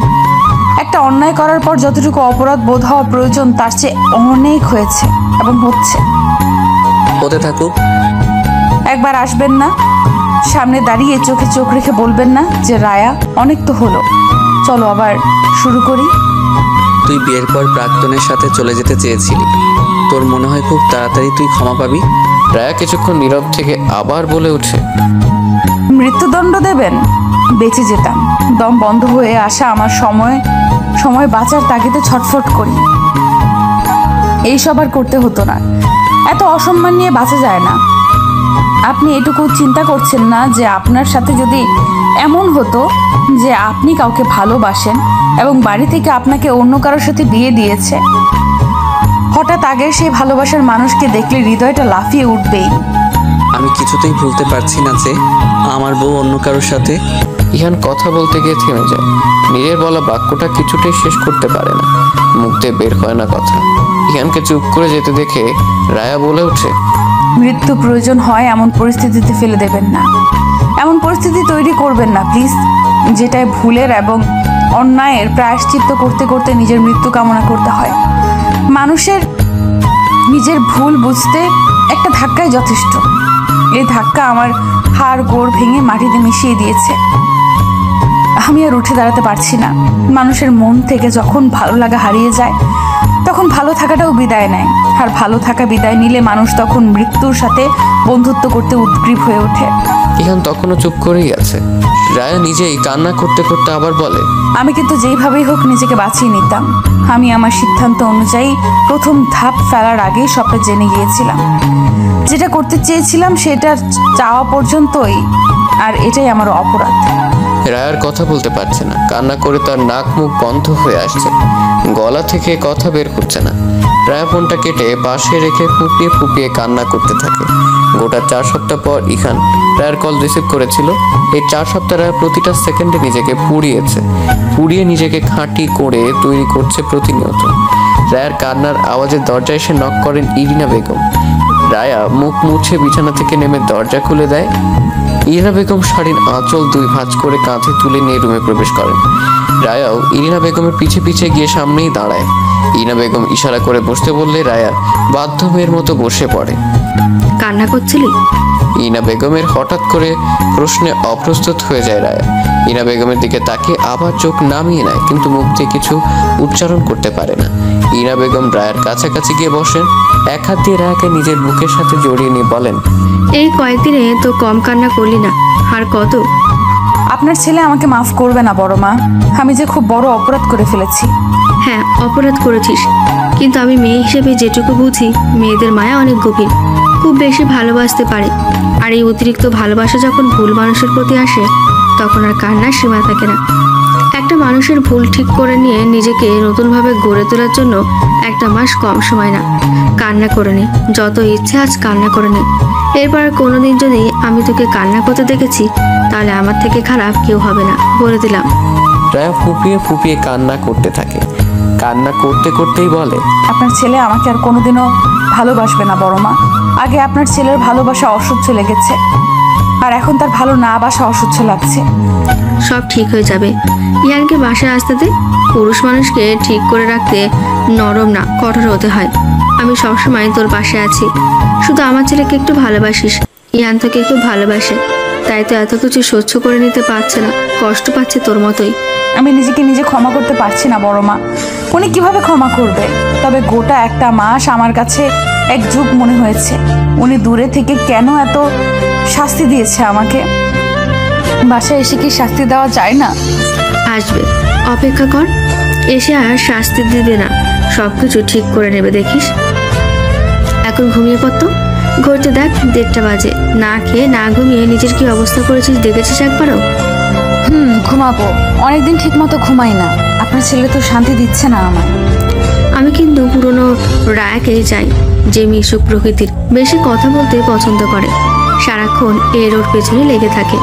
একটা অন্যায় করার পর যতটুকু অপরাধ বোধ হওয়া প্রয়োজন তার চেয়ে অনেক হয়েছে এবং হচ্ছে। হতে থাকুক। একবার আসবেন না? সামনে দাঁড়িয়ে চোখে চোখ রেখে বলবেন না যে রায়া, অনেক তো হলো, চলো আবার শুরু করি। তুই বিয়ের পর প্রাক্তনের সাথে চলে যেতে চেয়েছিলি, তোর মনে হয় খুব তাড়াতাড়ি তুই ক্ষমা পাবি? রায়া কিছুক্ষণ নীরব থেকে আবার বলে ওঠে, মৃত্যুদণ্ড দেবেন? বেঁচে যেতাম। দম বন্ধ হয়ে আসা আমার সময় বাঁচার তাগিদে ছটফট করি। এইসব আর করতে হতো না। এত অসম্মান নিয়ে বাঁচা যায় না। আপনি এটুকু চিন্তা করছেন না যে আপনার সাথে যদি এমন হতো যে আপনি কাউকে ভালোবাসেন এবং বাড়ি থেকে আপনাকে অন্য কারোর সাথে বিয়ে দিয়েছে, হঠাৎ আগের সেই ভালোবাসার মানুষকে দেখলে হৃদয়টা লাফিয়ে উঠবেই। আমি কিছুতেই ভুলতে পারছি না যে আমার বউ অন্য কারোর সাথে। ইহান কথা বলতে গিয়ে থেমে যায়। নিজের বলা বাক্যটা কিছুতেই শেষ করতে পারে না, মুখ দিয়ে বের হয় না কথা। ইহানকে চুপ করে যেতে দেখে রায়া বলে ওঠে, মৃত্যু প্রয়োজন হয় এমন পরিস্থিতিতে ফেলে দেবেন না, এমন পরিস্থিতি তৈরি করবেন না প্লিজ, যেটায় ভুলের এবং অন্যায়ের প্রায়শ্চিত্ত করতে করতে নিজের মৃত্যু কামনা করতে হয়। মানুষের নিজের ভুল বুঝতে একটা ধাক্কাই যথেষ্ট। এই ধাক্কা আমার হাড় গোড় ভেঙে মাটিতে মিশিয়ে দিয়েছে। আমি আর উঠে দাঁড়াতে পারছি না। মানুষের মন থেকে যখন ভালো লাগা হারিয়ে যায় তখন ভালো থাকাটাও বিদায় নেয়, আর ভালো থাকা বিদায় নিলে মানুষ তখন মৃত্যুর সাথে বন্ধুত্ব করতে উদ্গ্রীব হয়ে ওঠে। ইহান তখনও চুপ করেই আছে। রায়া নিজেই কান্না করতে করতে আবার বলে, আমি কিন্তু যেইভাবেই হোক নিজেকে বাঁচিয়ে নিতাম। আমি আমার সিদ্ধান্ত অনুযায়ী প্রথম ধাপ ফেলার আগেই সবটা জেনে গিয়েছিলাম। যেটা করতে চেয়েছিলাম সেটা চাওয়া পর্যন্তই, আর এটাই আমার অপরাধ। রায়ার কথা বলতে পারছে না, কান্না করে তার নাক মুখ বন্ধ হয়ে আসছে, গলা থেকে কথা বের করছে না। রায়া ফোনটা কেটে পাশে রেখে ফুপিয়ে ফুপিয়ে কান্না করতে থাকে। গোটা 4 সপ্তাহ পর ইখান রায়ার কল রিসিভ করেছিল। এই 4 সপ্তাহ রায়া প্রতিটা সেকেন্ডে নিজেকে পুড়িয়ে নিজেকে খাঁটি করে তৈরি করছে প্রতিনিয়ত। রায়ার কান্নার আওয়াজে দরজায় এসে নক করেন ইরিনা বেগম। রায়া মুখ মুছে বিছানা থেকে নেমে দরজা খুলে দেয়। ইরিনা বেগম শাড়ির আঁচল 2 ভাঁজ করে কাঁধে তুলে নিয়ে রুমে প্রবেশ করেন। রায়াও ইরিনা বেগমের পিছে পিছে গিয়ে সামনেই দাঁড়ায়। ইরিনা বেগম ইশারা করে বসতে বললে রায়া বাধ্য মেয়ের মতো বসে পড়ে। কান্না করছিলি? ইরিনা বেগমের হঠাৎ করে প্রশ্নে অপ্রস্তুত হয়ে যায় রায়া। ইরিনা বেগমের দিকে তাকিয়ে আবার চোখ নামিয়ে নেয়, কিন্তু মুখ দিয়ে কিছু উচ্চারণ করতে পারে না। ইরিনা বেগম রায়ার কাছাকাছি গিয়ে বসেন। এক হাত দিয়ে রায়াকে নিজের বুকের সাথে জড়িয়ে নিয়ে বলেন, এই কয়েকদিনে তো কম কান্না করলি না, আর কত? আপনার ছেলে আমাকে মাফ করবে না বড় মা। আমি যে খুব বড় অপরাধ করে ফেলেছি। হ্যাঁ, অপরাধ করেছিস, কিন্তু আমি মেয়ে হিসেবে যেটুকু বুঝি, মেয়েদের মায়া অনেক গভীর, খুব বেশি ভালোবাসতে পারে। আর এই অতিরিক্ত ভালোবাসা যখন ভুল মানুষের প্রতি আসে তখন আর কান্নার সীমা থাকে না। একটা মানুষের ভুল ঠিক করে নিয়ে নিজেকে নতুনভাবে গড়ে তোলার জন্য একটা মাস কম সময় না। কান্না করে নে, যত ইচ্ছে আজ কান্না করে নে। এরপর আর কোনোদিন যদি আমি তোকে কান্না করতে দেখেছি তাহলে আমার থেকে খারাপ কেউ হবে না, বলে দিলাম। রায়া ফুপিয়ে ফুপিয়ে কান্না করতে থাকে। কান্না করতে করতেই বলে, আপনার ছেলে আমাকে আর কোনোদিনও ভালোবাসবে না বড় মা। আগে আপনার ছেলের ভালোবাসা অসহ্য লেগেছে, আর এখন তার ভালো না বাসা অসহ্য লাগছে। সব ঠিক হয়ে যাবে। ইয়ানকে বাসায় আসতে দে। পুরুষ মানুষকে ঠিক করে রাখতে নরম না কঠোর হতে হয়। আমি সবসময় তোর পাশে আছি। শুধু আমার ছেলেকে একটু ভালোবাসিস। ইয়ান তোকে একটু ভালোবাসে, তাই তো এত কিছু সহ্য করে নিতে পারছে না, কষ্ট পাচ্ছে তোর মতোই। আমি নিজেকে নিজে ক্ষমা করতে পারছি না বড় মা। উনি কিভাবে ক্ষমা করবে? তবে গোটা একটা মাস আমার কাছে এক যুগ মনে হয়েছে। উনি দূরে থেকে কেন এত শাস্তি দিয়েছে আমাকে? বাসায় এসে কি শাস্তি দেওয়া যায় না? আসবে, অপেক্ষা কর। এসে আর শাস্তি দিবে না, সবকিছু ঠিক করে নেবে দেখিস। এখন ঘুমিয়ে পড়তো। ঘড়িতে দেখ 1:30 বাজে। না খেয়ে না ঘুমিয়ে নিজের কি অবস্থা করেছিস দেখেছিস একবারও? ঘুমাবো। অনেকদিন ঠিক মতো ঘুমাই না। আপনার ছেলে তো শান্তি দিচ্ছে না আমার। আমি কিন্তু পুরনো রায়াকেই চাই, যে মিশুক প্রকৃতির, বেশি কথা বলতে পছন্দ করে, সারাক্ষণ এর ওর পেছনে লেগে থাকে,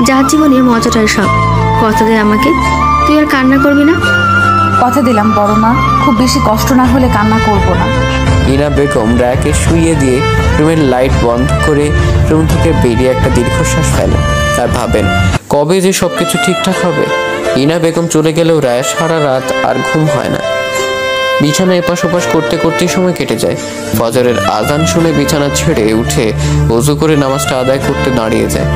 যার জীবনে মজাটাই সব। কথা দে আমাকে, তুই আর কান্না করবি না? কথা দিলাম বড় মা, খুব বেশি কষ্ট না হলে কান্না করব না। ইনা বেগম রায়াকে শুইয়ে দিয়ে রুমের লাইট বন্ধ করে রুম থেকে বেরিয়ে একটা দীর্ঘশ্বাস ফেলেন আর ভাবেন কবে যে সবকিছু ঠিকঠাক হবে। ইনা বেগম চলে গেলেও রায়া সারা রাত আর ঘুম হয় না। বিছানা এপাশ ওপাশ করতে করতেই সময় কেটে যায়। ফজরের আজান শুনে বিছানা ছেড়ে উঠে ওযু করে নামাজটা আদায় করতে দাঁড়িয়ে যায়।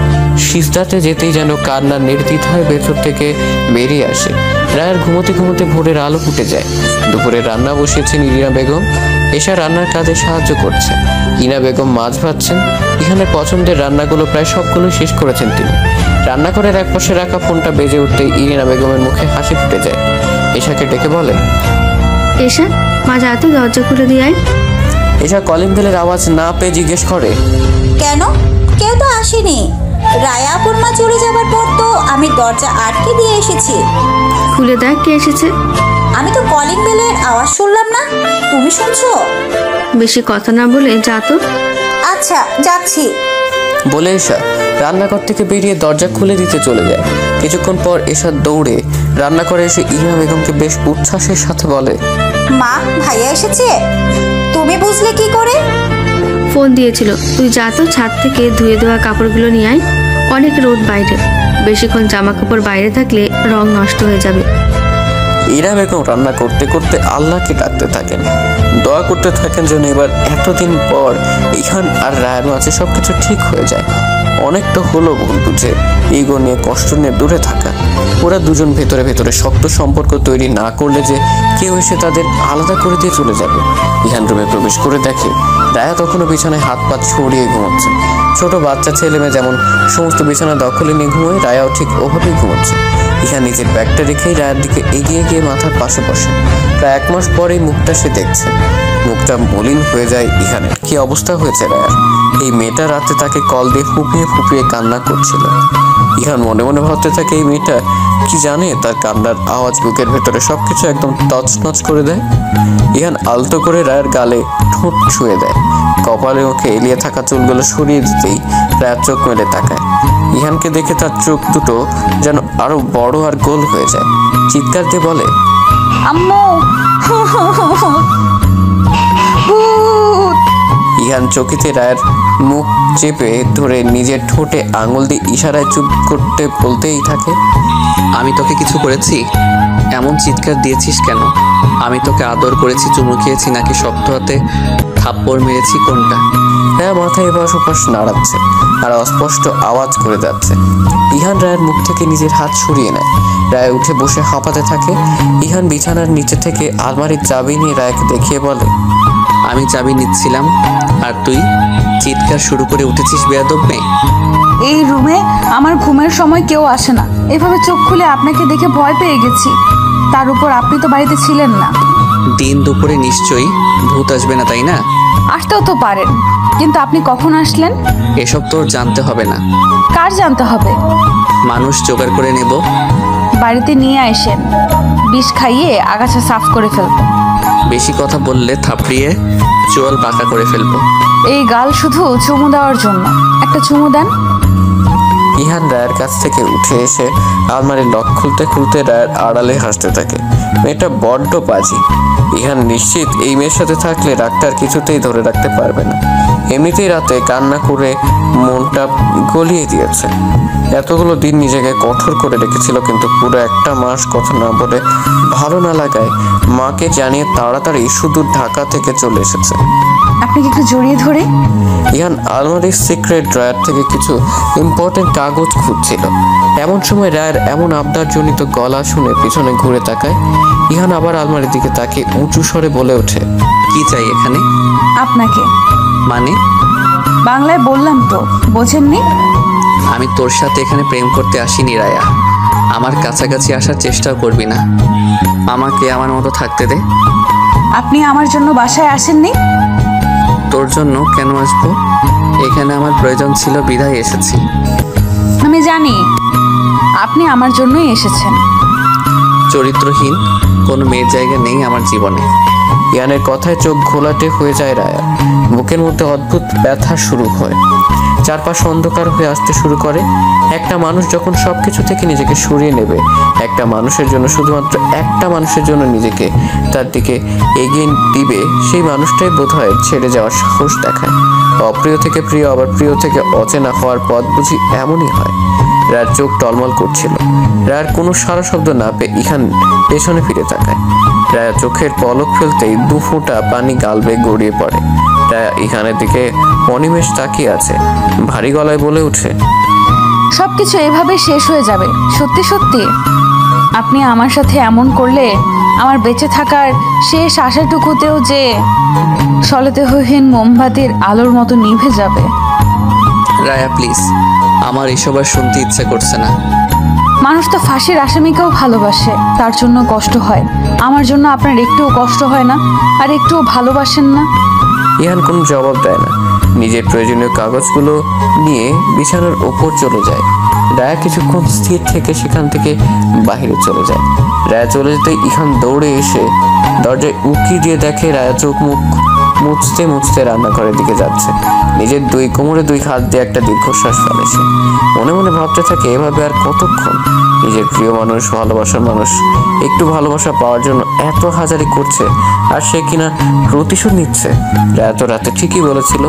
সিজদাতে যেতেই যেন কান্নার নির্দ্বিধায় ভেতর থেকে বেরিয়ে আসে। রায়ার ঘুমোতে ঘুমোতে ভোরের আলো ফুটে যায়। দুপুরে রান্না বসিয়েছেন ইনা বেগম। এসা রান্নার কাজে সাহায্য করছে। ইনা বেগম মাছ ভাজছেন। ইহানের পছন্দের রান্নাগুলো প্রায় সবগুলো শেষ করেছেন তিনি। রান্নাঘরের একপাশে রাখা ফোনটা বেজে উঠতেই ইরিনা বেগমের মুখে হাসি ফুটে যায়। এশাকে ডেকে বলে, এসা মা যাতে দরজা খুলে দিয়ে আয়। এশা কলিং বেলের আওয়াজ না পেয়ে জিজ্ঞেস করে, কেন? কেউ তো আসেনি। রায়া আপুর মা চলে যাবার পর তো আমি দরজা আটকে দিয়ে এসেছি। খুলে দেখ কে এসেছে। আমি তো কলিং বেলের আওয়াজ শুনলাম না, তুমি শুনছো? বেশি কথা না বলে যা তো। আচ্ছা, যাচ্ছি। বলে এশা রান্নাঘর থেকে বেরিয়ে দরজা খুলে দিতে চলে যায়। কিছুক্ষণ পর এশা দৌড়ে রান্নাঘরে এসে ইরিনা বেগমকে বেশ উচ্ছ্বাসের সাথে বলে, মা, ভাইয়া এসেছে। তুমি বুঝলে কি করে? ফোন দিয়েছিল। তুই যা তো, ছাদ থেকে ধুয়ে দেওয়া কাপড়গুলো নিয়ে আয়। অনেক রোদ বাইরে, বেশিক্ষণ জামা কাপড় বাইরে থাকলে রং নষ্ট হয়ে যাবে। ইরা বেগম রান্না করতে করতে আল্লাহকে ডাকতে থাকেন, দোয়া করতে থাকেন যেন এবার এতদিন পর ইহান আর রায়ের মাঝে সবকিছু ঠিক হয়ে যায়। অনেকটা হলো ভুল বুঝে ইগো নিয়ে কষ্ট নিয়ে দূরে থাকা। ওরা দুজন ভেতরে ভেতরে শক্ত সম্পর্ক তৈরি না করলে যে কেউ এসে তাদের আলাদা করে দিয়ে চলে যাবে। ইহান রুমে প্রবেশ করে দেখে রায়া তখনও বিছানায় হাত পা ছড়িয়ে ঘুমাচ্ছে। ছোট বাচ্চা ছেলে মেয়ে যেমন সমস্ত বিছানা দখলে নিয়ে ঘুমোয়, রায়াও ঠিক ওভাবেই ঘুমাচ্ছে। ইহান নিজের ব্যাগটা রেখেই রায়ের দিকে এগিয়ে গিয়ে মাথার পাশে বসে। প্রায় 1 মাস পরেই মুখটা সে দেখছে। মুখটা মলিন হয়ে যায় ইহানের। কি অবস্থা হয়েছে রায়ার? এই মেয়েটা রাতে তাকে কল দিয়ে ফুপিয়ে ফুপিয়ে কান্না করছিল। ইহান মনে মনে ভাবতে থাকে এই মেয়েটা কি জানে তার কান্নার আওয়াজ বুকের ভেতরে সবকিছু একদম তছনছ করে দেয়। ইহান আলতো করে রায়ের গালে ঠোঁট ছুঁয়ে দেয়। কপালে মুখে এলিয়ে থাকা চুলগুলো সরিয়ে দিতেই রায়ার চোখ মেলে তাকায়। ইহানকে দেখে তার চোখ দুটো যেন আরো বড় আর গোল হয়ে যায়। চিৎকার দিয়ে বলে, আম্মু! ইহান চকিতে রায়ের মুখ চেপে ধরে নিজের ঠোঁটে আঙুল দিয়ে ইশারায় চুপ করতে বলতেই থাকে, আমি তোকে কিছু করেছি? এমন চিৎকার দিয়েছিস কেন? আমি তোকে আদর করেছি, চুমু খেয়েছি, নাকি শক্ত হাতে থাপ্পড় মেরেছি, কোনটা? রায়া মাথায় এপাশ ওপাশ নাড়াচ্ছে আর অস্পষ্ট আওয়াজ করে যাচ্ছে। ইহান রায়ের মুখ থেকে নিজের হাত সরিয়ে নেয়। রায় উঠে বসে হাঁপাতে থাকে। ইহান বিছানার নিচে থেকে আলমারির চাবি নিয়ে রায়কে দেখিয়ে বলে, আমি চাবি নিচ্ছিলাম আর তুই চিৎকার শুরু করে উঠেছিস, বেয়াদব মেয়ে। এই রুমে আমার ঘুমের সময় কেউ আসে না। এভাবে চোখ খুলে আপনাকে দেখে ভয় পেয়ে গেছি। তার উপর আপনি তো বাড়িতে ছিলেন না। দিন দুপুরে নিশ্চয়ই ভূত আসবে না, তাই না? আসতেও তো পারেন, কিন্তু আপনি কখন আসলেন? এসব তোর জানতে হবে না। কার জানতে হবে? মানুষ জোগাড় করে নেব। বাড়িতে নিয়ে আসেন, বিষ খাইয়ে আগাছা সাফ করে ফেলবো। বেশি কথা বললে থাপড়িয়ে চোয়াল বাঁকা করে ফেলবো। এই গাল শুধু চুমু দেওয়ার জন্য। একটা চুমু দেন। ইহান রায়ের কাছ থেকে উঠে এসে আলমারির লক খুলতে খুলতে রায়ের আড়ালে হাসতে থাকে। মেয়েটা বড্ড বাজি। ইহান নিশ্চিত এই মেয়ের সাথে থাকলে রাগটা আর কিছুতেই ধরে রাখতে পারবে না। এমনিতেই রাতে কান্না করে মনটা গলিয়ে দিয়েছে। এতগুলো দিন নিজেকে কঠোর করে রেখেছিল, কিন্তু পুরো একটা মাস কথা না বলে, ভালো না লাগায় মাকে জানিয়ে তাড়াতাড়ি সুদূর ঢাকা থেকে চলে এসেছে। আপনি কি একটু জড়িয়ে ধরে? ইহান আলমারির সিক্রেট ড্রয়ার থেকে কিছু ইম্পর্টেন্ট কাগজ খুঁজছিল। এমন সময় রায়ের এমন আবদারজনিত গলা শুনে পিছনে ঘুরে তাকায়। ইহান আবার আলমারির দিকে তাকিয়ে উঁচু স্বরে বলে ওঠে, কি চাই এখানে? আপনাকে। মানে? বাংলায় বললাম তো, বোঝেননি? আমি তোর সাথে এখানে প্রেম করতে আসিনি রায়া। আমার কাছাকাছি আসার চেষ্টাও করবি না। আমাকে আমার মতো থাকতে দে। আপনি আমার জন্য বাসায় আসেননি? তোর জন্য কেন আসবো? এখানে আমার প্রয়োজন ছিল বিধায় এসেছি। আমি জানি আপনি আমার জন্যই এসেছেন। চরিত্রহীন কোনো মেয়ের জায়গা নেই আমার জীবনে। ইয়ানের কথায় চোখ ঘোলাটে হয়ে যায় রায়া। বুকের মধ্যে অদ্ভুত ব্যথা শুরু হয়। চারপাশ অন্ধকার হয়ে আসতে শুরু করে। একটা মানুষ যখন সবকিছু থেকে নিজেকে সরিয়ে নেবে, একটা মানুষের জন্য, শুধুমাত্র একটা মানুষের জন্য নিজেকে তার দিকে এগিয়ে দিবে, সেই মানুষটাই বোধহয় ছেড়ে যাওয়ার সাহস দেখায়। অপ্রিয় থেকে প্রিয়, আবার প্রিয় থেকে অচেনা হওয়ার পথ বুঝি এমনই হয়। রায়ের চোখ টলমল করছিল। রায়ের কোনো সারা শব্দ না পেয়ে ইহান পেছনে ফিরে তাকায়। রায়া চোখের পলক ফেলতেই 2 ফোঁটা পানি গাল বেয়ে গড়িয়ে পড়ে। রায়া ইহানের দিকে অনিমেষ তাকিয়ে আছে। ভারী গলায় বলে উঠে, সবকিছু এভাবে শেষ হয়ে যাবে? সত্যি সত্যি? আপনি আমার সাথে এমন করলে আমার বেঁচে থাকার শেষ আশাটুকুতেও যে সলেতেহীন মোমবাতির আলোর মতো নিভে যাবে। রায়া প্লিজ, আমার এসব আর শুনতে ইচ্ছে করছে না। মানুষ তো ফাঁসির আসামিকেও ভালোবাসে, তার জন্য কষ্ট হয়। আমার জন্য আপনার একটুও কষ্ট হয় না? আর একটুও ভালোবাসেন না? ইহান কোনো জবাব দেয় না। নিজের প্রয়োজনীয় কাগজগুলো নিয়ে বিছানার ওপর চলে যায়। রায়া কিছুক্ষণ স্থির থেকে সেখান থেকে বাইরে চলে যায়। রায়া চলে যেতে ইহান দৌড়ে এসে দরজায় উকি দিয়ে দেখে রায়া চোখ মুখ মুছতে মুছতে রান্নাঘরের দিকে যাচ্ছে। নিজের 2 কোমরে 2 হাত দিয়ে একটা দীর্ঘশ্বাস ফেলে সে। মনে মনে ভাবতে থাকে, এভাবে আর কতক্ষণ? নিজের প্রিয় মানুষ, ভালোবাসার মানুষ একটু ভালোবাসা পাওয়ার জন্য এত হাজারি করছে, আর সে কিনা প্রতিশোধ নিচ্ছে। রায়া তো রাতে ঠিকই বলেছিল,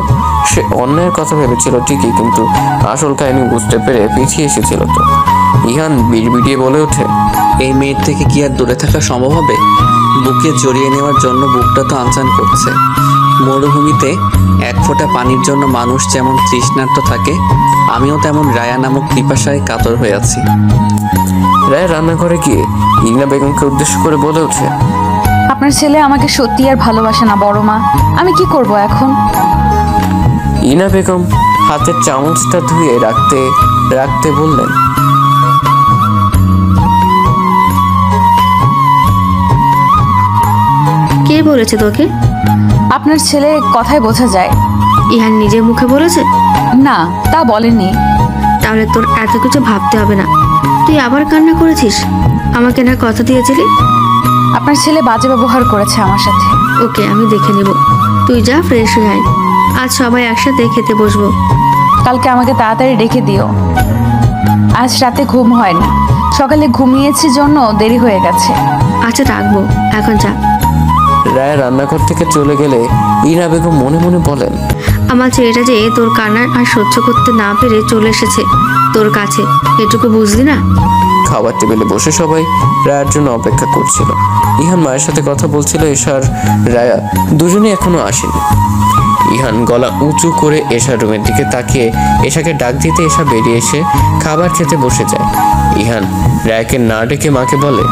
সে অন্যায়ের কথা ভেবেছিল ঠিকই, কিন্তু আসল কাহিনী বুঝতে পেরে পিছিয়ে এসেছিল তো। ইহান বিড়বিড়িয়ে বলে ওঠে, এই মেয়ের থেকে কি আর দূরে থাকা সম্ভব হবে? বুকে জড়িয়ে নেওয়ার জন্য বুকটা তো আনচান করছে। মরুভূমিতে 1 ফোঁটা পানির জন্য মানুষ যেমন তৃষ্ণার্ত থাকে, আমিও তেমন রায়া নামক পিপাসায় কাতর হয়ে আছি। রায়া রান্নাঘরে গিয়ে ইগনা বেগমকে উদ্দেশ্য করে বলে ওঠে, আপনার ছেলে আমাকে সত্যি আর ভালোবাসে না বড় মা। আমি কি করব এখন? ইনা বেগম হাতের চামচটা ধুয়ে রাখতে রাখতে বললেন, কে বলেছে তোকে? আপনার ছেলে কথায় বোঝা যায়। ইহান নিজের মুখে বলেছে? না, তা বলেনি। তাহলে তোর এত কিছু ভাবতে হবে না। তুই আবার কান্না করেছিস? আমাকে না কথা দিয়েছিলি? আপনার ছেলে বাজে ব্যবহার করেছে আমার সাথে। ওকে, আমি দেখে নেব। তুই যা, ফ্রেশ হয়ে আয়। আজ সবাই একসাথে খেতে বসবো। কালকে আমাকে তাড়াতাড়ি ডেকে দিও। আজ রাতে ঘুম হয়নি, সকালে ঘুমিয়েছি জন্য দেরি হয়ে গেছে। আচ্ছা, রাখবো, এখন যা। রায়া রান্নাঘর থেকে চলে গেলে ইনা বেগম মনে মনে বলেন, আমার ছেলেটা যে তোর কান্না আর সহ্য করতে না পেরে চলে এসেছে তোর কাছে, এটুকু বুঝলি না? খাবার টেবিলে বসে সবাই রায়ার জন্য অপেক্ষা করছিল। ইহান মায়ের সাথে কথা বলছিল, এশার রায়া দুজনেই এখনো আসেনি। ইহান গলা উঁচু করে এশার রুমের দিকে তাকিয়ে এশাকে ডাক দিতে এশা বেরিয়ে এসে খাবার খেতে বসে যায়। ইহান রায়াকে না ডেকে মাকে বলে,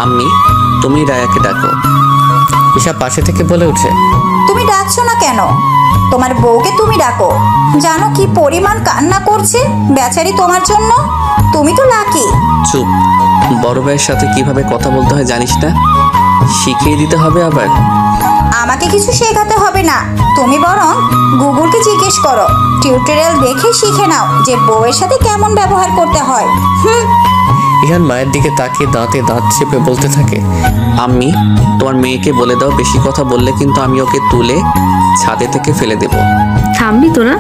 আম্মি, তুমি রায়াকে ডাকো। এশা পাশে থেকে বলে ওঠে, তুমি ডাকছো না কেন? তোমার বউকে তুমি ডাকো। জানো কি পরিমাণ কান্না করছে বেচারি তোমার জন্য? তুমি তো লাকি। চুপ। বড় ভাইয়ের সাথে কিভাবে কথা বলতে হয় জানিস না? শিখিয়ে দিতে হবে আবার? আমাকে কিছু শেখাতে হবে না, তুমি বরং গুগলকে জিজ্ঞেস করো, টিউটোরিয়াল দেখে শিখে নাও যে বউয়ের সাথে কেমন ব্যবহার করতে হয়। ইহান মায়ের দিকে তাকিয়ে দাঁতে দাঁত চেপে বলতে থাকে, আম্মি, তোমার মেয়েকে বলে দাও বেশি কথা বললে কিন্তু আমি ওকে তুলে ছাদে থেকে ফেলে দেব। থামবি তোরা?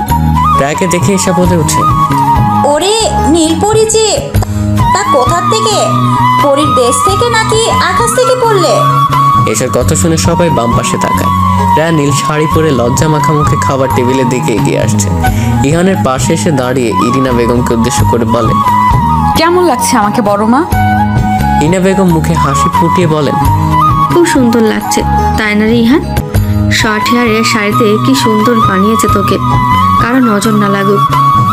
রায়াকে দেখে এসে বলে ওঠে, ওরে নীলপরি যে, তা কোথার থেকে? পরীর দেশ থেকে নাকি আকাশ থেকে পড়লে? এসব কথা শুনে সবাই বাম পাশে তাকায়। রায়া নীল শাড়ি পরে লজ্জা মাখা মুখে খাবার টেবিলের দিকে এগিয়ে আসছে। ইহানের পাশে এসে দাঁড়িয়ে ইরিনা বেগমকে উদ্দেশ্য করে বলে, কেমন লাগছে আমাকে বড় মা? ইনা বেগম মুখে হাসি ফুটিয়ে বলেন, খুব সুন্দর লাগছে, তাই না রে ইহান? শর্ট হেয়ারের শাড়িতে কি সুন্দর বানিয়েছে তোকে, কারো নজর না লাগুক।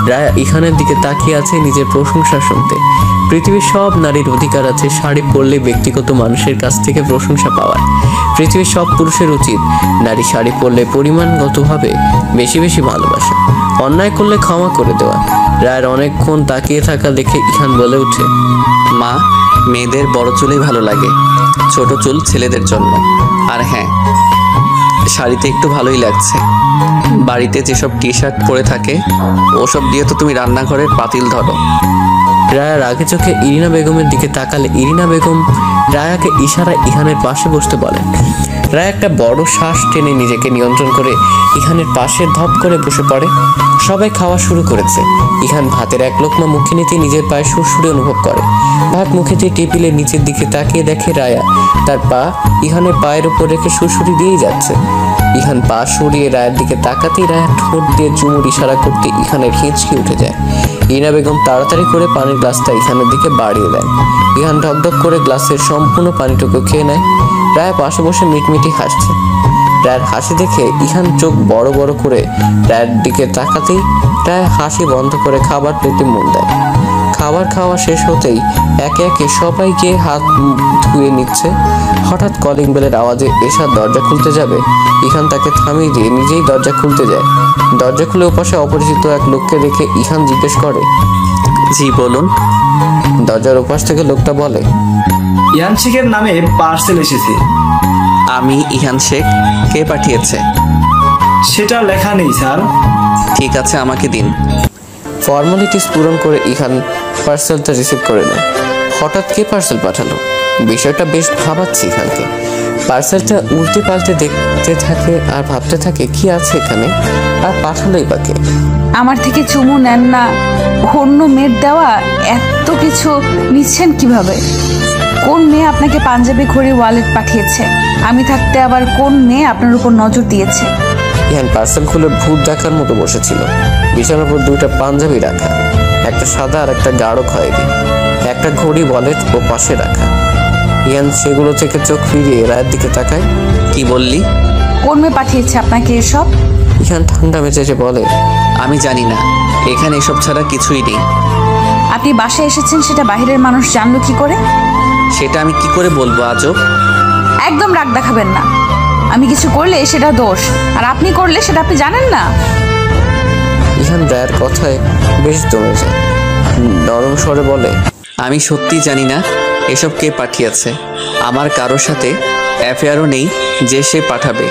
রায়া ইহানের দিকে তাকিয়ে আছে নিজের প্রশংসা শুনতে। পৃথিবীর সব নারীর অধিকার আছে শাড়ি পরলে ব্যক্তিগত মানুষের কাছ থেকে প্রশংসা পাওয়ার। পৃথিবীর সব পুরুষের উচিত নারী শাড়ি পরলে পরিমাণগতভাবে বেশি বেশি ভালোবাসা, অন্যায় করলে ক্ষমা করে দেওয়া। রায়ের অনেকক্ষণ তাকিয়ে থাকা দেখে ইহান বলে ওঠে, মা, মেয়েদের বড় চুলই ভালো লাগে, ছোট চুল ছেলেদের জন্য। আর হ্যাঁ, শাড়িতে একটু ভালোই লাগছে। বাড়িতে যেসব টি শার্ট পরে থাকে ওসব দিয়ে তো তুমি রান্নাঘরের পাতিল ধরো। রায়া রাগে চোখে ইরিনা বেগমের দিকে তাকালে ইরিনা বেগম রায়াকে ইশারায় ইহানের পাশে বসতে বলেন। রায়া একটা বড় শ্বাস টেনে নিজেকে নিয়ন্ত্রণ করে ইহানের পাশে ধপ করে বসে পড়ে। সবাই খাওয়া শুরু করেছে। ইহান ভাতের এক লোকমা মুখে নিতে নিজের পায়ে সুরসুরি অনুভব করে। ভাত মুখে দিয়ে টেবিলের নিচের দিকে তাকিয়ে দেখে রায়া তার পা ইহানের পায়ের উপর রেখে সুরসুরি দিয়েই যাচ্ছে। ইহান পা সরিয়ে রায়ের দিকে তাকাতেই রায়া ঠোঁট দিয়ে চুমুর ইশারা করতে ইহানের হিঁচকি উঠে যায়। ইরিনা বেগম তাড়াতাড়ি করে পানির গ্লাসটা ইহানের দিকে বাড়িয়ে দেয়। ইহান ঢকঢক করে গ্লাসের সম্পূর্ণ পানিটুকু খেয়ে নেয়। রায়া পাশে বসে মিটমিটি হাসছে। রায়ের হাসি দেখে ইহান চোখ বড় বড় করে রায়ের দিকে তাকাতেই রায় হাসি বন্ধ করে খাবার প্লেটে মন দেয়। খাবার খাওয়া শেষ হতেই একে একে সবাই গিয়ে হাত ধুয়ে নিচ্ছে। হঠাৎ কলিং বেলের আওয়াজে এশার দরজা খুলতে যাবে, ইহান তাকে থামিয়ে দিয়ে নিজেই দরজা খুলতে যায়। দরজা খুলে ওপাশে অপরিচিত এক লোককে দেখে ইহান জিজ্ঞেস করে, জি বলুন। দরজার ওপাশ থেকে লোকটা বলে, ইহান শেখের নামে পার্সেল এসেছে। আমি ইহান শেখ। কে পাঠিয়েছে? সেটা লেখা নেই স্যার। ঠিক আছে, আমাকে দিন। ফর্মালিটিস পূরণ করে ইহান পার্সেলটা রিসিভ করে নেয়। হঠাৎ কে পার্সেল পাঠালো? বিষয়টা বেশ ভাবাচ্ছে ইহানকে। পার্সেলটা উল্টে পাল্টে দেখতে থাকে আর ভাবতে থাকে কি আছে এখানে, আর পাঠালোই বা কে? আমার থেকে চুমু নেন না, অন্য মেয়ের দেওয়া এত কিছু নিচ্ছেন কিভাবে? কোন মেয়ে আপনাকে পাঞ্জাবি ঘড়ি ওয়ালেট পাঠিয়েছে? আমি থাকতে আবার কোন মেয়ে আপনার উপর নজর দিয়েছে? ইহান পার্সেল খুলে ভূত দেখার মতো বসেছিল। বিছানার উপর দুইটা পাঞ্জাবি রাখা, একটা সাদা আর একটা গাঢ় খয়েরি, একটা ঘড়ি ওয়ালেট ও পাশে রাখা। ইহান সেগুলো থেকে চোখ ফিরিয়ে রায়ের দিকে তাকায়। কি বললি? কোন মেয়ে পাঠিয়েছে আপনাকে এসব? ইহান ঠান্ডা মেজাজে বলে, আমি জানি না, এখানে এসব ছাড়া কিছুই নেই। আপনি বাসায় এসেছেন সেটা বাইরের মানুষ জানলো কি করে? সেটা আমি কি করে বলবো আজব? একদম রাগ দেখাবেন না। আমি কিছু করলে সেটা দোষ, আর আপনি করলে সেটা আপনি জানেন না। ইহান রায়ের কথায় বেশ দমে যায়। নরম স্বরে বলে, আমি সত্যি জানি না এসব কে পাঠিয়েছে। আমার কারোর সাথে অ্যাফেয়ারও নেই যে সে পাঠাবে।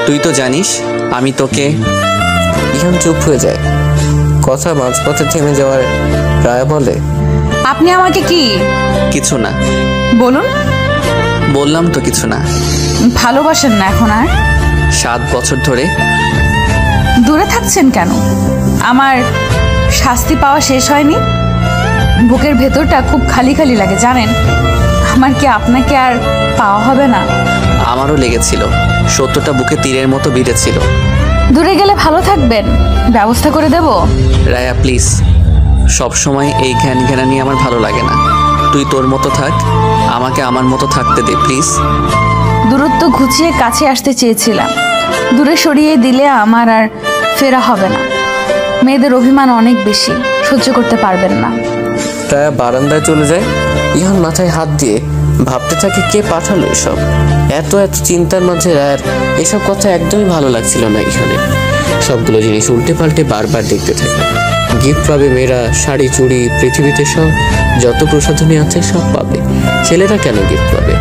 তুই তো জানিস আমি তোকে। ইহান চুপ হয়ে যায়। কথা মাঝপথে থেমে যাওয়ার রায় বলে, আপনি আমাকে কি? কিছু না। বলুন। বললাম তো কিছু না। ভালোবাসেন না এখন আর? 7 বছর ধরে। দূরে থাকছেন কেন? আমার শাস্তি পাওয়া শেষ হয়নি? বুকের ভেতরটা খুব খালি খালি লাগে জানেন। আমার কি আপনাকে আর পাওয়া হবে না? আমারও লেগেছিল, সত্যটা বুকে তীরের মতো বিঁধেছিল। দূরে গেলে ভালো থাকবেন, ব্যবস্থা করে দেব। রায়া প্লিজ, সবসময় এই ঘ্যান নিয়ে আমার ভালো লাগে না। তুই তোর মতো থাক, আমাকে আমার মতো থাকতে দে প্লিজ। দূরত্ব ঘুচিয়ে কাছে আসতে চেয়েছিলাম, দূরে সরিয়ে দিলে আমার আর ফেরা হবে না। মেয়েদের অভিমান অনেক বেশি, সহ্য করতে পারবেন না। রায়া বারান্দায় চলে যায়। ইহান মাথায় হাত দিয়ে ভাবতে থাকে কে পাঠালো এসব। এত এত চিন্তার মাঝে রায়ের এসব কথা একদমই ভালো লাগছিল না ইহানের। সবগুলো জিনিস উল্টে পাল্টে বারবার দেখতে থাকে। গিফট পাবে মেয়েরা, শাড়ি চুড়ি, পৃথিবীতে সব যত প্রসাধনী আছে সব পাবে। ছেলেরা কেন গিফট পাবে?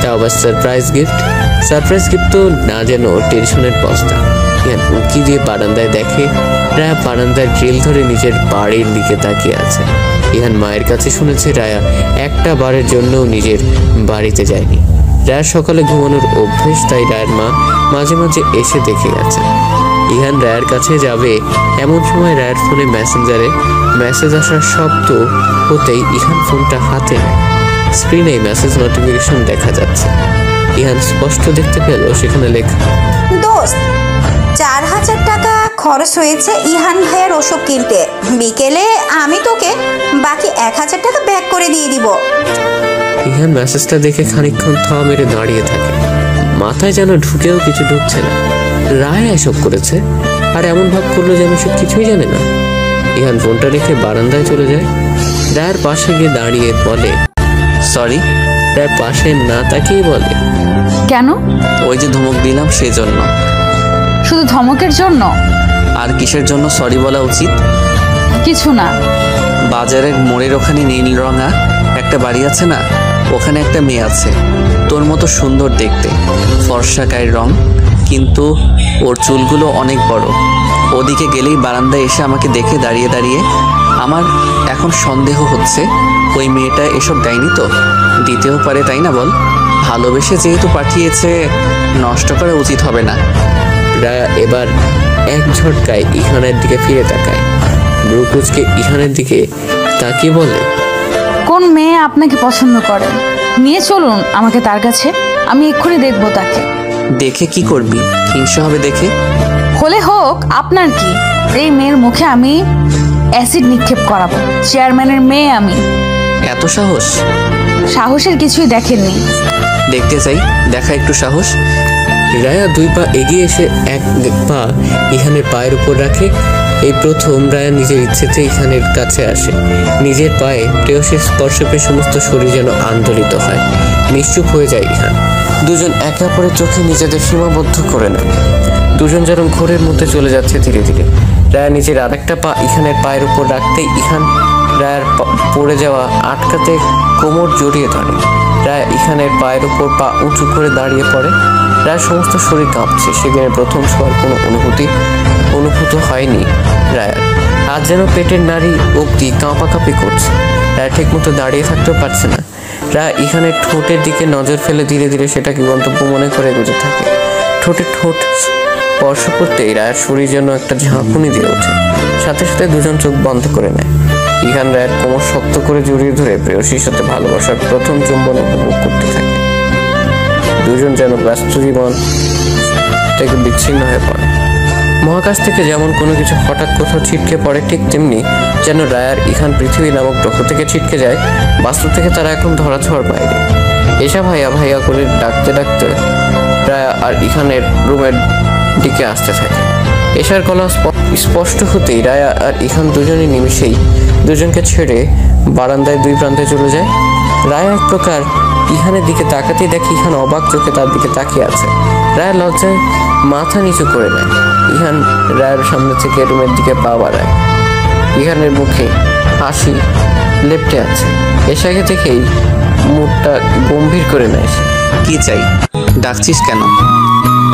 তাও আবার সারপ্রাইজ গিফট তো না যেন টেনশনের বস্তা। ইহান উঁকি দিয়ে বারান্দায় দেখে রায়া বারান্দার গ্রিল ধরে নিজের বাড়ির দিকে তাকিয়ে আছে। ইহান মায়ের কাছে শুনেছে রায়া একটা বারের জন্যও নিজের বাড়িতে যায়নি। রায়ার সকালে ঘুমানোর অভ্যেস, তাই রায়ের মা মাঝে মাঝে এসে দেখে গেছে। ইহান রায়ের কাছে যাবে এমন সময় রায়ের ফোনে মেসেঞ্জারে মেসেজ আসার শব্দ হতেই ইহান ফোনটা হাতে নেয়। স্ক্রিনে মেসেজ নোটিফিকেশন দেখা যাচ্ছে। ইহান স্পষ্ট দেখতে পেল সেখানে লেখা, দোস্ত 4000 টাকা খরচ হয়েছে ইহান ভাইয়ের ওষুধ কিনতে। বিকেলে আমি তোকে বাকি 1000 টাকা ব্যাক করে দিয়ে দিব। ইহান মেসেজটা দেখে খানিকক্ষণ থামা মেরে দাঁড়িয়ে থাকে। মাথায় যেন ঢুকেও কিছু ঢুকছে না। রায় এসব করেছে আর এমন ভাব করলো যেন সে কিছুই জানে না। ইহান ফোনটা রেখে বারান্দায় চলে যায়। রায়ের পাশে গিয়ে দাঁড়িয়ে বলে, সরি। রায় পাশে না তাকিয়ে বলে, কেন? ওই যে ধমক দিলাম সেই জন্য। শুধু ধমকের জন্য? আর কিসের জন্য সরি বলা উচিত? কিছু না। বাজারের মোড়ের ওখানে নীল রঙা একটা বাড়ি আছে না, ওখানে একটা মেয়ে আছে তোর মতো সুন্দর দেখতে, ফর্সা গায়ের রং, কিন্তু ওর চুলগুলো অনেক বড়। ওদিকে গেলেই বারান্দায় এসে আমাকে দেখে দাঁড়িয়ে দাঁড়িয়ে। আমার এখন সন্দেহ হচ্ছে ওই মেয়েটা এসব দেয়নি তো, দিতেও পারে, তাই না বল? ভালোবেসে যেহেতু পাঠিয়েছে, নষ্ট করা উচিত হবে না। রায়া এবার এক ঝটকায় ইহানের দিকে ফিরে তাকায়। ব্রুকুচকে ইহানের দিকে তাকিয়ে বলে, কোন মেয়ে আপনাকে পছন্দ করে? নিয়ে চলুন আমাকে তার কাছে, আমি এক্ষুনি দেখবো তাকে। দেখে কি করবি? হিংসা হবে দেখে? হলে হোক, আপনার কি? এই মেয়ের মুখে আমি অ্যাসিড নিক্ষেপ করাবো। চেয়ারম্যানের মেয়ে আমি। এত সাহস? সাহসের কিছুই দেখেননি। দেখতে চাই, দেখা একটু সাহস। রায়া 2 পা এগিয়ে এসে 1 পা ইহানের পায়ের উপর রাখে। এই প্রথম রায়া নিজের ইচ্ছেতে ইহানের কাছে আসে। নিজের পায়ে প্রেয়সীর স্পর্শ পেয়ে সমস্ত শরীর যেন আন্দোলিত হয়। নিশ্চুপ হয়ে যায় ইহান। দুজন একে অপরের চোখে নিজেদের সীমাবদ্ধ করে নেয়। দুজন যেন ঘোরের মধ্যে চলে যাচ্ছে ধীরে ধীরে। রায়া নিজের আরেকটা পা ইহানের পায়ের উপর রাখতেই ইহান রায়ার পড়ে যাওয়া আটকাতে কোমর জড়িয়ে ধরে। রায়া ইহানের পায়ের উপর পা উঁচু করে দাঁড়িয়ে পড়ে। রায়ের সমস্ত শরীর কাঁপছে। সেদিনের প্রথম ছোঁয়ার কোনো অনুভূত হয়নি রায়ার। আজ যেন পেটের নাড়ি অবধি কাঁপাকাঁপি করছে। রায়া ঠিক মতো দাঁড়িয়ে থাকতেও পারছে না। রায়া ইহানের ঠোঁটের দিকে নজর ফেলে ধীরে ধীরে সেটাকে গন্তব্য মনে করে এগোতে থাকে। ঠোঁটে ঠোঁট স্পর্শ করতেই রায়ের শরীর যেন একটা ঝাঁকুনি দিয়ে ওঠে। সাথে সাথে দুজন চোখ বন্ধ করে নেয়। ইহান রায়ের কোমর শক্ত করে জড়িয়ে ধরে প্রেয়সীর সাথে ভালোবাসার প্রথম চুম্বন উপভোগ করতে থাকে। দুজন যেন ব্যস্ত জীবন থেকে বিচ্ছিন্ন হয়ে পড়ে। মহাকাশ থেকে যেমন কোনো কিছু হঠাৎ কোথাও ছিটকে পড়ে, ঠিক তেমনি যেন রায়ার ইহান পৃথিবী নামক গ্রহ থেকে ছিটকে যায়। বাস্তব থেকে তারা এখন ধরাছোঁয়ার বাইরে। এসা ভাইয়া ভাইয়া করে ডাকতে ডাকতে রায়া আর ইহানের রুমের দিকে আসতে থাকে। এশার গলা স্পষ্ট হতেই রায়া আর ইহান দুজনের নিমিষেই দুজনকে ছেড়ে বারান্দায় 2 প্রান্তে চলে যায়। রায়া এক প্রকার ইহানের দিকে তাকাতেই দেখে ইহান অবাক চোখে তার দিকে তাকিয়ে আছে। রায়া লজ্জায় মাথা নিচু করে নেয়। ইহান রায়ের সামনে থেকে রুমের দিকে পা বাড়ায়। ইহানের মুখে হাসি লেপ্টে আছে। এশাকে দেখেই মুখটা গম্ভীর করে নেয় সে। কি চাই? ডাকছিস কেন?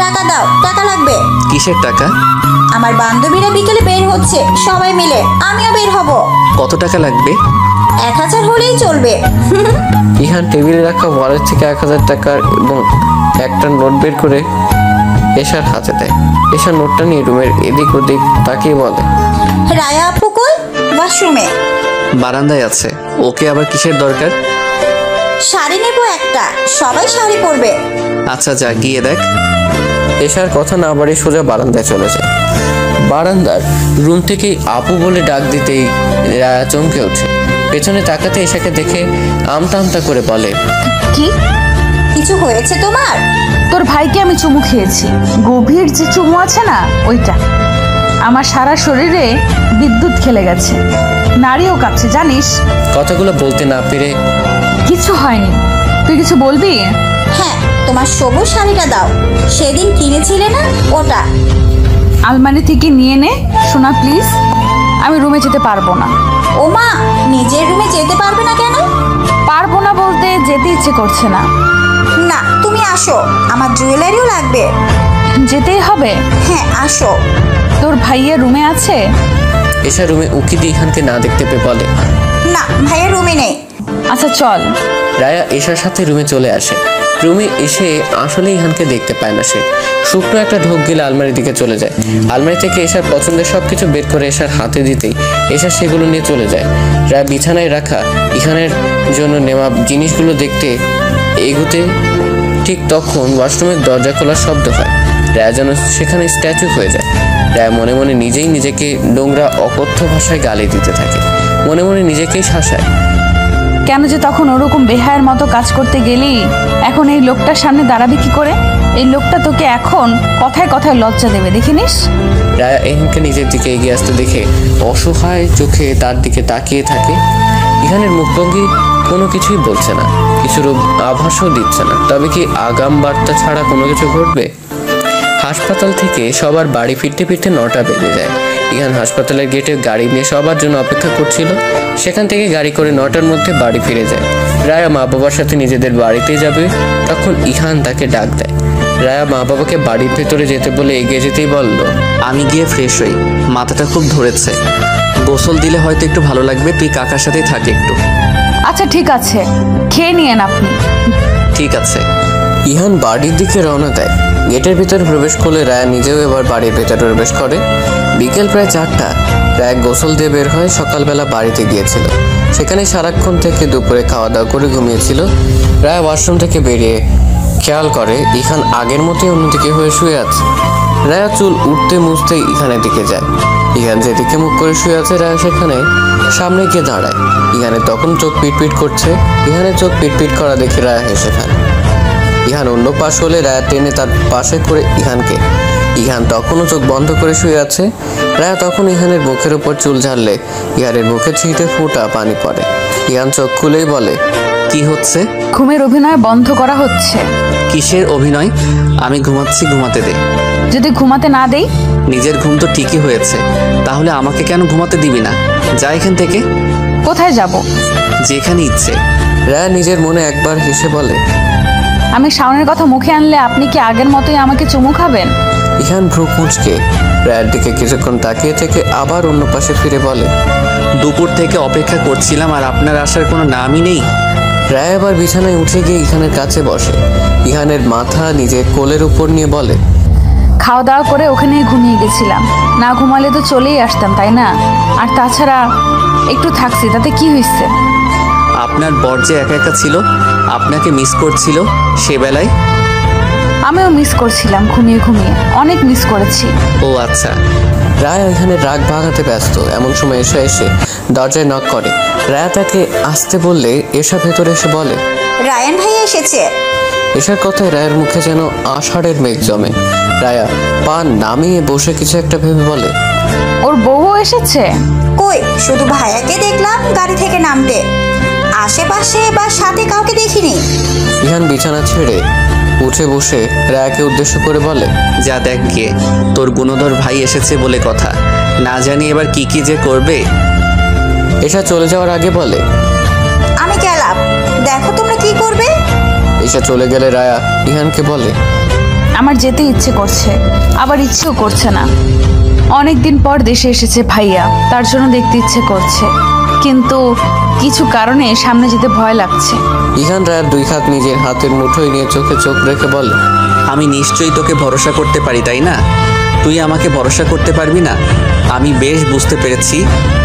টাকা দাও, টাকা লাগবে। কিসের টাকা? আমার বান্ধবীরা বিকেলে বের হচ্ছে, সবাই মিলে, আমিও বের হব। কত টাকা লাগবে? 1000 হলেই চলবে। ইহান টেবিলে রাখা ওয়ালেট থেকে 1000 টাকার এবং একটা নোট বের করে এশার হাতে দেয়। এশা নোটটা নিয়ে রুমের এদিক ওদিক তাকিয়ে বলে, রায়া আপু কই? ওয়াশরুমে। বারান্দায় আছে। ওকে আবার কিসের দরকার? শাড়ি নেব একটা, সবাই শাড়ি পরবে। আচ্ছা যা, গিয়ে দেখ। এশার কথা না বাড়িয়ে সোজা বারান্দায় চলে যায়। বারান্দার রুম থেকেই আপু বলে ডাক দিতেই রায়া চমকে ওঠে। পেছনে তাকাতে এশাকে দেখে আমতা আমতা করে বলে, কি? কিছু হয়েছে তোমার? তোর ভাইকে আমি চুমু খেয়েছি। গভীর যে চুমু আছে না, ওইটা। আমার সারা শরীরে বিদ্যুৎ খেলে গেছে, নাড়িও কাঁপছে জানিস। কথাগুলো বলতে না পেরে, কিছু হয়নি, তুই কিছু বলবি? হ্যাঁ, তোমার সবুজ শাড়িটা দাও, সেদিন কিনেছিলে না, ওটা। আলমারি থেকে নিয়ে নে সোনা প্লিজ, আমি রুমে যেতে পারবো না। ও মা, নিজের রুমে যেতে পারবে না কেন? পারবো না বলতে যেতে ইচ্ছে করছে না। না, তুমি আসো, আমার জুয়েলারিও লাগবে। যেতেই হবে? হ্যাঁ, আসো। তোর ভাইয়া রুমে আছে? এসা রুমে উকি দিয়ে ইহানকে না দেখতে পেয়ে বলে, না, ভাইয়া রুমে নেই। আচ্ছা চল। রায়া এশার সাথে রুমে চলে আসে। রুমে এসে আসলে ইহানকে দেখতে পায় না সে। শুকনো একটা ঢোক গেলে আলমারির দিকে চলে যায়। আলমারি থেকে এশার পছন্দের সবকিছু বের করে এশার হাতে দিতেই এশা সেগুলো নিয়ে চলে যায়। রায়া বিছানায় রাখা ইহানের জন্য নেওয়া জিনিসগুলো দেখতে এগুতে ঠিক তখন ওয়াশরুমের দরজা খোলার শব্দ হয়। রায়া যেন সেখানে স্ট্যাচু হয়ে যায়। রায়া মনে মনে নিজেই নিজেকে নোংরা অকথ্য ভাষায় গালি দিতে থাকে, মনে মনে নিজেকেই শাসায়। কেন যে তখন ওরকম বেহায়ের মতো কাজ করতে গেলি? এখন এই লোকটার সামনে দাঁড়াবি কি করে? এই লোকটা তোকে এখন কথায় কথায় লজ্জা দেবে, দেখিনিস? রায়া ইহানকে নিজের দিকে এগিয়ে আসতে দেখে অসহায় চোখে তার দিকে তাকিয়ে থাকে। ইহানের মুখভঙ্গি কোনো কিছুই বলছে না, কিছুর আভাসও দিচ্ছে না। তবে কি আগাম বার্তা ছাড়া কোনো কিছু ঘটবে? হাসপাতাল থেকে সবার বাড়ি ফিরতে ফিরতে 9টা বেজে যায়। ইহান হাসপাতালের গেটে গাড়ি নিয়ে সবার জন্য অপেক্ষা করছিল। সেখান থেকে গাড়ি করে 9টার মধ্যে বাড়ি ফিরে যায়। রায়া মা বাবার সাথে নিজেদের বাড়িতে যাবে, তখন ইহান তাকে ডাক দেয়। রায়া মা বাবাকে বাড়ির ভেতরে যেতে বলে এগিয়ে যেতেই বলল, আমি গিয়ে ফ্রেশ হই, মাথাটা খুব ধরেছে, গোসল দিলে হয়তো একটু ভালো লাগবে, তুই কাকার সাথেই থাক একটু। আচ্ছা ঠিক আছে, খেয়ে নিয়েন আপনি। ঠিক আছে। ইহান বাড়ির দিকে রওনা দেয়। গেটের ভিতরে প্রবেশ করলে রায়া নিজেও এবার বাড়ির ভেতরে প্রবেশ করে। বিকেল প্রায় 4টা। রায়া গোসল দিয়ে বের হয়ে সকালবেলা বাড়িতে গিয়েছিল। সেখানে সারাক্ষণ থেকে দুপুরে খাওয়া দাওয়া করে ঘুমিয়েছিল। রায়া ওয়াশরুম থেকে বেরিয়ে খেয়াল করে ইহান আগের মতোই অন্যদিকে হয়ে শুয়ে আছে। রায়া চুল উঠতে মুছতে ইহানের দিকে যায়। ইহান যেদিকে মুখ করে শুয়ে আছে রায়া সেখানে সামনে গিয়ে দাঁড়ায়। ইহানের তখন চোখ পিটপিট করছে। ইহানের চোখ পিটপিট করা দেখে রায়া হেসে ফেলে। ইহান অন্য পাশ হলে রায়া টেনে তার পাশে করে ইহানকে। ইহান তখনও চোখ বন্ধ করে শুয়ে আছে। রায়া তখন ইহানের মুখের উপর চুল ঝাড়লে ইহানের মুখে ছিটে ফোঁটা পানি পড়ে। ইহান চোখ খুলেই বলে, কি হচ্ছে? ঘুমের অভিনয় বন্ধ করা হচ্ছে। কিসের অভিনয়? আমি ঘুমাচ্ছি, ঘুমাতে দে। যদি ঘুমাতে না দেই? নিজের ঘুম তো ঠিকই হয়েছে, তাহলে আমাকে কেন ঘুমাতে দিবি না? যা এখান থেকে। কোথায় যাব? যেখানে ইচ্ছে। রায়া নিজের মনে একবার হেসে বলে, আমি শাওনের কথা মুখে আনলে আপনি কি আগের মতোই আমাকে চুমু খাবেন? ইহান ভ্রু কুঁচকে রায়ের দিকে কিছুক্ষণ তাকিয়ে থেকে আবার অন্য পাশে ফিরে বলে, দুপুর থেকে অপেক্ষা করছিলাম আর আপনার আসার কোনো নামই নেই। রায় আবার বিছানায় উঠে গিয়ে ইহানের কাছে বসে। ইহানের মাথা নিজের কোলের উপর নিয়ে বলে, খাওয়া দাওয়া করে ওখানেই ঘুমিয়ে গেছিলাম। না ঘুমালে তো চলেই আসতাম, তাই না? আর তাছাড়া একটু থাকছি, তাতে কি হয়েছে? আপনার বর যে একা একা ছিল, আপনাকে মিস করছিল, সে বেলায় আমিও মিস করছিলাম, ঘুমিয়ে ঘুমিয়ে অনেক মিস করেছি। ও আচ্ছা। রায় এখানে রাগ ভাগাতে ব্যস্ত। এমন সময় এসে দরজায় নক করে। রায়া তাকে আসতে বললে এসা ভেতরে এসে বলে, রায়ান ভাইয়া এসেছে। এসার কথায় রায়ের মুখে যেন আষাঢ়ের মেঘ জমে। রায়া পা নামিয়ে বসে কিছু একটা ভেবে বলে, ওর বউও এসেছে? কই, শুধু ভাইয়াকে দেখলাম গাড়ি থেকে নামতে, আশেপাশে বা সাথে কাউকে দেখিনি। ইহান বিছানা ছেড়ে উঠে বসে রায়াকে উদ্দেশ্য করে বলে, যা দেখ গিয়ে, তোর গুণধর ভাই এসেছে বলে কথা, না জানি এবার কি কি যে করবে। এসা চলে যাওয়ার আগে বলে, আমি গেলাম, দেখো তোমরা কি করবে। এসা চলে গেলে রায়া ইহানকে বলে, আমার যেতে ইচ্ছে করছে, আবার ইচ্ছেও করছে না। অনেক দিন পর দেশে এসেছে ভাইয়া, তার জন্য দেখতে ইচ্ছে করছে, কিন্তু কিছু কারণে সামনে যেতে ভয় লাগছে। ইহান রায়ার 2 হাত নিজের হাতের মুঠোয় নিয়ে চোখে চোখ রেখে বলে, আমি নিশ্চয়ই তোকে ভরসা করতে পারি, তাই না? তুই আমাকে ভরসা করতে পারবি না? আমি বেশ বুঝতে পেরেছি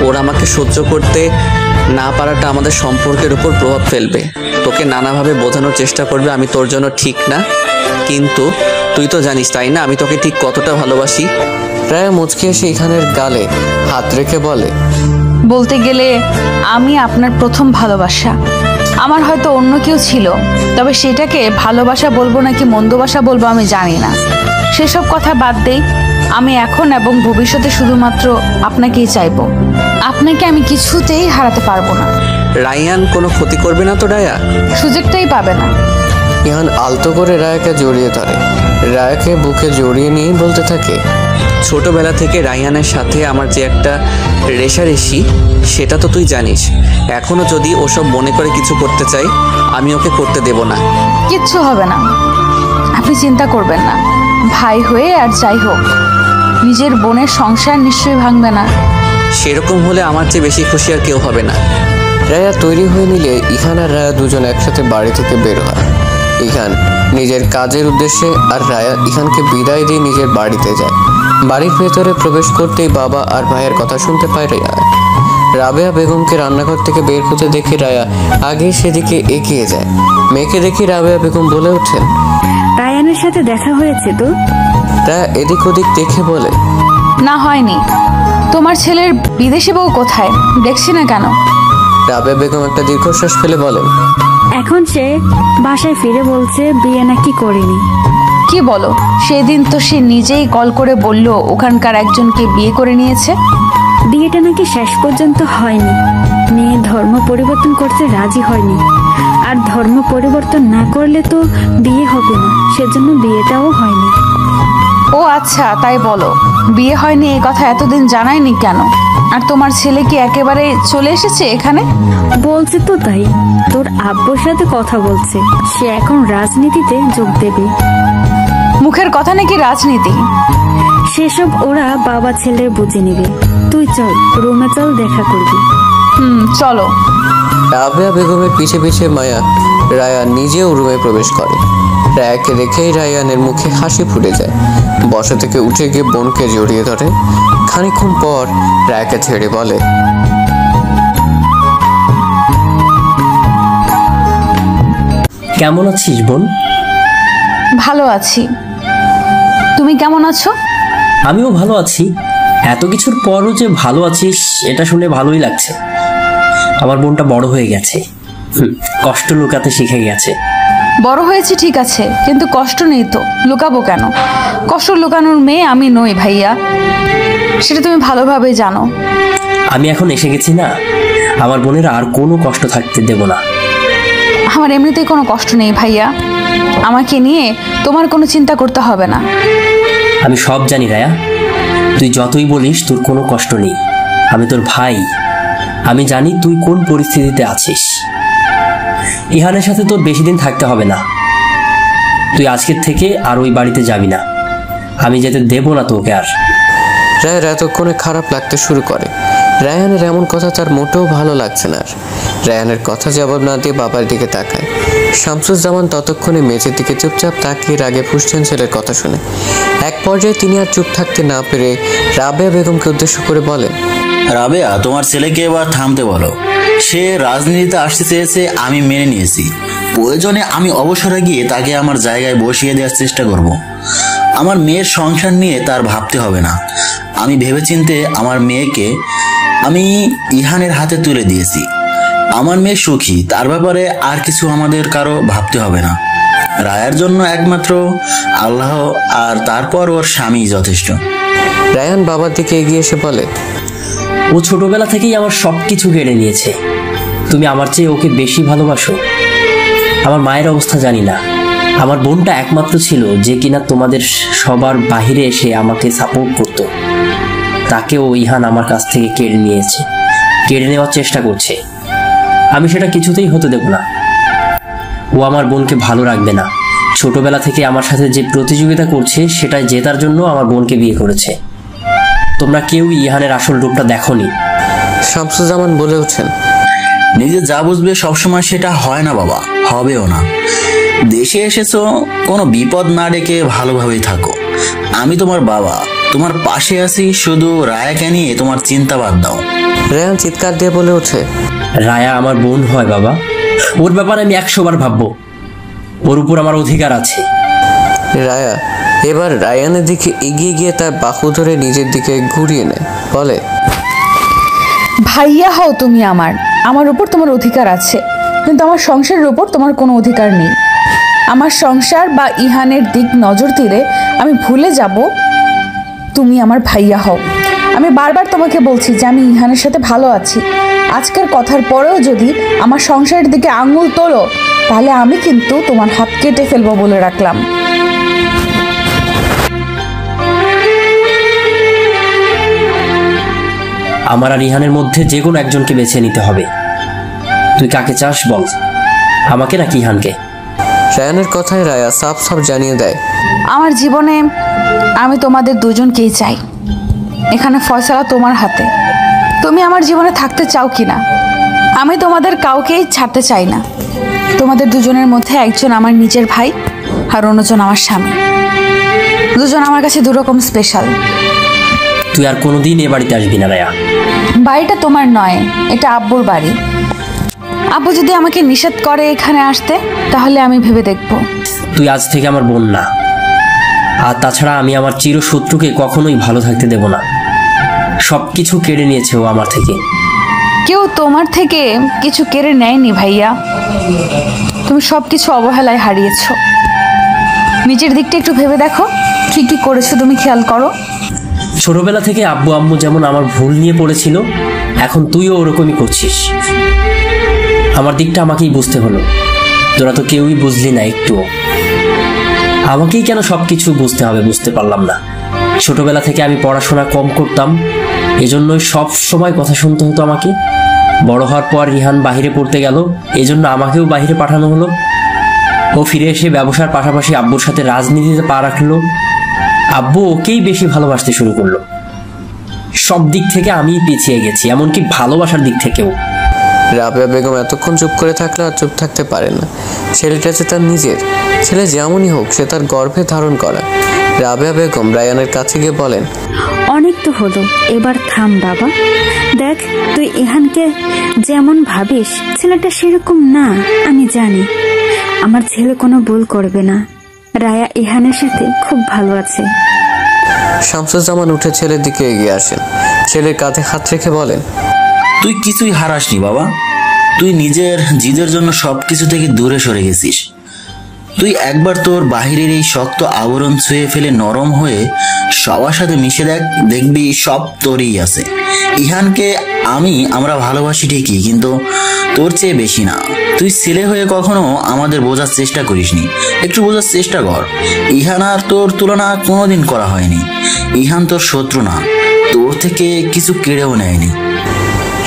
ওর আমাকে সহ্য করতে না পারাটা আমাদের সম্পর্কের উপর প্রভাব ফেলবে, তোকে নানাভাবে বোঝানোর চেষ্টা করবে আমি তোর জন্য ঠিক না, কিন্তু তুই তো জানিস তাই না আমি তোকে ঠিক কতটা ভালোবাসি। রায়া মুচকি এসে ইহানের গালে হাত রেখে বলে, বলতে গেলে আমি আপনার প্রথম ভালোবাসা। আমার হয়তো অন্য কেউ ছিল, তবে সেটাকে ভালোবাসা বলবো নাকি মন্দবাসা বলবো আমি জানি না। সেসব কথা বাদ দেই, আমি এখন এবং ভবিষ্যতে শুধুমাত্র আপনাকেই চাইবো। আপনাকে আমি কিছুতেই হারাতে পারবো না। রায়ান কোনো ক্ষতি করবে না তো? রায়া সুযোগটাই পাবে না। ইহান আলতো করে রায়াকে জড়িয়ে ধরে। রায়াকে বুকে জড়িয়ে নিয়ে বলতে থাকে, ছোটবেলা থেকে রায়হানের সাথে আমার যে একটা রেষারেষি সেটা তো তুই জানিস। এখনো যদি ওসব মনে করে কিছু করতে চাই আমি ওকে করতে দেব না। কিচ্ছু হবে না, আপনি চিন্তা করবেন না। ভাই হয়ে আর যাই হোক, নিজের বোনের সংসার নিশ্চয়ই ভাঙবে না। সেরকম হলে আমার চেয়ে বেশি খুশি আর কেউ হবে না। রায়া তৈরি হয়ে নিলে ইহান আর রায়া দুজন একসাথে বাড়ি থেকে বের হয়। ইহান নিজের কাজের উদ্দেশ্যে আর রায়া ইহানকে বিদায় দিয়ে নিজের বাড়িতে যায়। বাড়ির ভেতরে প্রবেশ করতেই বাবা আর ভাইয়ের কথা শুনতে পায় রায়া। রাবেয়া বেগমকে রান্নাঘর থেকে বের হতে দেখে রায়া আগেই সেদিকে এগিয়ে যায়। মেয়েকে দেখে রাবেয়া বেগম বলে ওঠেন, রায়ানের সাথে দেখা হয়েছে তো? রায়া এদিক ওদিক দেখে বলে, না, হয়নি। তোমার ছেলের বিদেশি বউ কোথায়? দেখছি না কেন? রাবেয়া বেগম একটা দীর্ঘশ্বাস ফেলে বলেন, এখন সে বাসায় ফিরে বলছে বিয়ে নাকি করেনি। কি বলো? সেদিন তো সে নিজেই কল করে বলল ওখানকার একজনকে বিয়ে করে নিয়েছে। বিয়েটা নাকি শেষ পর্যন্ত হয়নি। মেয়ে ধর্ম পরিবর্তন করতে রাজি হয়নি, আর ধর্ম পরিবর্তন না করলে তো বিয়ে হবে না, সেজন্য বিয়েটাও হয়নি। ও আচ্ছা, তাই বলো। বিয়ে হয়নি এই কথা এতদিন জানায়নি কেন? আর তোমার ছেলে কি একেবারে চলে এসেছে এখানে? বলছে তো তাই, তোর আব্বুর সাথে কথা বলছে, সে এখন রাজনীতিতে যোগ দেবে। মুখের কথা নাকি রাজনীতি? সেসব ওরা বাবা ছেলে বুঝে নেবে। তুই চল, রুমে চল, দেখা করবি। চলো। রাবেয়া বেগমের পিছে পিছে রায়া নিজেও রুমে প্রবেশ করে। রায়াকে দেখেই রায়ানের মুখে হাসি ফুটে যায়। বসা থেকে উঠে গিয়ে বোনকে জড়িয়ে ধরে। খানিকক্ষণ পর রায়াকে ছেড়ে বলে, কেমন আছিস বোন? ভালো আছি, তুমি কেমন আছো? আমিও ভালো আছি। এত কিছুর পরও যে ভালো আছিস এটা শুনে ভালোই লাগছে। আমার বোনটা বড় হয়ে গেছে, কষ্ট লুকাতে শিখে গেছে। বড় হয়েছে ঠিক আছে, কিন্তু কষ্ট নেই তো, লুকাবো কেন? কষ্ট লুকানোর মেয়ে আমি নই ভাইয়া, সেটা তুমি ভালোভাবে জানো। আমি এখন এসে গেছি না, আমার বোনের আর কোনো কষ্ট থাকতে দেব না। আমার এমনিতেই কোনো কষ্ট নেই ভাইয়া, আমাকে নিয়ে তোমার কোনো চিন্তা করতে হবে না। আমি সব জানি রায়া, তুই যতই বলিস তোর কোনো কষ্ট নেই। আমি তোর ভাই, আমি জানি তুই কোন পরিস্থিতিতে আছিস। ইহানের সাথে তোর বেশি দিন থাকতে হবে না। তুই আজকের থেকে আর ওই বাড়িতে যাবি না, আমি যেতে দেব না তোকে আর। রায়ের এতক্ষণে খারাপ লাগতে শুরু করে। রায়ানের এমন কথা তার মোটেও ভালো লাগছে না। আর রায়ানের কথা জবাব না দিয়ে বাবার দিকে তাকায়। শামসুজ্জামান ততক্ষণে মেঝের দিকে চুপচাপ তাকিয়ে রাগে ফুঁসছেন ছেলের কথা শুনে। এক পর্যায়ে তিনি আর চুপ থাকতে না পেরে রাবেয়া বেগমকে উদ্দেশ্য করে বলেন, রাবেয়া, তোমার ছেলেকে এবার থামতে বলো। সে রাজনীতিতে আসতে চেয়েছে, আমি মেনে নিয়েছি। প্রয়োজনে আমি অবসরে গিয়ে তাকে আমার জায়গায় বসিয়ে দেওয়ার চেষ্টা করব। আমার মেয়ের সংসার নিয়ে তার ভাবতে হবে না। আমি ভেবেচিন্তে আমার মেয়েকে আমি ইহানের হাতে তুলে দিয়েছি। আমার মেয়ে সুখী, তার ব্যাপারে আর কিছু আমাদের কারো ভাবতে হবে না। রায়ার জন্য একমাত্র আল্লাহ আর তারপর ওর স্বামী যথেষ্ট। রায়ান বাবার দিকে এগিয়ে এসে বলে, ও ছোটবেলা থেকেই আমার সব কিছু কেড়ে নিয়েছে। তুমি আমার চেয়ে ওকে বেশি ভালোবাসো। আমার মায়ের অবস্থা জানি না। আমার বোনটা একমাত্র ছিল যে কিনা তোমাদের সবার বাহিরে এসে আমাকে সাপোর্ট করতো। তাকেও ইহান আমার কাছ থেকে কেড়ে নিয়েছে, কেড়ে নেওয়ার চেষ্টা করছে। আমি সেটা কিছুতেই হতে দেব না। ও আমার বোনকে ভালো রাখবে না। ছোটবেলা থেকে আমার সাথে যে প্রতিযোগিতা করছে সেটাই জেতার জন্য আমার বোনকে বিয়ে করেছে। তোমরা কেউ ইহানের আসল রূপটা দেখোনি। শামসুজ্জামান বলে ওঠেন, নিজে যা বুঝবে সবসময় সেটা হয় না বাবা, হবেও না। দেশে এসেছো, কোনো বিপদ না ডেকে ভালোভাবেই থাকো। আমি তোমার বাবা, তোমার পাশে আছি। শুধু রায়াকে নিয়ে তোমার চিন্তা বাদ দাও। রায়ান চিৎকার দিয়ে বলে ওঠে, রায়া আমার বোন হয় বাবা, ওর ব্যাপারে আমি 100 বার ভাববো। ওর উপর আমার অধিকার আছে। রায়া এবার রায়ানের দিকে এগিয়ে গিয়ে তার বাহু ধরে নিজের দিকে ঘুরিয়ে নেয়, বলে, ভাইয়া হও তুমি আমার উপর তোমার অধিকার আছে, কিন্তু আমার সংসারের উপর তোমার কোনো অধিকার নেই। আমার সংসার বা ইহানের দিক নজর দিলে আমি ভুলে যাব তুমি আমার ভাইয়া হও। আমি আমি বারবার তোমাকে বলছি যে আমি ইহানের সাথে ভালো আছি। আজকের কথার পরেও যদি আমার সংসারের দিকে আঙুল তোলো তাহলে আমি কিন্তু তোমার হাত কেটে ফেলবো বলে রাখলাম। আমার আর ইহানের মধ্যে যে কোনো একজনকে বেছে নিতে হবে। তুই কাকে চাস বল, আমাকে নাকি ইহানকে? রায়ানের কথায় রায়া সাফ সাফ জানিয়ে দেয়, আমার জীবনে আমি তোমাদের দুজনকেই চাই। এখানে ফয়সালা তোমার হাতে, তুমি আমার জীবনে থাকতে চাও কি না। আমি তোমাদের কাউকেই ছাড়তে চাই না। তোমাদের দুজনের মধ্যে একজন আমার নিজের ভাই আর অন্যজন আমার স্বামী। দুজন আমার কাছে দুরকম স্পেশাল। তুই আর কোনোদিন এ বাড়িতে আসবি না রায়া। বাড়িটা তোমার নয়, এটা আব্বুর বাড়ি। আব্বু যদি আমাকে নিষেধ করে এখানে আসতে তাহলে আমি ভেবে দেখব। তুই আজ থেকে আমার বোন না, আর তাছাড়া আমি আমার চিরশত্রুকে কখনোই ভালো থাকতে দেব না। সব কিছু কেড়ে নিয়েছে ও আমার থেকে। কেউ তোমার থেকে কিছু কেড়ে নেয়নি ভাইয়া, তুমি সব কিছু অবহেলায় হারিয়েছো। নিজের দিকটা একটু ভেবে দেখো, কি কি করেছো তুমি খেয়াল করো। ছোটবেলা থেকে আব্বু আম্মু যেমন আমার ভুল নিয়ে পড়েছিল, এখন তুইও ওরকমই করছিস। আমার দিকটা আমাকেই বুঝতে হলো, তোরা তো কেউই বুঝলি না একটুও। আমাকেই কেন সবকিছু বুঝতে হবে বুঝতে পারলাম না। ছোটবেলা থেকে আমি পড়াশোনা কম করতাম, এজন্যই সব সময় কথা শুনতে হতো আমাকে। বড় হওয়ার পর রিহান বাহিরে পড়তে গেল, এজন্য আমাকেও বাহিরে পাঠানো হলো। ও ফিরে এসে ব্যবসার পাশাপাশি আব্বুর সাথে রাজনীতিতে পা রাখলো। আব্বু ওকেই বেশি ভালোবাসতে শুরু করলো। সব দিক থেকে আমি পিছিয়ে গেছি, এমনকি ভালোবাসার দিক থেকেও। রাবেয়া বেগম এতক্ষণ চুপ করে থাকলে আর চুপ থাকতে পারে না। ছেলেটা যে তার নিজের ছেলে, যেমনই হোক সে তার গর্ভে ধারণ করা। রাবেয়া বেগম রায়ানের কাছে গিয়ে বলেন, অনেক তো হলো, এবার থাম বাবা। দেখ তুই ইহানকে যেমন ভাবিস ছেলেটা সেরকম না। আমি জানি আমার ছেলে কোনো ভুল করবে না। রায়া ইহানের সাথে খুব ভালো আছে। শামসুজ্জামান উঠে ছেলের দিকে এগিয়ে আসেন। ছেলের কাঁধে হাত রেখে বলেন, তুই কিছুই হারাসনি বাবা। তুই নিজের জিদের জন্য সবকিছু থেকে দূরে সরে গেছিস। তুই একবার তোর বাহিরের এই শক্ত আবরণ ছুঁয়ে ফেলে নরম হয়ে সবার সাথে মিশে দেখ, দেখবি সব তোরই আছে। ইহানকে আমরা ভালোবাসি ঠিকই, কিন্তু তোর চেয়ে বেশি না। তুই ছেলে হয়ে কখনো আমাদের বোঝার চেষ্টা করিসনি। একটু বোঝার চেষ্টা কর। ইহান আর তোর তুলনা কোনোদিন করা হয়নি। ইহান তোর শত্রু না, তোর থেকে কিছু কেড়েও নেয়নি।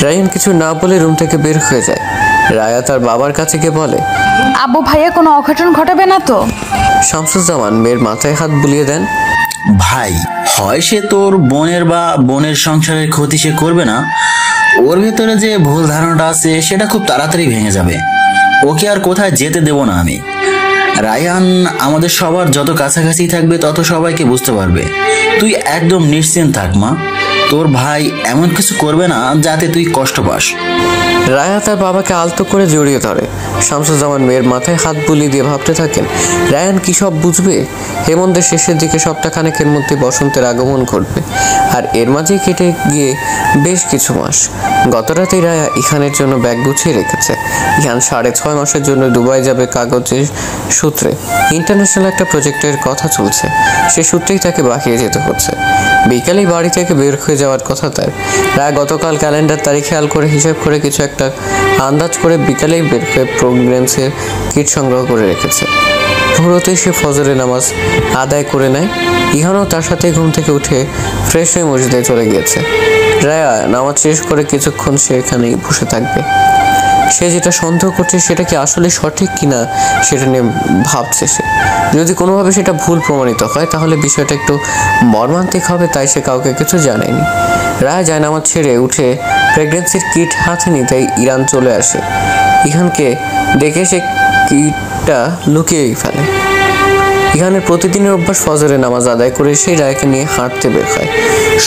রায়ান কিছু না বলে রুম থেকে বের হয়ে যায়। রায়া তার বাবার কাছে গিয়ে বলে, আব্বু ভাইয়া কোনো অঘটন ঘটাবে না তো? শামসুজ্জামান মেয়ের মাথায় হাত বুলিয়ে দেন। ভাই, হয় সে তোর বোনের বা বোনের সংসারের ক্ষতি সে করবে না, ওর ভেতরে যে ভুল ধারণাটা আছে সেটা খুব তাড়াতাড়ি ভেঙে যাবে। ওকে আর কোথায় যেতে দেব না আমি। রায়ান আমাদের সবার যত কাছাকাছি থাকবে তত সবাইকে বুঝতে পারবে। তুই একদম নিশ্চিন্ত থাক মা, তোর ভাই এমন কিছু করবে না যাতে তুই কষ্ট পাস। রায়া তার বাবাকে আলতো করে জড়িয়ে ধরে। শামসুজ্জামান মেয়ের মাথায় হাত বুলিয়ে দিয়ে ভাবতে থাকেন, রায়ান কি সব বুঝবে? হেমন্তের শেষের দিকে সপ্তাহখানেকের মধ্যে বসন্তের আগমন ঘটবে, আর এর মাঝেই কেটে গিয়ে বেশ কিছু মাস। গত রাতেই রায়া ইহানের জন্য ব্যাগ গুছিয়ে রেখেছে। ইহান 6.5 মাসের জন্য দুবাই যাবে কাগজের সূত্রে। ইন্টারন্যাশনাল একটা প্রজেক্টের কথা চলছে, সে সূত্রেই তাকে বাহিয়ে যেতে হচ্ছে। বিকালেই বাড়ি থেকে বের হয়ে যাওয়ার কথা তার। রায়া গতকাল ক্যালেন্ডার তারিখ খেয়াল করে হিসাব করে কিছু একটা আন্দাজ করে বিকালেই বের হয়ে প্রোগ্রামসের কিট সংগ্রহ করে রেখেছে। ভোরতেই সে ফজরের নামাজ আদায় করে নেয়। ইহানও তার সাথে ঘুম থেকে উঠে ফ্রেশ হয়ে মসজিদে চলে গিয়েছে। রায়া নামাজ শেষ করে কিছুক্ষণ সে এখানেই বসে থাকবে। সে যেটা সন্দেহ করছে সেটা কি আসলে সঠিক কিনা সেটা নিয়ে ভাবছে সে। যদি কোনোভাবে সেটা ভুল প্রমাণিত হয় তাহলে বিষয়টা একটু মর্মান্তিক হবে, তাই সে কাউকে কিছু জানায়নি। রায়া জায়নামাজ ছেড়ে উঠে প্রেগনেন্সির কিট হাতে নিতেই ইরান চলে আসে। ইহানকে দেখে সে কিটটা লুকিয়েই ফেলে। ইহানের প্রতিদিনের অভ্যাস ফজরের নামাজ আদায় করে সেই রায়াকে নিয়ে হাঁটতে বের হয়।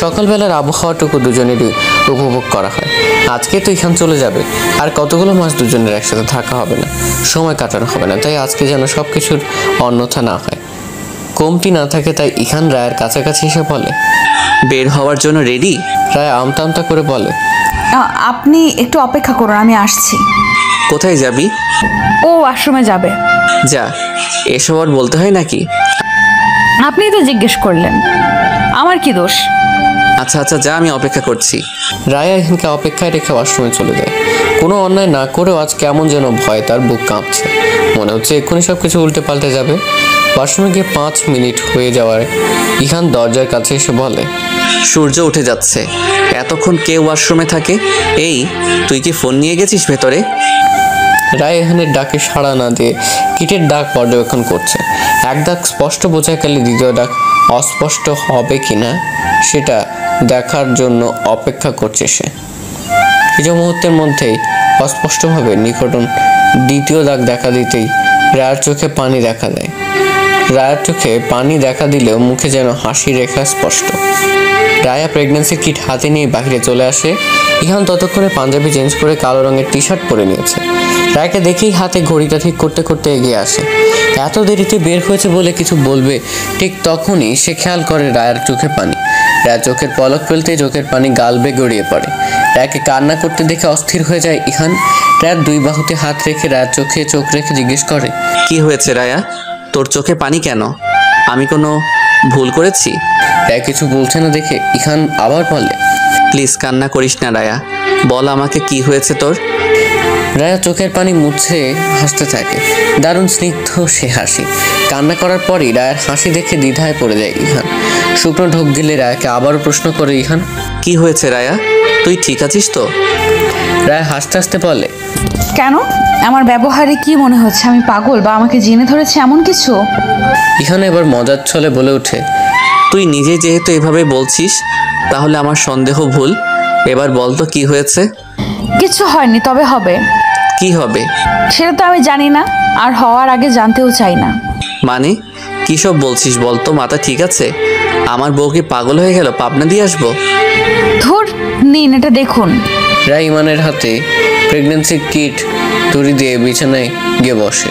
সকালবেলার আবহাওয়াটুকু দুজনেরই উপভোগ করা হয়। আজকে তো ইহান চলে যাবে, আর কতগুলো মাস দুজনের একসাথে থাকা হবে না, সময় কাটানো হবে না। তাই আজকে যেন সব কিছুর অন্যথা না হয়, কমতি না থাকে। তাই ইহান রায়ের কাছাকাছি এসে বলে, বের হওয়ার জন্য রেডি? রায় আমতা আমতা করে বলে, আপনি একটু অপেক্ষা করুন, আমি আসছি। কোথায় যাবি? ও আশ্রমে যাবে। যা, এসব আর বলতে হয় নাকি? আপনি তো জিজ্ঞেস করলেন, আমার কি দোষ? আচ্ছা আচ্ছা যা, আমি অপেক্ষা করছি। রায়া ইহানকে অপেক্ষায় রেখে ওয়াশরুমে চলে যায়। কোনো অন্যায় না করেও আজ কেমন যেন ভয় তার বুক কাঁপছে। মনে হচ্ছে এক্ষুনি সব কিছু উল্টে পাল্টে যাবে। ওয়াশরুমে গিয়ে 5 মিনিট হয়ে যাওয়ায় ইহান দরজার কাছে এসে বলে, সূর্য উঠে যাচ্ছে, এতক্ষণ কে ওয়াশরুমে থাকে? এই তুই কি ফোন নিয়ে গেছিস ভেতরে? রায় ইহানের ডাকে সাড়া না দিয়ে কিটের ডাক পর্যবেক্ষণ করছে। এক ডাক স্পষ্ট বোঝায় গেলে দ্বিতীয় ডাক অস্পষ্ট হবে কিনা সেটা দেখার জন্য অপেক্ষা করছে সে। কিছু মুহূর্তের মধ্যেই অস্পষ্টভাবে নিকটন দ্বিতীয় ডাক দেখা দিতেই রায়ের চোখে পানি দেখা দেয়। রায়ের চোখে পানি দেখা দিলেও মুখে যেন হাসি রেখা স্পষ্ট। রায়া প্রেগন্যান্সি কিট হাতে নিয়ে বাহিরে চলে আসে। ইহান ততক্ষণে পাঞ্জাবি চেঞ্জ করে কালো রঙের টি শার্ট পরে নিয়েছে। রায়কে দেখেই হাতে ঘড়িটা ঠিক করতে করতে এগিয়ে আসে। এত দেরিতে বের হয়েছে বলে কিছু বলবে, ঠিক তখনই সে খেয়াল করে রায়ের চোখে পানি। রায় চোখের পলক ফেলতেই চোখের পানি গাল বেয়ে গড়িয়ে পড়ে। রায়কে কান্না করতে দেখে অস্থির হয়ে যায় ইহান। রায়ের 2 বাহুতে হাত রেখে রায়ের চোখে চোখ রেখে জিজ্ঞেস করে, কি হয়েছে রায়া? তোর চোখে পানি কেন? আমি কোনো ভুল করেছি? রায় কিছু বলছে না দেখে ইহান আবার বলে, প্লিজ কান্না করিস না রায়া, বল আমাকে কি হয়েছে তোর? রায়া চোখের পানি মুছে হাসতে থাকে। দারুণ স্নিগ্ধ সে হাসি। কান্না করার পরই রায়ের হাসি দেখে দ্বিধায় পড়ে যায় ইহান। শুকনো ঢোক গেলে রায়াকে আবারও প্রশ্ন করে ইহান, কি হয়েছে রায়া? তুই ঠিক আছিস তো? রায় হাসতে হাসতে বলে, কেন? আমার ব্যবহারে কি মনে হচ্ছে আমি পাগল বা আমাকে জেনে ধরেছে এমন কিছু? ইহান এবার মজার ছলে বলে ওঠে, তুই নিজে যেহেতু এভাবে বলছিস তাহলে আমার সন্দেহ ভুল। এবার বল তো কি হয়েছে? কিছু হয়নি, তবে হবে। কি হবে? সেটা তো আমি জানি না, আর হওয়ার আগে জানতেও চাই না। মানে কি সব বলছিস বল তো? মাথা ঠিক আছে? আমার বউ কি পাগল হয়ে গেল? পাবনা দিয়ে আসবো? ধুর, নিন এটা দেখুন। রায় ইমানের হাতে প্রেগন্যান্সি কিট দড়ি দিয়ে বিছানায় গিয়ে বসে।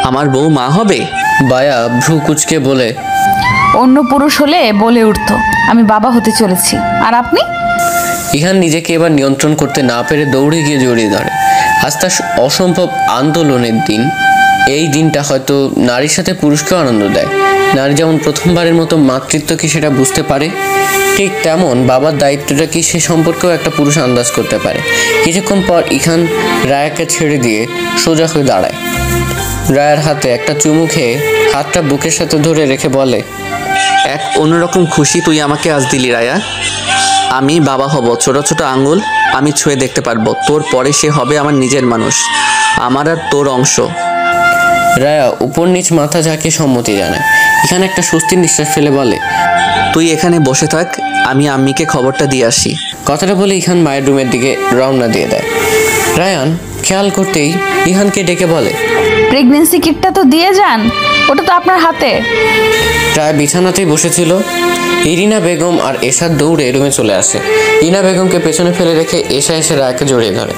আমার বউ মা হবে? বায়া ভ্রু কুচকে বলে, অন্য পুরুষ হলে বলে উঠতো আমি বাবা হতে চলেছি, আর আপনি? ইহান নিজেকে এবার নিয়ন্ত্রণ করতে না পেরে দৌড়ে গিয়ে জড়িয়ে ধরে। আজ তার অসম্ভব আন্দোলনের দিন। এই দিনটা হয়তো নারীর সাথে পুরুষকেও আনন্দ দেয়। নারী যেমন প্রথমবারের মতো মাতৃত্ব কি সেটা বুঝতে পারে, ঠিক তেমন বাবার দায়িত্বটা কি সে সম্পর্কেও একটা পুরুষ আন্দাজ করতে পারে। কিছুক্ষণ পর ইহান রায়াকে ছেড়ে দিয়ে সোজা হয়ে দাঁড়ায়। রায়ের হাতে একটা চুমু খেয়ে হাতটা বুকের সাথে ধরে রেখে বলে, এক অন্যরকম খুশি তুই আমাকে আজ দিলি রায়া। আমি বাবা হব, ছোট ছোট আঙ্গুল আমি ছুঁয়ে দেখতে পারবো। তোর পরে সে হবে আমার নিজের মানুষ, আমার আর তোর অংশ। রায়া উপর নিচ মাথা ঝাঁকিয়ে সম্মতি জানায়। এখানে একটা স্বস্তির নিঃশ্বাস ফেলে বলে, তুই এখানে বসে থাক, আমি আম্মিকে খবরটা দিয়ে আসি। কথাটা বলে ইহান মায়ের রুমের দিকে রওনা দিয়ে দেয়। রায়ান খেয়াল করতেই ইহানকে ডেকে বলে, প্রেগন্যান্সি কিটটা তো দিয়ে যান, ওটা তো আপনার হাতে। রায় বিছানাতেই বসেছিল। ইরিনা বেগম আর এশার দৌড়ে রুমে চলে আসে। ইরিনা বেগমকে পেছনে ফেলে রেখে এশা এসে রায়কে জড়িয়ে ধরে।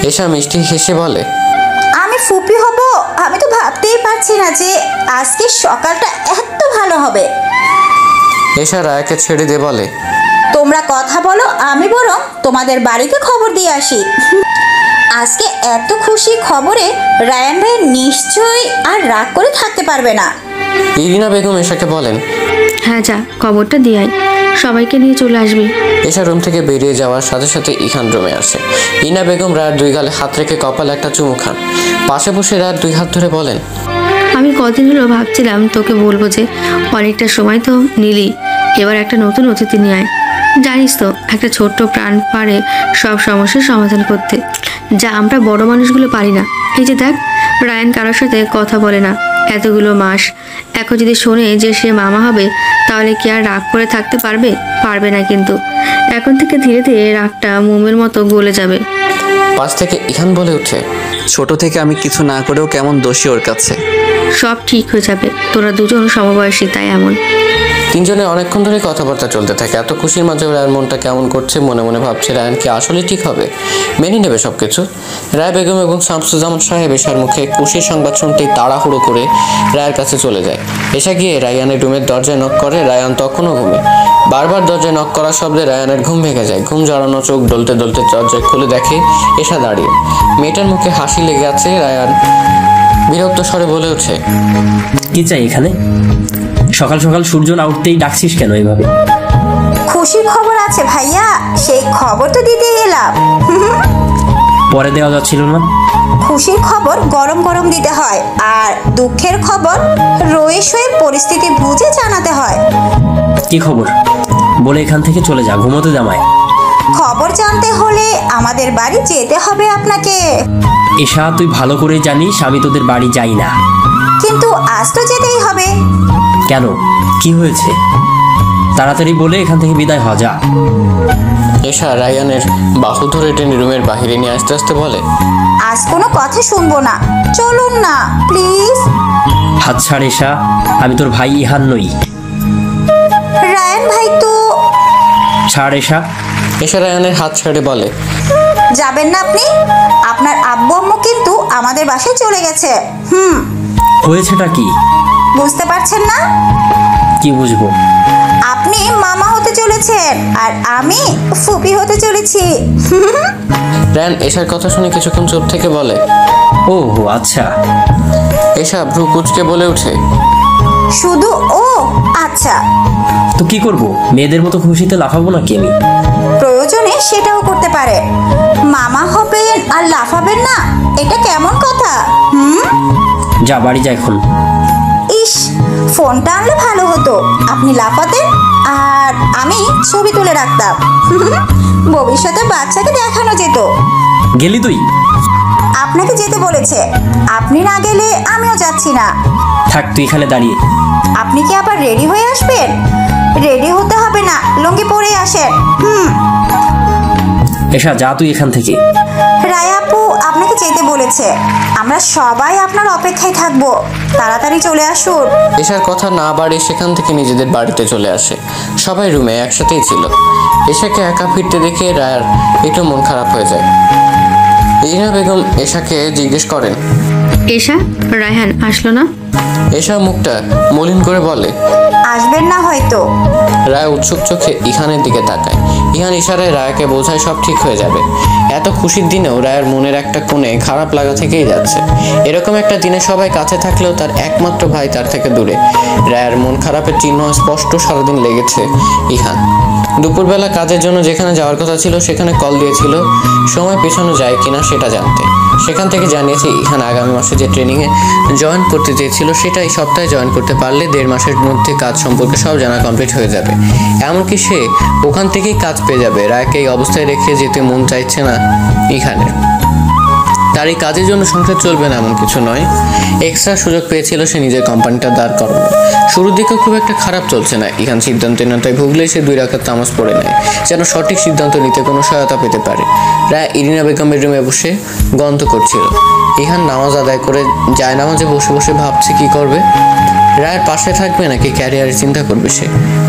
এশা মিষ্টি হেসে বলে, আমি ফুপি হব? আমি তো ভাবতেই পারছি না যে আজকে সকালটা এত ভালো হবে। এশা রায়কে ছেড়ে দিয়ে বলে, তোমরা কথা বলো, আমি বরং তোমাদের বাড়িতে খবর দিয়ে আসি। আজকে এত খুশি খবরে রায়ান ভাই নিশ্চয়ই আর রাগ করে থাকতে পারবে না। ইরিনা বেগম এশাকে বলেন, হ্যাঁ যা, খবরটা দিয়ে আয়, সবাইকে নিয়ে চলে আসবি। এশা রুম থেকে বেরিয়ে যাওয়ার সাথে সাথে ইখান রুমে আসে। ইনা বেগম রায়ের 2 গালে হাত রেখে কপালে একটা চুমু খান। পাশে বসে রায়ের 2 হাত ধরে বলেন, আমি কদিন হলো ভাবছিলাম তোকে বলবো যে অনেকটা সময় তো নিলি, এবার একটা নতুন অতিথি নিয়ে আয়। জানিস তো একটা ছোট্ট প্রাণ পারে সব সমস্যার সমাধান করতে, যা আমরা বড় মানুষগুলো পারি না। এই যে দেখ, রায়ান কারোর সাথে কথা বলে না এতগুলো মাস। এখন যদি শোনে যে সে মামা হবে, তাহলে কি আর রাগ করে থাকতে পারবে? পারবে না। কিন্তু এখন থেকে ধীরে ধীরে রাগটা মোমের মতো গলে যাবে। পাশ থেকে ইহান বলে ওঠে, ছোট থেকে আমি কিছু না করেও কেমন দোষী ওর কাছে। সব ঠিক হয়ে যাবে, তোরা দুজন সমবয়সী, তাই এমন। তিনজনে অনেকক্ষণ ধরে কথাবার্তা চলতে থাকে। এত খুশির মাঝে রায়ের মনটা কেমন করছে, মনে মনে ভাবছে রায়ান কি আসলে ঠিক হবে, মেনে নেবে সবকিছু। রায় বেগম এবং শামসুজ্জামান সাহেব এশার মুখে খুশির সংবাদ শুনতেই তাড়াহুড়ো করে রায়ের কাছে চলে যায়। এশা গিয়ে রায়ানের রুমের দরজায় নক করে। রায়ান তখনও ঘুমে। বারবার দরজায় নক করার শব্দে রায়ানের ঘুম ভেঙে যায়। ঘুম জড়ানো চোখ ডলতে ডলতে দরজায় খুলে দেখে এশা দাঁড়িয়ে। মেয়েটার মুখে হাসি লেগে আছে। রায়ান বিরক্ত স্বরে বলে ওঠে, কি চাই এখানে? সকাল সকাল সূর্য না উঠতেই ডাকছিস কেন এভাবে? খুশির খবর আছে ভাইয়া, সেই খবর তো দিতে এলাম। পরে দেওয়া যাচ্ছিল না? খুশির খবর গরম গরম দিতে হয়, আর দুঃখের খবর রয়ে সয়ে পরিস্থিতি বুঝে জানাতে হয়। কি খবর বলে এখান থেকে চলে যা, ঘুমোতে জামায়। খবর জানতে হলে আমাদের বাড়ি যেতে হবে আপনাকে। এশা, তুই ভালো করে জানিস আমি তোদের বাড়ি যাই না। কিন্তু আজ তো যেতেই হবে। কেন, কি হয়েছে? তাড়াতাড়ি বলে এখান থেকে বিদায় হ, যা। এশা রায়ানের বাহু ধরে টেনে রুমের বাহিরে নিয়ে আস্তে আস্তে বলে, আজ কোনো কথা শুনবো না, চলুন না প্লিজ। হাত ছাড় এশা, আমি তোর ভাই ইহান নই। রায়ান ভাই তো। ছাড় এশা। এশা রায়ানের হাত ছেড়ে বলে, যাবেন না আপনি? আপনার আব্বু আম্মু কিন্তু আমাদের বাসায় চলে গেছে। হয়েছেটা কি বুঝতে পারছেন না? কি বুঝবো? আপনি মামা হতে চলেছেন আর আমি ফুপি হতে চলেছি। রায়ান এশার কথা শুনে কিছুক্ষণ চুপ থেকে বলে, ও আচ্ছা। এশা ভ্রু কুচকে বলে ওঠে, শুধু ও আচ্ছা? তো কি করব, মেয়েদের মতো খুশিতে লাফাবো নাকি আমি? প্রয়োজনে সেটাও করতে পারে। মামা হবেন আর লাফাবেন না, এটা কেমন কথা? যা, বাড়ি যা এখন। ইস, ফোনটা আনলে ভালো হতো, আপনি লাফাতেন আর আমি ছবি তুলে রাখতাম। ভবিষ্যতে বাচ্চাকে দেখানো যেত। গেলি তুই? আপনাকে যেতে বলেছে, আপনি না গেলে আমিও যাচ্ছি না। থাক তুই এখানে দাঁড়িয়ে। আপনি কি আবার রেডি হয়ে আসবেন? রেডি হতে হবে না, লুঙ্গি পরে আসেন। এশা, যা তুই এখান থেকে। রায়া আপু আপনাকে যেতে বলেছে, আমরা সবাই আপনার অপেক্ষায় থাকবো, তাড়াতাড়ি চলে আসুন। এশার কথা না বাড়িয়ে সেখান থেকে নিজেদের বাড়িতে চলে আসে। সবাই রুমে একসাথেই ছিল। এশাকে একা ফিরতে দেখে রায়ার একটু মন খারাপ হয়ে যায়। ইরা বেগম এশাকে জিজ্ঞেস করেন, এশা, রায়হান আসলো না? এশা মুখটা মলিন করে বলে, আসবেন না হয়তো। রায় উৎসুক চোখে ইহানের দিকে তাকায়। ইহান ইশারায় রায়কে বোঝায় সব ঠিক হয়ে যাবে। এত খুশির দিনেও রায়ের মনের একটা কোণে খারাপ লাগা থেকেই যাচ্ছে। এরকম একটা দিনে সবাই কাছে থাকলেও তার একমাত্র ভাই তার থেকে দূরে। রায়ের মন খারাপের চিহ্ন স্পষ্ট সারাদিন লেগেছে ইহান। দুপুরবেলা কাজের জন্য যেখানে যাওয়ার কথা ছিল সেখানে কল দিয়েছিল সময় পেছানো যায় কিনা সেটা জানতে। সেখান থেকে জানিয়েছে ইহান আগামী মাসে যে ট্রেনিংয়ে জয়েন করতে চেয়েছিল সেটা এই সপ্তাহে জয়েন করতে পারলে 1.5 মাসের মধ্যে কাজ সম্পর্কে সব জানা কমপ্লিট হয়ে যাবে। এমনকি সে ওখান থেকেই কাজ পেয়ে যাবে। রায়কে এই অবস্থায় রেখে যেতে মন চাইছে না ইহানের। তার এই কাজের জন্য সংসার চলবে না এমন কিছু নয়, এক্সট্রা সুযোগ পেয়েছিল সে নিজের কোম্পানিটা দাঁড় করানো। শুরুর দিকে খুব একটা খারাপ চলছে না। ইহান সিদ্ধান্তহীনতায় ভুগলেই সে 2 রাকাত নামাজ পড়ে নেয় যেন সঠিক সিদ্ধান্ত নিতে কোনো সহায়তা পেতে পারে। রায় ইরিনা বেগমের রুমে বসে গন্ধ করছিল। ইহান নামাজ আদায় করে জায়নামাজে বসে বসে ভাবছে কি করবে। রায়ের পাশে থাকবে নাকি ক্যারিয়ারের চিন্তা করবে সে।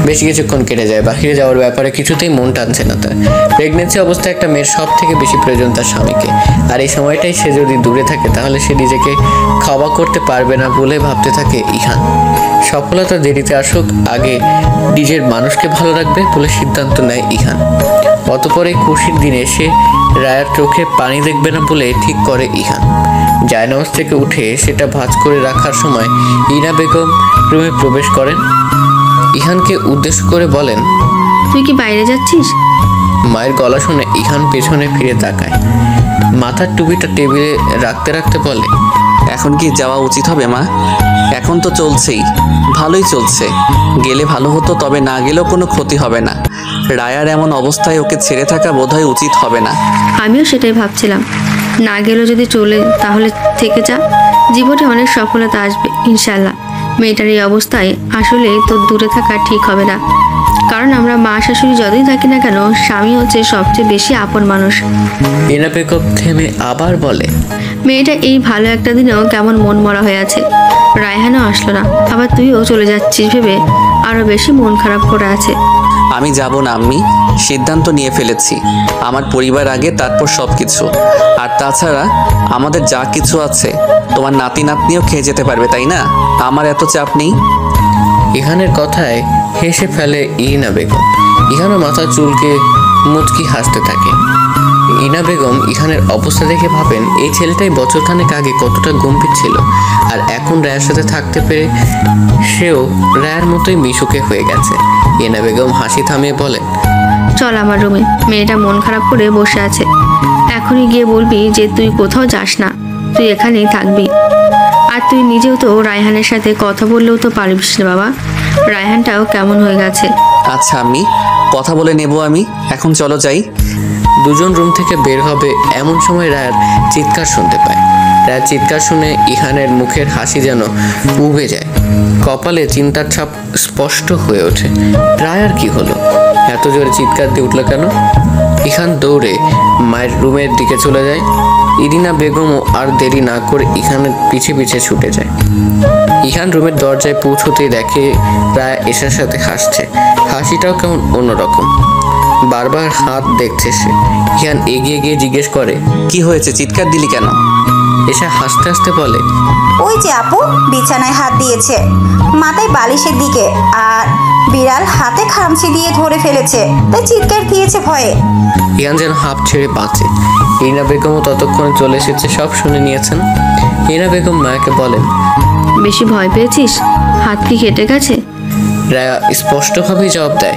বেশ কিছুক্ষণ কেটে যায়। বাহিরে যাওয়ার ব্যাপারে কিছুতেই মন টানছে না তার। প্রেগনেন্সি অবস্থায় একটা মেয়ের সব থেকে বেশি প্রয়োজন তার স্বামীকে, আর এই সময়টাই সে যদি দূরে থাকে তাহলে সে নিজেকে ক্ষমা করতে পারবে না বলে ভাবতে থাকে ইহান। সফলতা দেরিতে আসুক, আগে নিজের মানুষকে ভালো রাখবে বলে সিদ্ধান্ত নেয় ইহান। অতপর এই খুশির দিনে সে রায়ের চোখে পানি দেখবে না বলে ঠিক করে ইহান। জায়নামাজ থেকে উঠে সেটা ভাঁজ করে রাখার সময় ইরা বেগম রুমে প্রবেশ করেন। ইহানকে উদ্দেশ্য করে বলেন, তুই কি বাইরে যাচ্ছিস? মায়ের গলা শুনে ইহান পেছনে ফিরে তাকায়। মাথার টুপিটা টেবিলে রাখতে রাখতে বলে, এখন কি যাওয়া উচিত হবে মা? এখন তো চলছেই, ভালোই চলছে। গেলে ভালো হতো, তবে না গেলেও কোনো ক্ষতি হবে না। রায়ার এমন অবস্থায় ওকে ছেড়ে থাকা বোধহয় উচিত হবে না। আমিও সেটাই ভাবছিলাম, না গেলেও যদি চলে তাহলে থেকে যা, জীবনে অনেক সফলতা আসবে ইনশাল্লাহ। মেয়েটার এই অবস্থায় আসলে তোর দূরে থাকা ঠিক হবে না, কারণ আমরা মা শাশুড়ি যতই থাকি না কেন, স্বামী হচ্ছে সবচেয়ে বেশি আপন মানুষ। ইরা বেগম থেমে আবার বলে, মেয়েটা এই ভালো একটা দিনেও কেমন মন মরা হয়ে আছে। রায়হানও আসলো না, আবার তুইও চলে যাচ্ছিস ভেবে আরো বেশি মন খারাপ করে আছে। আমি যাব না আম্মি, সিদ্ধান্ত নিয়ে ফেলেছি। আমার পরিবার আগে, তারপর সব কিছু। আর তাছাড়া আমাদের যা কিছু আছে তোমার নাতি নাতনিও খেয়ে যেতে পারবে, তাই না? আমার এত চাপ নেই। ইহানের কথায় হেসে ফেলে ইনা বেগম। ইহানও মাথা চুলকে মুচকি হাসতে থাকে। ইনা বেগম ইহানের অবস্থা দেখে ভাবেন এই ছেলেটাই বছরখানেক আগে কতটা গম্ভীর ছিল, আর এখন রায়ের সাথে থাকতে পেরে সেও রায়ের মতোই মিশুকে হয়ে গেছে। ইনা বেগম হাসি থামিয়ে বলেন, চল আমার রুমে, মেয়েটা মন খারাপ করে বসে আছে। এখনই গিয়ে বলবি যে তুই কোথাও যাস না, তুই এখানেই থাকবি। আর তুই নিজেও তো রায়হানের সাথে কথা বললেও তো পারবিস না বাবা, রায়হানটাও কেমন হয়ে গেছে। আচ্ছা আম্মি, কথা বলে নেব আমি। এখন চলো যাই। দুজন রুম থেকে বের হবে এমন সময় রায়ের চিৎকার শুনতে পায়। রায়ের চিৎকার শুনে ইহানের মুখের হাসি যেন উবে যায়, কপালে চিন্তার ছাপ স্পষ্ট হয়ে ওঠে। রায়ার কি হলো? এত জোরে চিৎকার দিয়ে উঠল কেন? ইহান দৌড়ে মায়ের রুমের দিকে চলে যায়। ইরিনা বেগমও আর দেরি না করে ইহানের পিছে পিছে ছুটে যায়। ইহান রুমের দরজায় পৌঁছতেই দেখে রায়া এসার সাথে হাসছে। হাসিটাও কেমন অন্যরকম, বারবার হাত দেখছে সে। ইহান এগিয়ে গিয়ে জিজ্ঞেস করে, কি হয়েছে, চিৎকার দিলি কেন? এসা হাসতে হাসতে বলে, ওই যে আপু বিছানায় হাত দিয়েছে, মাথায় বালিশের দিকে, আর বিড়াল হাতে খামচি দিয়ে ধরে ফেলেছে, তাই চিৎকার দিয়েছে ভয়ে। ইহান যেন হাঁপ ছেড়ে বাঁচে। ইরিনা বেগমও ততক্ষণে চলে এসেছে, সব শুনে নিয়েছেন। ইরিনা বেগম মায়াকে বলেন, বেশি ভয় পেয়েছিস? হাত কি কেটে গেছে? রায়া স্পষ্টভাবেই জবাব দেয়,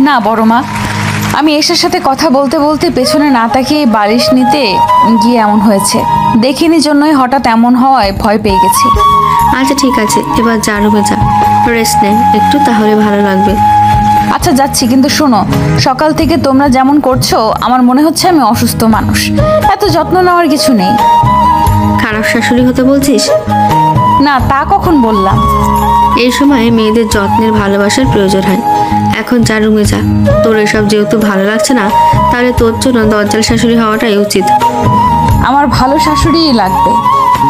না বড় মা, আমি এসের সাথে কথা বলতে বলতে পেছনে না তাকিয়ে বালিশ নিতে গিয়ে এমন হয়েছে। দেখিনি জন্যই হঠাৎ এমন হওয়ায় ভয় পেয়ে গেছি। আচ্ছা ঠিক আছে, এবার যা রুমে যা, রেস্ট নে একটু, তাহলে ভালো লাগবে। আচ্ছা যাচ্ছি, কিন্তু শোনো, সকাল থেকে তোমরা যেমন করছো আমার মনে হচ্ছে আমি অসুস্থ মানুষ। এত যত্ন নেওয়ার কিছু নেই। খারাপ শাশুড়ি হতে বলছিস? না, তা কখন বললাম? এই সময় মেয়েদের যত্নের ভালোবাসার প্রয়োজন হয়। এখন যা রুমে যা, তোর এসব যেহেতু ভালো লাগছে না, তাহলে তোর জন্য দজ্জাল শাশুড়ি হওয়াটাই উচিত। আমার ভালো শাশুড়িই লাগবে।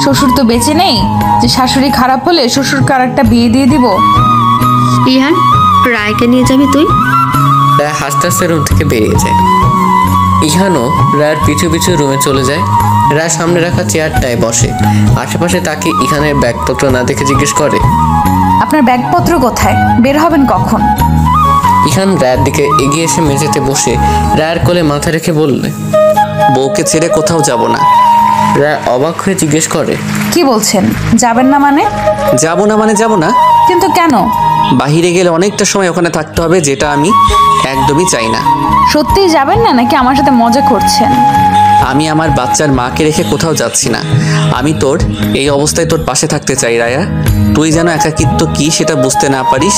শ্বশুর তো বেঁচে নেই যে শাশুড়ি খারাপ হলে শ্বশুরকে আর একটা বিয়ে দিয়ে দিব। ইহান, রায়কে নিয়ে যাবি তুই? রায়া হাসতে হাসতে রুম থেকে বেরিয়ে যায়। ইহানও রায়ের পিছু পিছু রুমে চলে যায়। রায় সামনে রাখা চেয়ারটায় বসে। আশেপাশে তাকে ইহানের ব্যাগপত্র না দেখে জিজ্ঞেস করে, আপনার ব্যাগপত্র কোথায়? বের হবেন কখন? ইহান রায়ের দিকে এগিয়ে এসে মেঝেতে বসে রায়ের কোলে মাথা রেখে বললে, বউকে ছেড়ে কোথাও যাব না। রায় অবাক হয়ে জিজ্ঞেস করে, কি বলছেন? যাবেন না মানে? যাব না মানে যাব না। কিন্তু কেন? বাহিরে গেলে অনেকটা সময় ওখানে থাকতে হবে, যেটা আমি একদমই চাই না। সত্যিই যাবেন না নাকি আমার সাথে মজা করছেন? আমি আমার বাচ্চার মাকে রেখে কোথাও যাচ্ছি না। আমি তোর এই অবস্থায় তোর পাশে থাকতে চাই রায়া। তুই যেন একাকিত্ব কি সেটা বুঝতে না পারিস,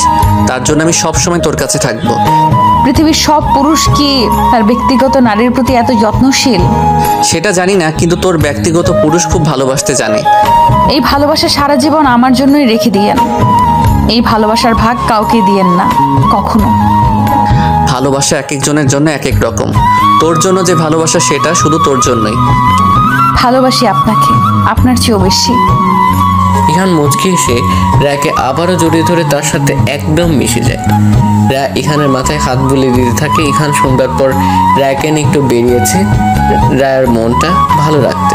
তার জন্য আমি সব সময় তোর কাছে থাকবো। পৃথিবীর সব পুরুষ কি তার ব্যক্তিগত নারীর প্রতি এত যত্নশীল? সেটা জানি না, কিন্তু তোর ব্যক্তিগত পুরুষ খুব ভালোবাসতে জানে। এই ভালোবাসা সারা জীবন আমার জন্যই রেখে দিয়েন। এই ভালোবাসার ভাগ কাউকে দিয়েন না কখনো। ভালোবাসা এক একজনের জন্য এক এক রকম। তোর জন্য যে ভালোবাসা সেটা শুধু তোর জন্যই। ভালোবাসি আপনাকে, আপনার চেয়েও বেশি। ইহান মুচকি এসে রায়কে আবারও জড়িয়ে ধরে তার সাথে একদম মিশে যায়। রায় ইহানের মাথায় হাত বুলিয়ে দিতে থাকে। ইহান সন্ধ্যার পর রায়কে নিয়ে একটু বেরিয়েছে রায়ের মনটা ভালো রাখতে।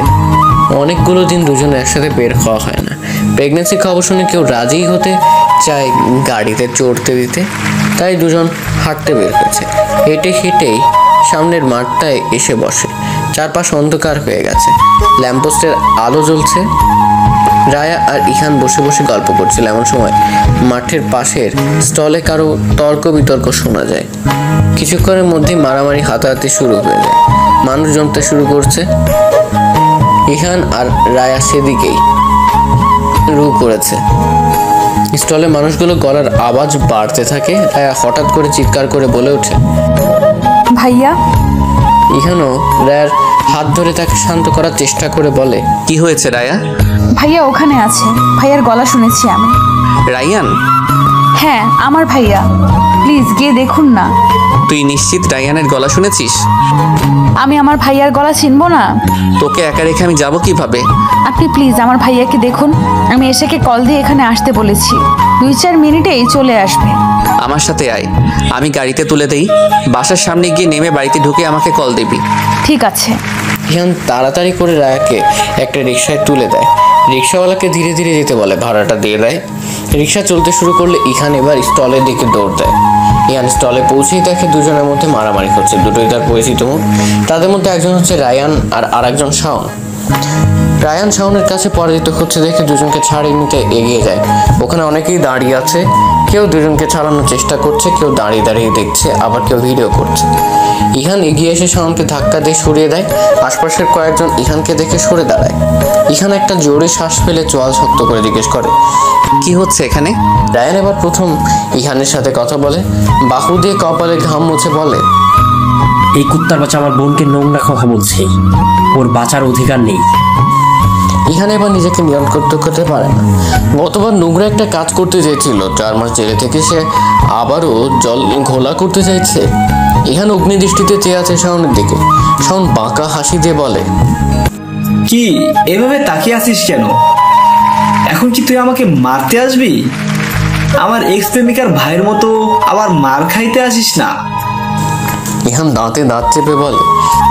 অনেকগুলো দিন দুজনে একসাথে বের হওয়া হয় না। প্রেগনেন্সি খবর শুনে কেউ রাজিই হতে চায় গাড়িতে চড়তে দিতে, তাই দুজন হাঁটতে বের হয়েছে। হেঁটে হেঁটেই সামনের মাঠটায় এসে বসে। চারপাশ অন্ধকার হয়ে গেছে, ল্যাম্পপোস্টের আলো জ্বলছে। রায়া আর ইহান বসে বসে গল্প করছিল। এমন সময় মাঠের পাশের স্টলে কারো তর্ক বিতর্ক শোনা যায়। কিছুক্ষণের মধ্যেই মারামারি হাতাহাতি শুরু হয়ে যায়, মানুষ জমতে শুরু করছে। ইহান আর রায়া সেদিকেই রু করেছে। স্টলে মানুষগুলো গলার আওয়াজ বাড়তে থাকে। রায়া হঠাৎ করে চিৎকার করে বলে ওঠে, ভাইয়া। ইহানও রায়ার হাত ধরে তাকে শান্ত করার চেষ্টা করে বলে, কি হয়েছে রায়া? ভাইয়া ওখানে আছে, ভাইয়ার গলা শুনেছি আমি। রায়ান? হ্যাঁ, আমার ভাইয়া, প্লিজ গিয়ে দেখুন না। তুই নিশ্চিত রায়ানের গলা শুনেছিস? আমি আমার ভাইয়ার গলা চিনবো না? তোকে একা রেখে আমি যাব কিভাবে? আপনি প্লিজ আমার ভাইয়াকে দেখুন। আমি এসেকে কল দিয়ে এখানে আসতে বলেছি। 2-4 মিনিটেই চলে আসবে। আমার সাথে আয়, আমি গাড়িতে তুলে দেই, বাসার সামনে গিয়ে নেমে বাড়িতে ঢুকে আমাকে কল দিবি। ঠিক আছে। ইহান তাড়াতাড়ি করে রায়াকে একটা রিক্সায় তুলে দেয়। রিক্সাওয়ালাকে ধীরে ধীরে যেতে বলে, ভাড়াটা দিয়ে দেয়। রিক্সা চলতে শুরু করলে ইহান এবার স্টলের দিকে দৌড় দেয়। ইহান স্টলে পৌঁছেই দেখে দুজনের মধ্যে মারামারি হচ্ছে। দুটোই তার পরিচিত মুখ। তাদের মধ্যে একজন হচ্ছে রায়ান আর আরেকজন শাওন। রায়ান শাওনের কাছে পরাজিত হচ্ছে দেখে দুজনকে ছাড়িয়ে নিতে এগিয়ে যায়। ওখানে অনেকেই দাঁড়িয়ে আছে, কেউ দুজনকে ছাড়ানোর চেষ্টা করছে, কেউ দাঁড়িয়ে দাঁড়িয়ে দেখছে, আবার কেউ ভিডিও করছে। ইহান এগিয়ে এসে শাওনকে ধাক্কা দিয়ে সরিয়ে দেয়। আশপাশের কয়েকজন ইহানকে দেখে সরে দাঁড়ায়। ইহান একটা জোরে শ্বাস ফেলে চোয়াল শক্ত করে জিজ্ঞেস করে, কি হচ্ছে এখানে? রায়ান এবার প্রথম ইহানের সাথে কথা বলে, বাহু দিয়ে কপালে ঘাম মুছে বলে, এই কুত্তার বাচ্চা আমার বোনকে নোংরা কথা বলছে, ওর বাঁচার অধিকার নেই। ইহান এবার নিজেকে নিয়ন্ত্রণ করতে পারে না। গতবার নোংরা একটা কাজ করতে চেয়েছিল, 4 মাস জেলে থেকে সে আবারও জল ঘোলা করতে চাইছে। ইহান অগ্নিদৃষ্টিতে চেয়ে আছে শাওনের দিকে। শাওন বাঁকা হাসি দিয়ে বলে, কি এভাবে তাকিয়ে আছিস কেন? এখন কি তুই আমাকে মারতে আসবি? আমার এক্স প্রেমিকার ভাইয়ের মতো আবার মার খাইতে আসিস না। ইহান দাঁতে দাঁত চেপে বলে,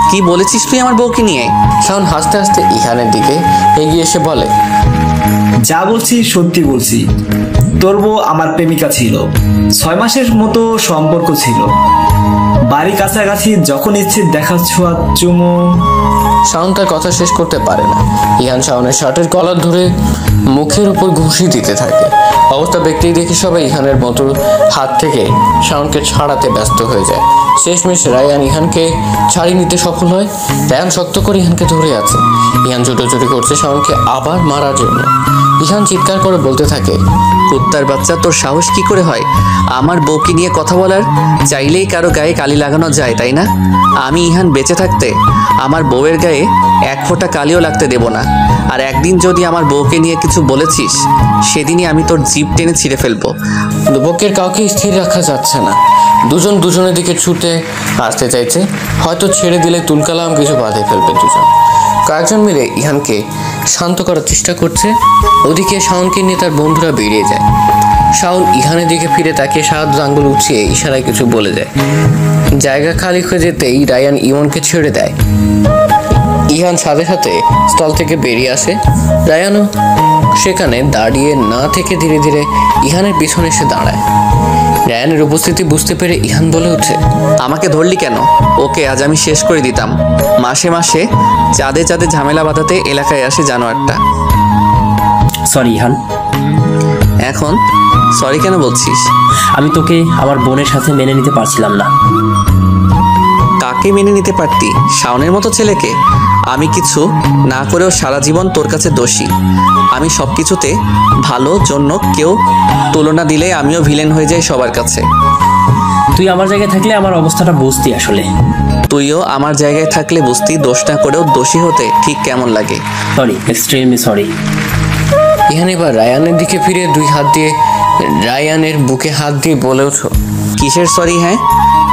কি বলেছিস তুই আমার বউকে নিয়ে? শাওন হাসতে হাসতে ইহানের দিকে এগিয়ে এসে বলে, যা বলছি সত্যি বলছি। তোর বউ আমার প্রেমিকা ছিল, 6 মাসের মতো সম্পর্ক ছিল। বাড়ি কাছাকাছি, যখন ইচ্ছে দেখা ছোঁয়া চুমু। শাওন তার কথা শেষ করতে পারে না। ইহান শাওনের শার্টের কলার ধরে মুখের উপর ঘুষি দিতে থাকে। অবস্থা ব্যক্তি দেখে সবাই ইহানের মতো হাত থেকে শাওনকে ছাড়াতে ব্যস্ত হয়ে যায়। শেষমেশ রায়ান ইহানকে ছাড়িয়ে নিতে সফল হয়। রায়ান শক্ত করে ইহানকে ধরে আছে। ইহান ছুটোছুটি করছে শাওনকে আবার মারার জন্য। ইহান চিৎকার করে বলতে থাকে, কুত্তার বাচ্চা, তোর সাহস কি করে হয় আমার বউকে নিয়ে কথা বলার? চাইলেই কারো গায়ে কালি লাগানো যায়, তাই না? আমি ইহান বেঁচে থাকতে আমার বউয়ের গায়ে 1 ফোঁটা কালিও লাগতে দেব না। আর একদিন যদি আমার বউকে নিয়ে কিছু বলেছিস, সেদিনই আমি তোর জিভ টেনে ছিঁড়ে ফেলবো। দুপক্ষের কাউকে স্থির রাখা যাচ্ছে না। দুজন দুজনের দিকে ছুটে আসতে চাইছে। হয়তো ছেড়ে দিলে তুলকালাম কিছু বাধে ফেলবে দুজন। কয়েকজন মিলে ইহানকে শান্ত করার চেষ্টা করছে। ওদিকে শাওনকে নিয়ে তার বন্ধুরা বেরিয়ে যায়। শাওন ইহানের দিকে ফিরে তাকিয়ে সাহায্য আঙ্গুল উঠিয়ে ইশারায় কিছু বলে যায়। জায়গা খালি হয়ে যেতেই রায়ান ইমনকে ছেড়ে দেয়। ইহান সাথে সাথে স্থল থেকে বেরিয়ে আসে। রায়ানও সেখানে দাঁড়িয়ে না থেকে ধীরে ধীরে ইহানের পিছনে এসে দাঁড়ায়। রায়ানের উপস্থিতি বুঝতে পেরে ইহান বলে ওঠে, আমাকে ধরলি কেন? ওকে আজ আমি শেষ করে দিতাম। মাসে মাসে চাঁদে চাঁদে ঝামেলা বাঁধাতে এলাকায় আসে জানোয়ারটা। সরি ইহান। এখন সরি কেন বলছিস? আমি তোকে আমার বোনের সাথে মেনে নিতে পারছিলাম না। কাকে মেনে নিতে পারতি? শাওনের মতো ছেলেকে? আমি কিছু না করেও সারা জীবন তোর কাছে দোষী। আমি সব কিছুতে ভালো জন্য কেউ তুলনা দিলে আমিও ভিলেন হয়ে যাই সবার কাছে। তুই আমার জায়গায় থাকলে আমার অবস্থাটা বুঝতি আসলে। তুইও আমার জায়গায় থাকলে বুঝতি দোষ না করেও দোষী হতে ঠিক কেমন লাগে। Sorry, extremely sorry. ইহান এবার রায়ানের দিকে ফিরে 2 হাত দিয়ে রায়ানের বুকে হাত দিয়ে বলে ওঠো, কিসের সরি? হ্যাঁ,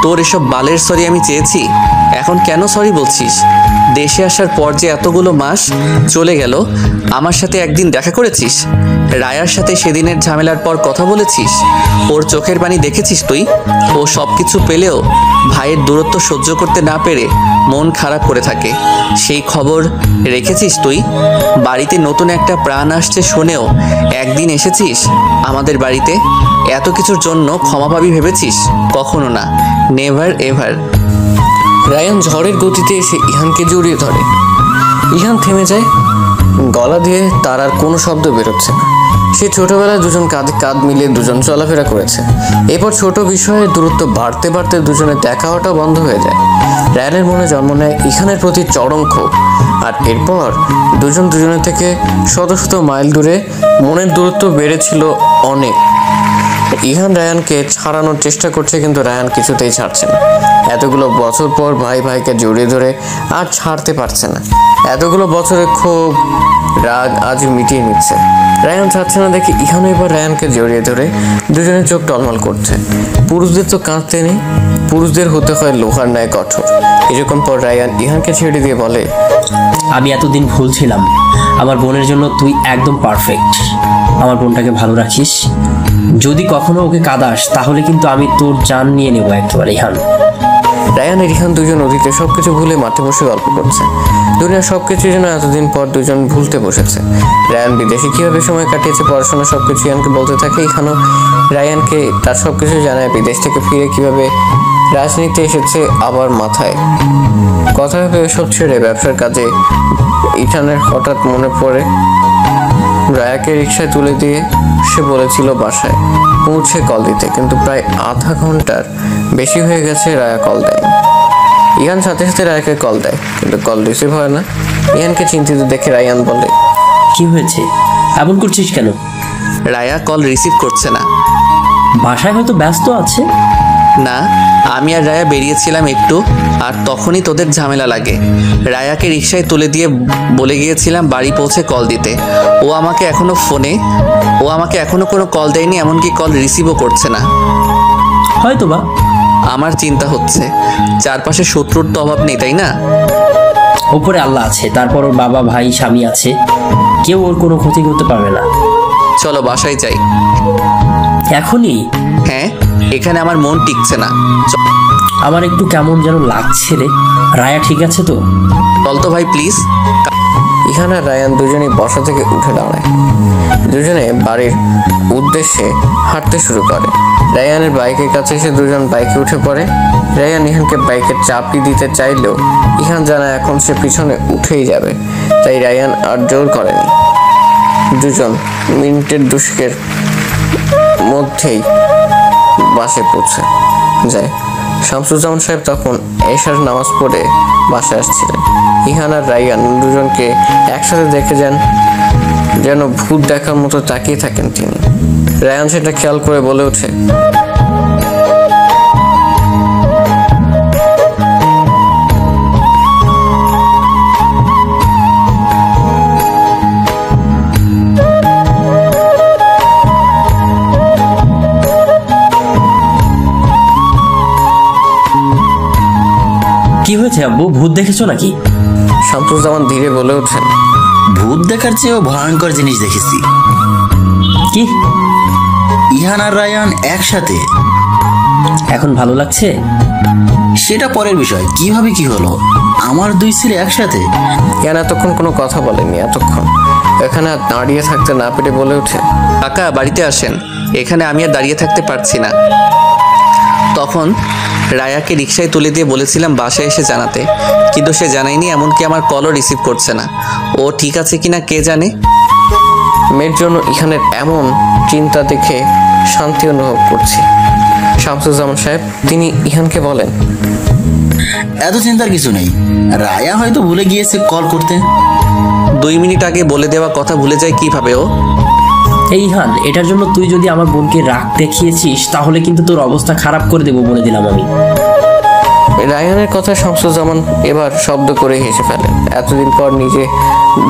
তোর এসব বালের সরি আমি চেয়েছি? এখন কেন সরি বলছিস? দেশে আসার পর যে এতগুলো মাস চলে গেল, আমার সাথে একদিন দেখা করেছিস? রায়ার সাথে সেদিনের ঝামেলার পর কথা বলেছিস? ওর চোখের পানি দেখেছিস তুই? ও সব কিছু পেলেও ভাইয়ের দূরত্ব সহ্য করতে না পেরে মন খারাপ করে থাকে, সেই খবর রেখেছিস তুই? বাড়িতে নতুন একটা প্রাণ আসছে শুনেও একদিন এসেছিস আমাদের বাড়িতে? এত কিছুর জন্য ক্ষমা পাবি ভেবেছিস? কখনো না, নেভার এভার। রায়ান ঝড়ের গতিতে এসে ইহানকে জড়িয়ে ধরে। ইহান থেমে যায়। গলা দিয়ে তার আর কোনো শব্দ বেরোচ্ছে না। সে ছোটবেলায় দুজন কাঁধে কাঁধ মিলিয়ে দুজন চলাফেরা করেছে। এরপর ছোট বিষয়ে দূরত্ব বাড়তে বাড়তে দুজনের দেখা হওয়াটা বন্ধ হয়ে যায়। রায়ানের মনে জন্ম নেয় ইহানের প্রতি চরম ক্ষোভ। আর এরপর দুজন দুজনের থেকে শত শত মাইল দূরে মনের দূরত্ব বেড়েছিল অনেক। ইহান রায়ানকে ছাড়ানোর চেষ্টা করছে, কিন্তু রায়ান কিছুতেই ছাড়ছে না। এতগুলো বছর পর ভাই ভাইকে জড়িয়ে ধরে আর ছাড়তে পারছে না। এতগুলো বছরের ক্ষোভ রাগ আজ মিটিয়ে নিচ্ছে। রায়ান ছাড়ছে না দেখে ইহান এবার রায়ানকে জড়িয়ে ধরে দুজনের চোখ টলমল করছে। পুরুষদের তো কাঁদতে নেই, পুরুষদের হতে হয় লোহার ন্যায় কঠোর। এরকম পর রায়ান ইহানকে ছেড়ে দিয়ে বলে, আমি এতদিন ভুল ছিলাম। আমার বোনের জন্য তুই একদম পারফেক্ট। আমার বোনটাকে ভালো রাখিস। যদি কখনো ওকে কাঁদাস তাহলে কিন্তু আমি তোর জান নিয়ে নেবো একেবারে ইহান। রায়ান আর ইহান দুজন অতীতে সবকিছু ভুলে মাঠে বসে গল্প করছে। দুনিয়ার সবকিছু যেন এতদিন পর দুজন ভুলতে বসেছে। রায়ান বিদেশে কিভাবে সময় কাটিয়েছে, পড়াশোনা সবকিছু ইহানকে বলতে থাকে। ইহানও রায়ানকে তার সবকিছু জানায়, বিদেশ থেকে ফিরে কিভাবে রাজনীতি এসেছে আবার মাথায়। কথা ভেবে এসব ছেড়ে ব্যবসার কাজে ইহানের হঠাৎ মনে পড়ে রায়াকে রিকশায় তুলে দিয়ে সে বলেছিল বাসায় পৌঁছে কল দিতে, কিন্তু প্রায় আধা ঘন্টার বেশি হয়ে গেছে রায়া কল দেয়নি। ইহান সাথে সাথে রায়াকে কল দেয়, কিন্তু কল রিসিভ হয় না। ইহানকে চিন্তিত দেখে রায়ান বলে, কি হয়েছে, এমন করছিস কেন? রায়া কল রিসিভ করছে না। বাসায় হয়তো ব্যস্ত আছে। না, আমি আর রায়া বেরিয়েছিলাম একটু, আর তখনই তোদের ঝামেলা লাগে। রায়াকে রিকশায় তুলে দিয়ে বলে গিয়েছিলাম বাড়ি পৌঁছে কল দিতে। ও আমাকে এখনো কোনো কল দেয়নি, এমনকি কল রিসিভও করছে না। হয়তো বা। আমার চিন্তা হচ্ছে, চারপাশে শত্রুর তো অভাব নেই, তাই না? ওপরে আল্লাহ আছে, তারপর ওর বাবা, ভাই, স্বামী আছে, কেউ ওর কোনো ক্ষতি করতে পারবে না। চলো বাসায় যাই। এখনই? হ্যাঁ, এখানে আমার মন টিকছে না। আমার একটু কেমন যেন লাগছে রে। রায়া ঠিক আছে তো? বল তো ভাই প্লিজ। ইহান আর রায়ান দুজনেই বসা থেকে উঠে দাঁড়ায়। দুজনে বাড়ির উদ্দেশ্যে হাঁটতে শুরু করে। রায়ানের বাইকের কাছে এসে দুজন বাইকে উঠে পড়ে। রায়ান ইহানকে বাইকের চাপি দিতে চাইলেও ইহান জানায় এখন সে পিছনে উঠেই যাবে, তাই রায়ান আর জোর করেনি। দুজন মিনিটের দুষ্কের মধ্যেই বাসে পৌঁছে যায়। শামসুজ্জামান সাহেব তখন এশার নামাজ পড়ে বাসায় আসছিলেন। ইহান আর রায়ান দুজনকে একসাথে দেখে যান, যেন ভূত দেখার মতো তাকিয়ে থাকেন তিনি। রায়ান সেটা খেয়াল করে বলে ওঠে, কি হয়েছে আব্বু, ভূত দেখেছো নাকি? শামসুজ্জামান ধীরে বলে ওঠেন, ভূত দেখার চেয়েও ভয়ঙ্কর জিনিস দেখেছি। কি? ইহান আর রায়ান একসাথে। এখন ভালো লাগছে? সেটা পরের বিষয়, কিভাবে কি হলো? আমার দুই ছেলে একসাথে। ইহান এতক্ষণ কোনো কথা বলেনি। এতক্ষণ এখানে আর দাঁড়িয়ে থাকতে না পেরে বলে ওঠে, কাকা বাড়িতে আসেন, এখানে আমি আর দাঁড়িয়ে থাকতে পারছি না। তখন রায়াকে রিকশায় তুলে দিয়ে বলেছিলাম বাসায় এসে জানাতে, কিন্তু সে জানায়নি, এমনকি আমার কলও রিসিভ করছে না। ও ঠিক আছে কিনা কে জানে। মেয়ের জন্য ইহানের এমন চিন্তা দেখে শান্তি অনুভব করছি। শামসুজ্জামান সাহেব তিনি ইহানকে বলেন, এত চিন্তার কিছু নেই, রায়া হয়তো ভুলে গিয়েছে কল করতে। 2 মিনিট আগে বলে দেওয়া কথা ভুলে যায় কিভাবে ও? এই ইহান, এটার জন্য তুই যদি আমার বোনকে রাগ দেখিয়েছিস তাহলে কিন্তু তোর অবস্থা খারাপ করে দেবো বলে দিলাম আমি। রায়ানের কথা শামসুজ্জামান এবার শব্দ করে হেসে ফেলেন। এতদিন পর নিজে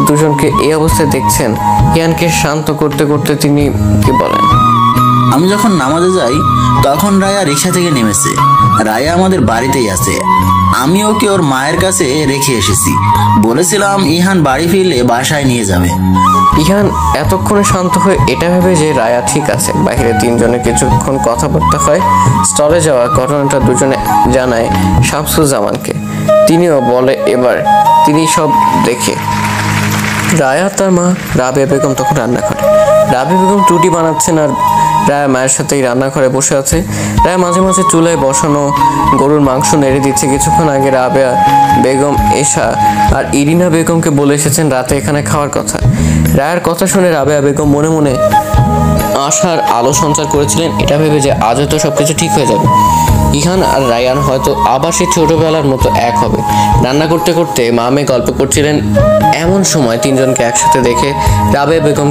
দুজনকে এই অবস্থায় দেখছেন। ইহানকে শান্ত করতে করতে তিনি কি বলেন, আমি যখন নামাজে যাই তখন রায়া রিক্সা থেকে নেমেছে। রায়া আমাদের বাড়িতেই আছে। আমি ওকে ওর মায়ের কাছে রেখে এসেছি। বলেছিলাম ইহান বাড়ি ফিরলে বাসায় নিয়ে যাবে। ইহান এতক্ষণে শান্ত হয়ে এটা ভেবে যে রায়া ঠিক আছে। বাইরে তিনজনে কিছুক্ষণ কথাবার্তা হয়। স্টলে যাওয়া ঘটনাটা দুজনে জানায় শামসুজ্জামানকে। তিনিও বলে এবার তিনি সব দেখে। রায়া তার মা রাবেয়া বেগম তখন রান্না করে। রাবেয়া বেগম রুটি বানাচ্ছেন আর রায়া মায়ের সাথেই রান্নাঘরে বসে আছে। রায়া মাঝে মাঝে চুলায় বসানো গরুর মাংস নেড়ে দিচ্ছে। কিছুক্ষণ আগে রাবেয়া বেগম, এশা আর ইরিনা বেগমকে বলে এসেছেন রাতে এখানে খাওয়ার কথা। রায়ার কথা শুনে রাবেয়া বেগম মনে মনে আশার আলো সঞ্চার করেছিলেন, এটা ভেবে যে আজ হয়তো সবকিছু ঠিক হয়ে যাবে। ইহান আর রায়ান হয়তো আবার সেই ছোটবেলার মতো এক হবে। রান্না করতে করতে মা মেয়ে গল্প করছিলেন। এমন সময় তিনজনকে একসাথে দেখে রাবেয়া বেগম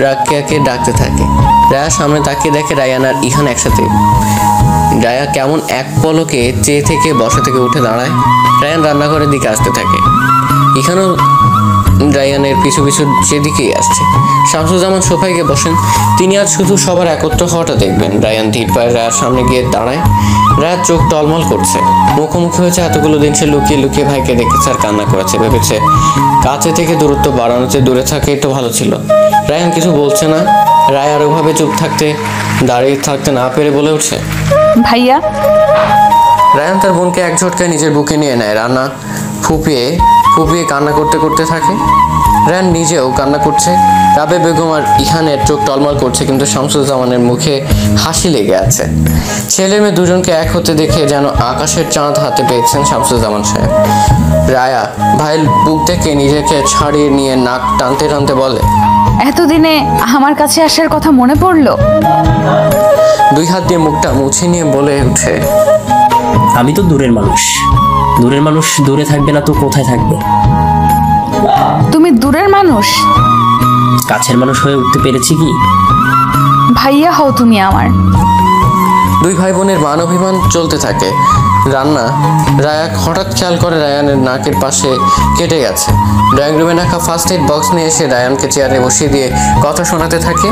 রাকিয়াকে ডাকতে থাকে। রায়া সামনে তাকিয়ে দেখে রায়ান আর ইহান একসাথে। রায়া কেমন এক পলকে চেয়ে থেকে বসা থেকে উঠে দাঁড়ায়। রায়ান রান্নাঘরের দিকে আসতে থাকে। ইহানও রায়ানের পিছু পিছু সেদিকেই আসছে। শামসুজ্জামান সোফায় গিয়ে বসেন। তিনি আজ শুধু সবার একত্র হওয়াটা দেখবেন। রায়ান ধীর পায়ে রায়ার সামনে গিয়ে দাঁড়ায়। রায়ার চোখ টলমল করছে, মুখোমুখি হয়েছে। এতগুলো দিন সে লুকিয়ে লুকিয়ে ভাইকে দেখেছে আর কান্না করেছে। ভেবেছে কাছে থেকে দূরত্ব বাড়ানোতে দূরে থাকে একটু ভালো ছিল। রায়ান কিছু বলছে না। রায়ার ওভাবে চুপ থাকতে দাঁড়িয়ে থাকতে না পেরে বলে উঠছে, ভাইয়া। রায়ান তার বোনকে এক ঝটকায় নিজের বুকে নিয়ে নেয়। রান্না ফুপিয়ে ফুপিয়ে কান্না করতে করতে থাকে। রায়ান নিজেও কান্না করছে। রাবে বেগম আর ইহানের চোখ টলমল করছে, কিন্তু শামসুজ্জামানের মুখে হাসি লেগে আছে। ছেলে মেয়ে দুজনকে এক হতে দেখে যেন আকাশের চাঁদ হাতে পেয়েছেন শামসুজ্জামান সাহেব। রায়া ভাইয়ের বুক থেকে নিজেকে ছাড়িয়ে নিয়ে নাক টানতে টানতে বলে, এতদিনে আমার কাছে আসার কথা মনে পড়লো? দুই হাত দিয়ে মুখটা মুছে নিয়ে বলে উঠে, আমি তো দূরের মানুষ। দূরের মানুষ দূরে থাকবে না তো কোথায় থাকবে? তুমি দূরের মানুষ? কাছের মানুষ হয়ে উঠতে পেরেছি কি? ভাইয়া হও তুমি আমার। দুই ভাই বোনের মান অভিমান চলতে থাকে। রায়া হঠাৎ খেয়াল করে রায়ানের নাকের পাশে কেটে গেছে। ড্রয়িং রুমে রাখা ফার্স্ট এড বক্স নিয়ে এসে রায়ানকে চেয়ারে বসিয়ে দিয়ে কথা শোনাতে থাকে।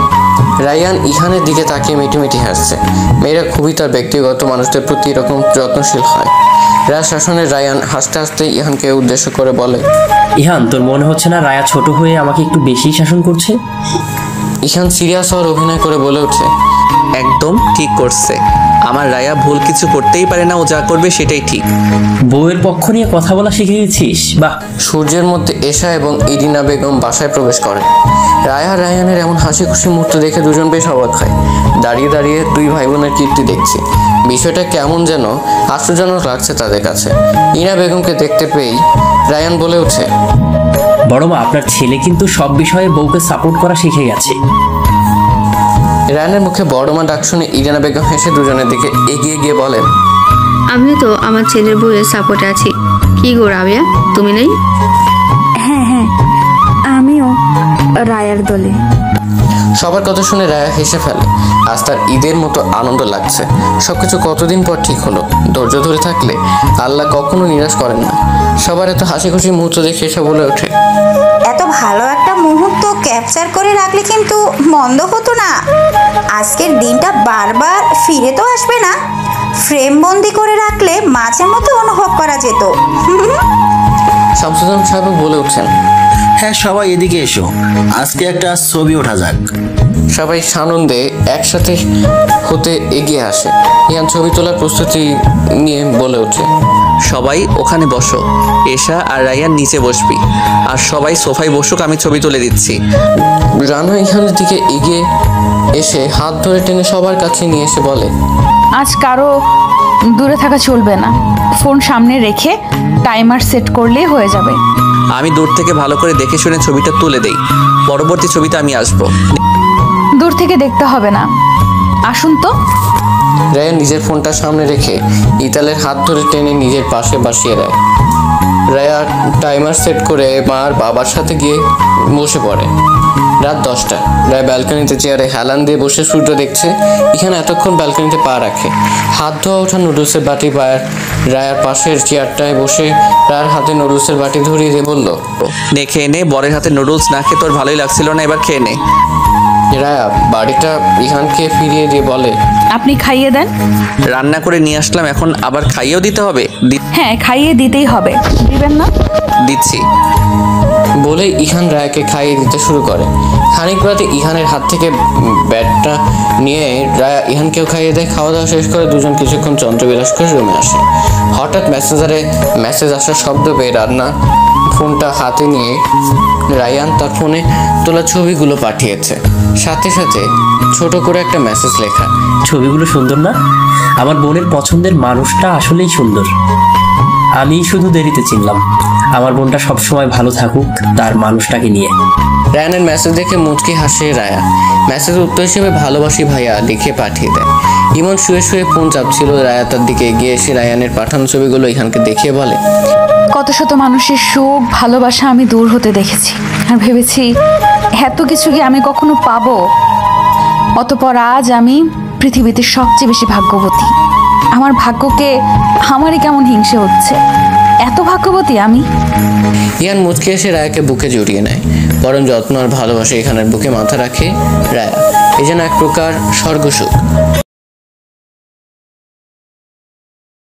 রায়ান ইহানের দিকে তাকিয়ে মিটিমিটি হাসছে। মেয়েরা খুবই তার ব্যক্তিগত মানুষদের প্রতি এরকম যত্নশীল হয়। রায়া শাসনে রায়ান হাসতে হাসতে ইহানকে উদ্দেশ্য করে বলে, ইহান, তোর মনে হচ্ছে না রায়া ছোট হয়ে আমাকে একটু বেশি শাসন করছে? ইহান সিরিয়াস হওয়ার অভিনয় করে বলে ওঠে, একদম ঠিক করছে। আমার রায়া ভুল কিছু করতেই পারে না, ও যা করবে সেটাই ঠিক। বউয়ের পক্ষ নিয়ে কথা বলা শিখে গেছিস? বাহ। সূর্যের মধ্যে এশা এবং ইরিনা বেগম বাসায় প্রবেশ করে। রায়া রায়ানের এমন হাসি খুশি মুহূর্ত দেখে দুজন বেশ অবাক হয়। দাঁড়িয়ে দাঁড়িয়ে দুই ভাই বোনের কীর্তি দেখছে। বিষয়টা কেমন যেন আশ্চর্যজনক লাগছে তাদের কাছে। ইরিনা বেগমকে দেখতে পেয়েই রায়ান বলে ওঠে, বড় মা, আপনার ছেলে কিন্তু সব বিষয়ে বউকে সাপোর্ট করা শিখে গেছে। রায়ানের মুখে বড় মা ডাক শুনে ইরিনা বেগম হেসে দুজনের দিকে এগিয়ে গিয়ে বলেন, আমিও তো আমার ছেলের বউয়ের সাপোর্টে আছি। কি গো রাবিয়া, তুমি নেই? হ্যাঁ হ্যাঁ, আমিও রায়ার দলে। সবার কথা শুনে রায়া হেসে ফেলে। আজ তার ঈদের মতো আনন্দ লাগছে। সবকিছু কতদিন পর ঠিক হলো। ধৈর্য ধরে থাকলে আল্লাহ কখনো নিরাশ করেন না। সবার এত হাসি খুশি মুহূর্ত দেখে এসে বলে ওঠে, এত ভালো একটা মুহূর্ত ক্যাপচার করে রাখলে কিন্তু মন্দ হতো না। আজকের দিনটা বারবার ফিরে তো আসবে না, ফ্রেম বন্দি করে রাখলে মাঝে মধ্যে অনুভব করা যেত। শামসুজ্জামান সাহেব বলে উঠছেন, হ্যাঁ, সবাই এদিকে এসো, আজকে একটা ছবি ওঠা যাক। সবাই সানন্দে একসাথে হতে এগিয়ে আসে। ইয়ান ছবি তোলার প্রস্তুতি নিয়ে বলে ওঠে, সবাই ওখানে বসো, এশা আর রায়ান নিচে বসবি, আর সবাই সোফায় বসুক, আমি ছবি তুলে দিচ্ছি। রানা ইহানের দিকে এগিয়ে এসে হাত ধরে টেনে সবার কাছে নিয়ে এসে বলে, আজ কারো দূরে থাকা চলবে না। ফোন সামনে রেখে টাইমার সেট করলেই হয়ে যাবে। আমি দূর থেকে ভালো করে দেখে শুনে ছবিটা তুলে দেই, পরবর্তী ছবিতে আমি আসবো। দূর থেকে দেখতে হবে না, আসুন তো। রায়ান নিজের ফোনটা সামনে রেখে ইতালের হাত ধরে টেনে নিজের পাশে বসিয়ে দেয়। রায়া টাইমার সেট করে মা আর বাবার সাথে গিয়ে বসে পড়ে। রাত 10টা। রায়া ব্যালকনিতে চেয়ারে হেলান দিয়ে বসে সূর্য দেখছে। এখানে এতক্ষণ ব্যালকনিতে পা রাখে। হাত ধোয়া ওঠা নুডলসের বাটি রায়ার পাশের চেয়ারটায় বসে রায়ার হাতে নুডলসের বাটি ধরিয়ে দিয়ে বলল, নে খেয়ে নে, বরের হাতে নুডলস না খেয়ে তোর ভালোই লাগছিল না, এবার খেয়ে নে। রায়া বাড়িটা ইহানকে ফিরিয়ে দিয়ে বলে, আপনি খাইয়ে দেন। রান্না করে নিয়ে আসলাম, এখন আবার খাইয়েও দিতে হবে? হ্যাঁ, খাইয়ে দিতেই হবে। দিবেন না? দিচ্ছি। বলে ইহান রায়াকে খাইয়ে দিতে শুরু করে। খানিক বাদে ইহানের হাত থেকে ব্যাটটা নিয়ে রায়া ইহানকেও খাইয়ে দেয়। খাওয়া দাওয়া শেষ করে দুজন কিছুক্ষণ চন্দ্রবিলাস করে রুমে আসে। হঠাৎ মেসেজ আসার শব্দ পেয়ে রান্না ফোনটা হাতে নিয়ে রায়ান তার ফোনে তোলা ছবিগুলো পাঠিয়েছে। সাথে সাথে ছোট করে একটা মেসেজ লেখা। ছবিগুলো সুন্দর না? আমার বোনের পছন্দের মানুষটা আসলেই সুন্দর। আমি শুধু দেরিতে চিনলাম। আমার বোনটা সবসময় ভালো থাকুক তার মানুষটাকে নিয়ে। রায়ানের মেসেজ দেখে মুচকি হাসে রায়া। মেসেজ উত্তর হিসেবে ভালোবাসি ভাইয়া লিখে পাঠিয়ে দেয়। ইমন শুয়ে শুয়ে ফোন চাপছিল। রায়া তার দিকে এগিয়ে এসে রায়ানের পাঠানো ছবিগুলো ইহানকে দেখিয়ে বলে, কত শত মানুষের সুখ ভালোবাসা আমি দূর হতে দেখেছি, আর ভেবেছি এত কিছু কি আমি কখনো পাবো। অতপর আজ আমি পৃথিবীতে সবচেয়ে বেশি ভাগ্যবতী। আমার ভাগ্যকে আমারই কেমন হিংসে হচ্ছে। এত ভাগ্যবতী আমি। ইহান মুচকে এসে রায়াকে বুকে জড়িয়ে নেয়। পরম যত্ন আর ভালোবাসা এখানের বুকে মাথা রাখে রায়া। এ যেন এক প্রকার স্বর্গসুখ।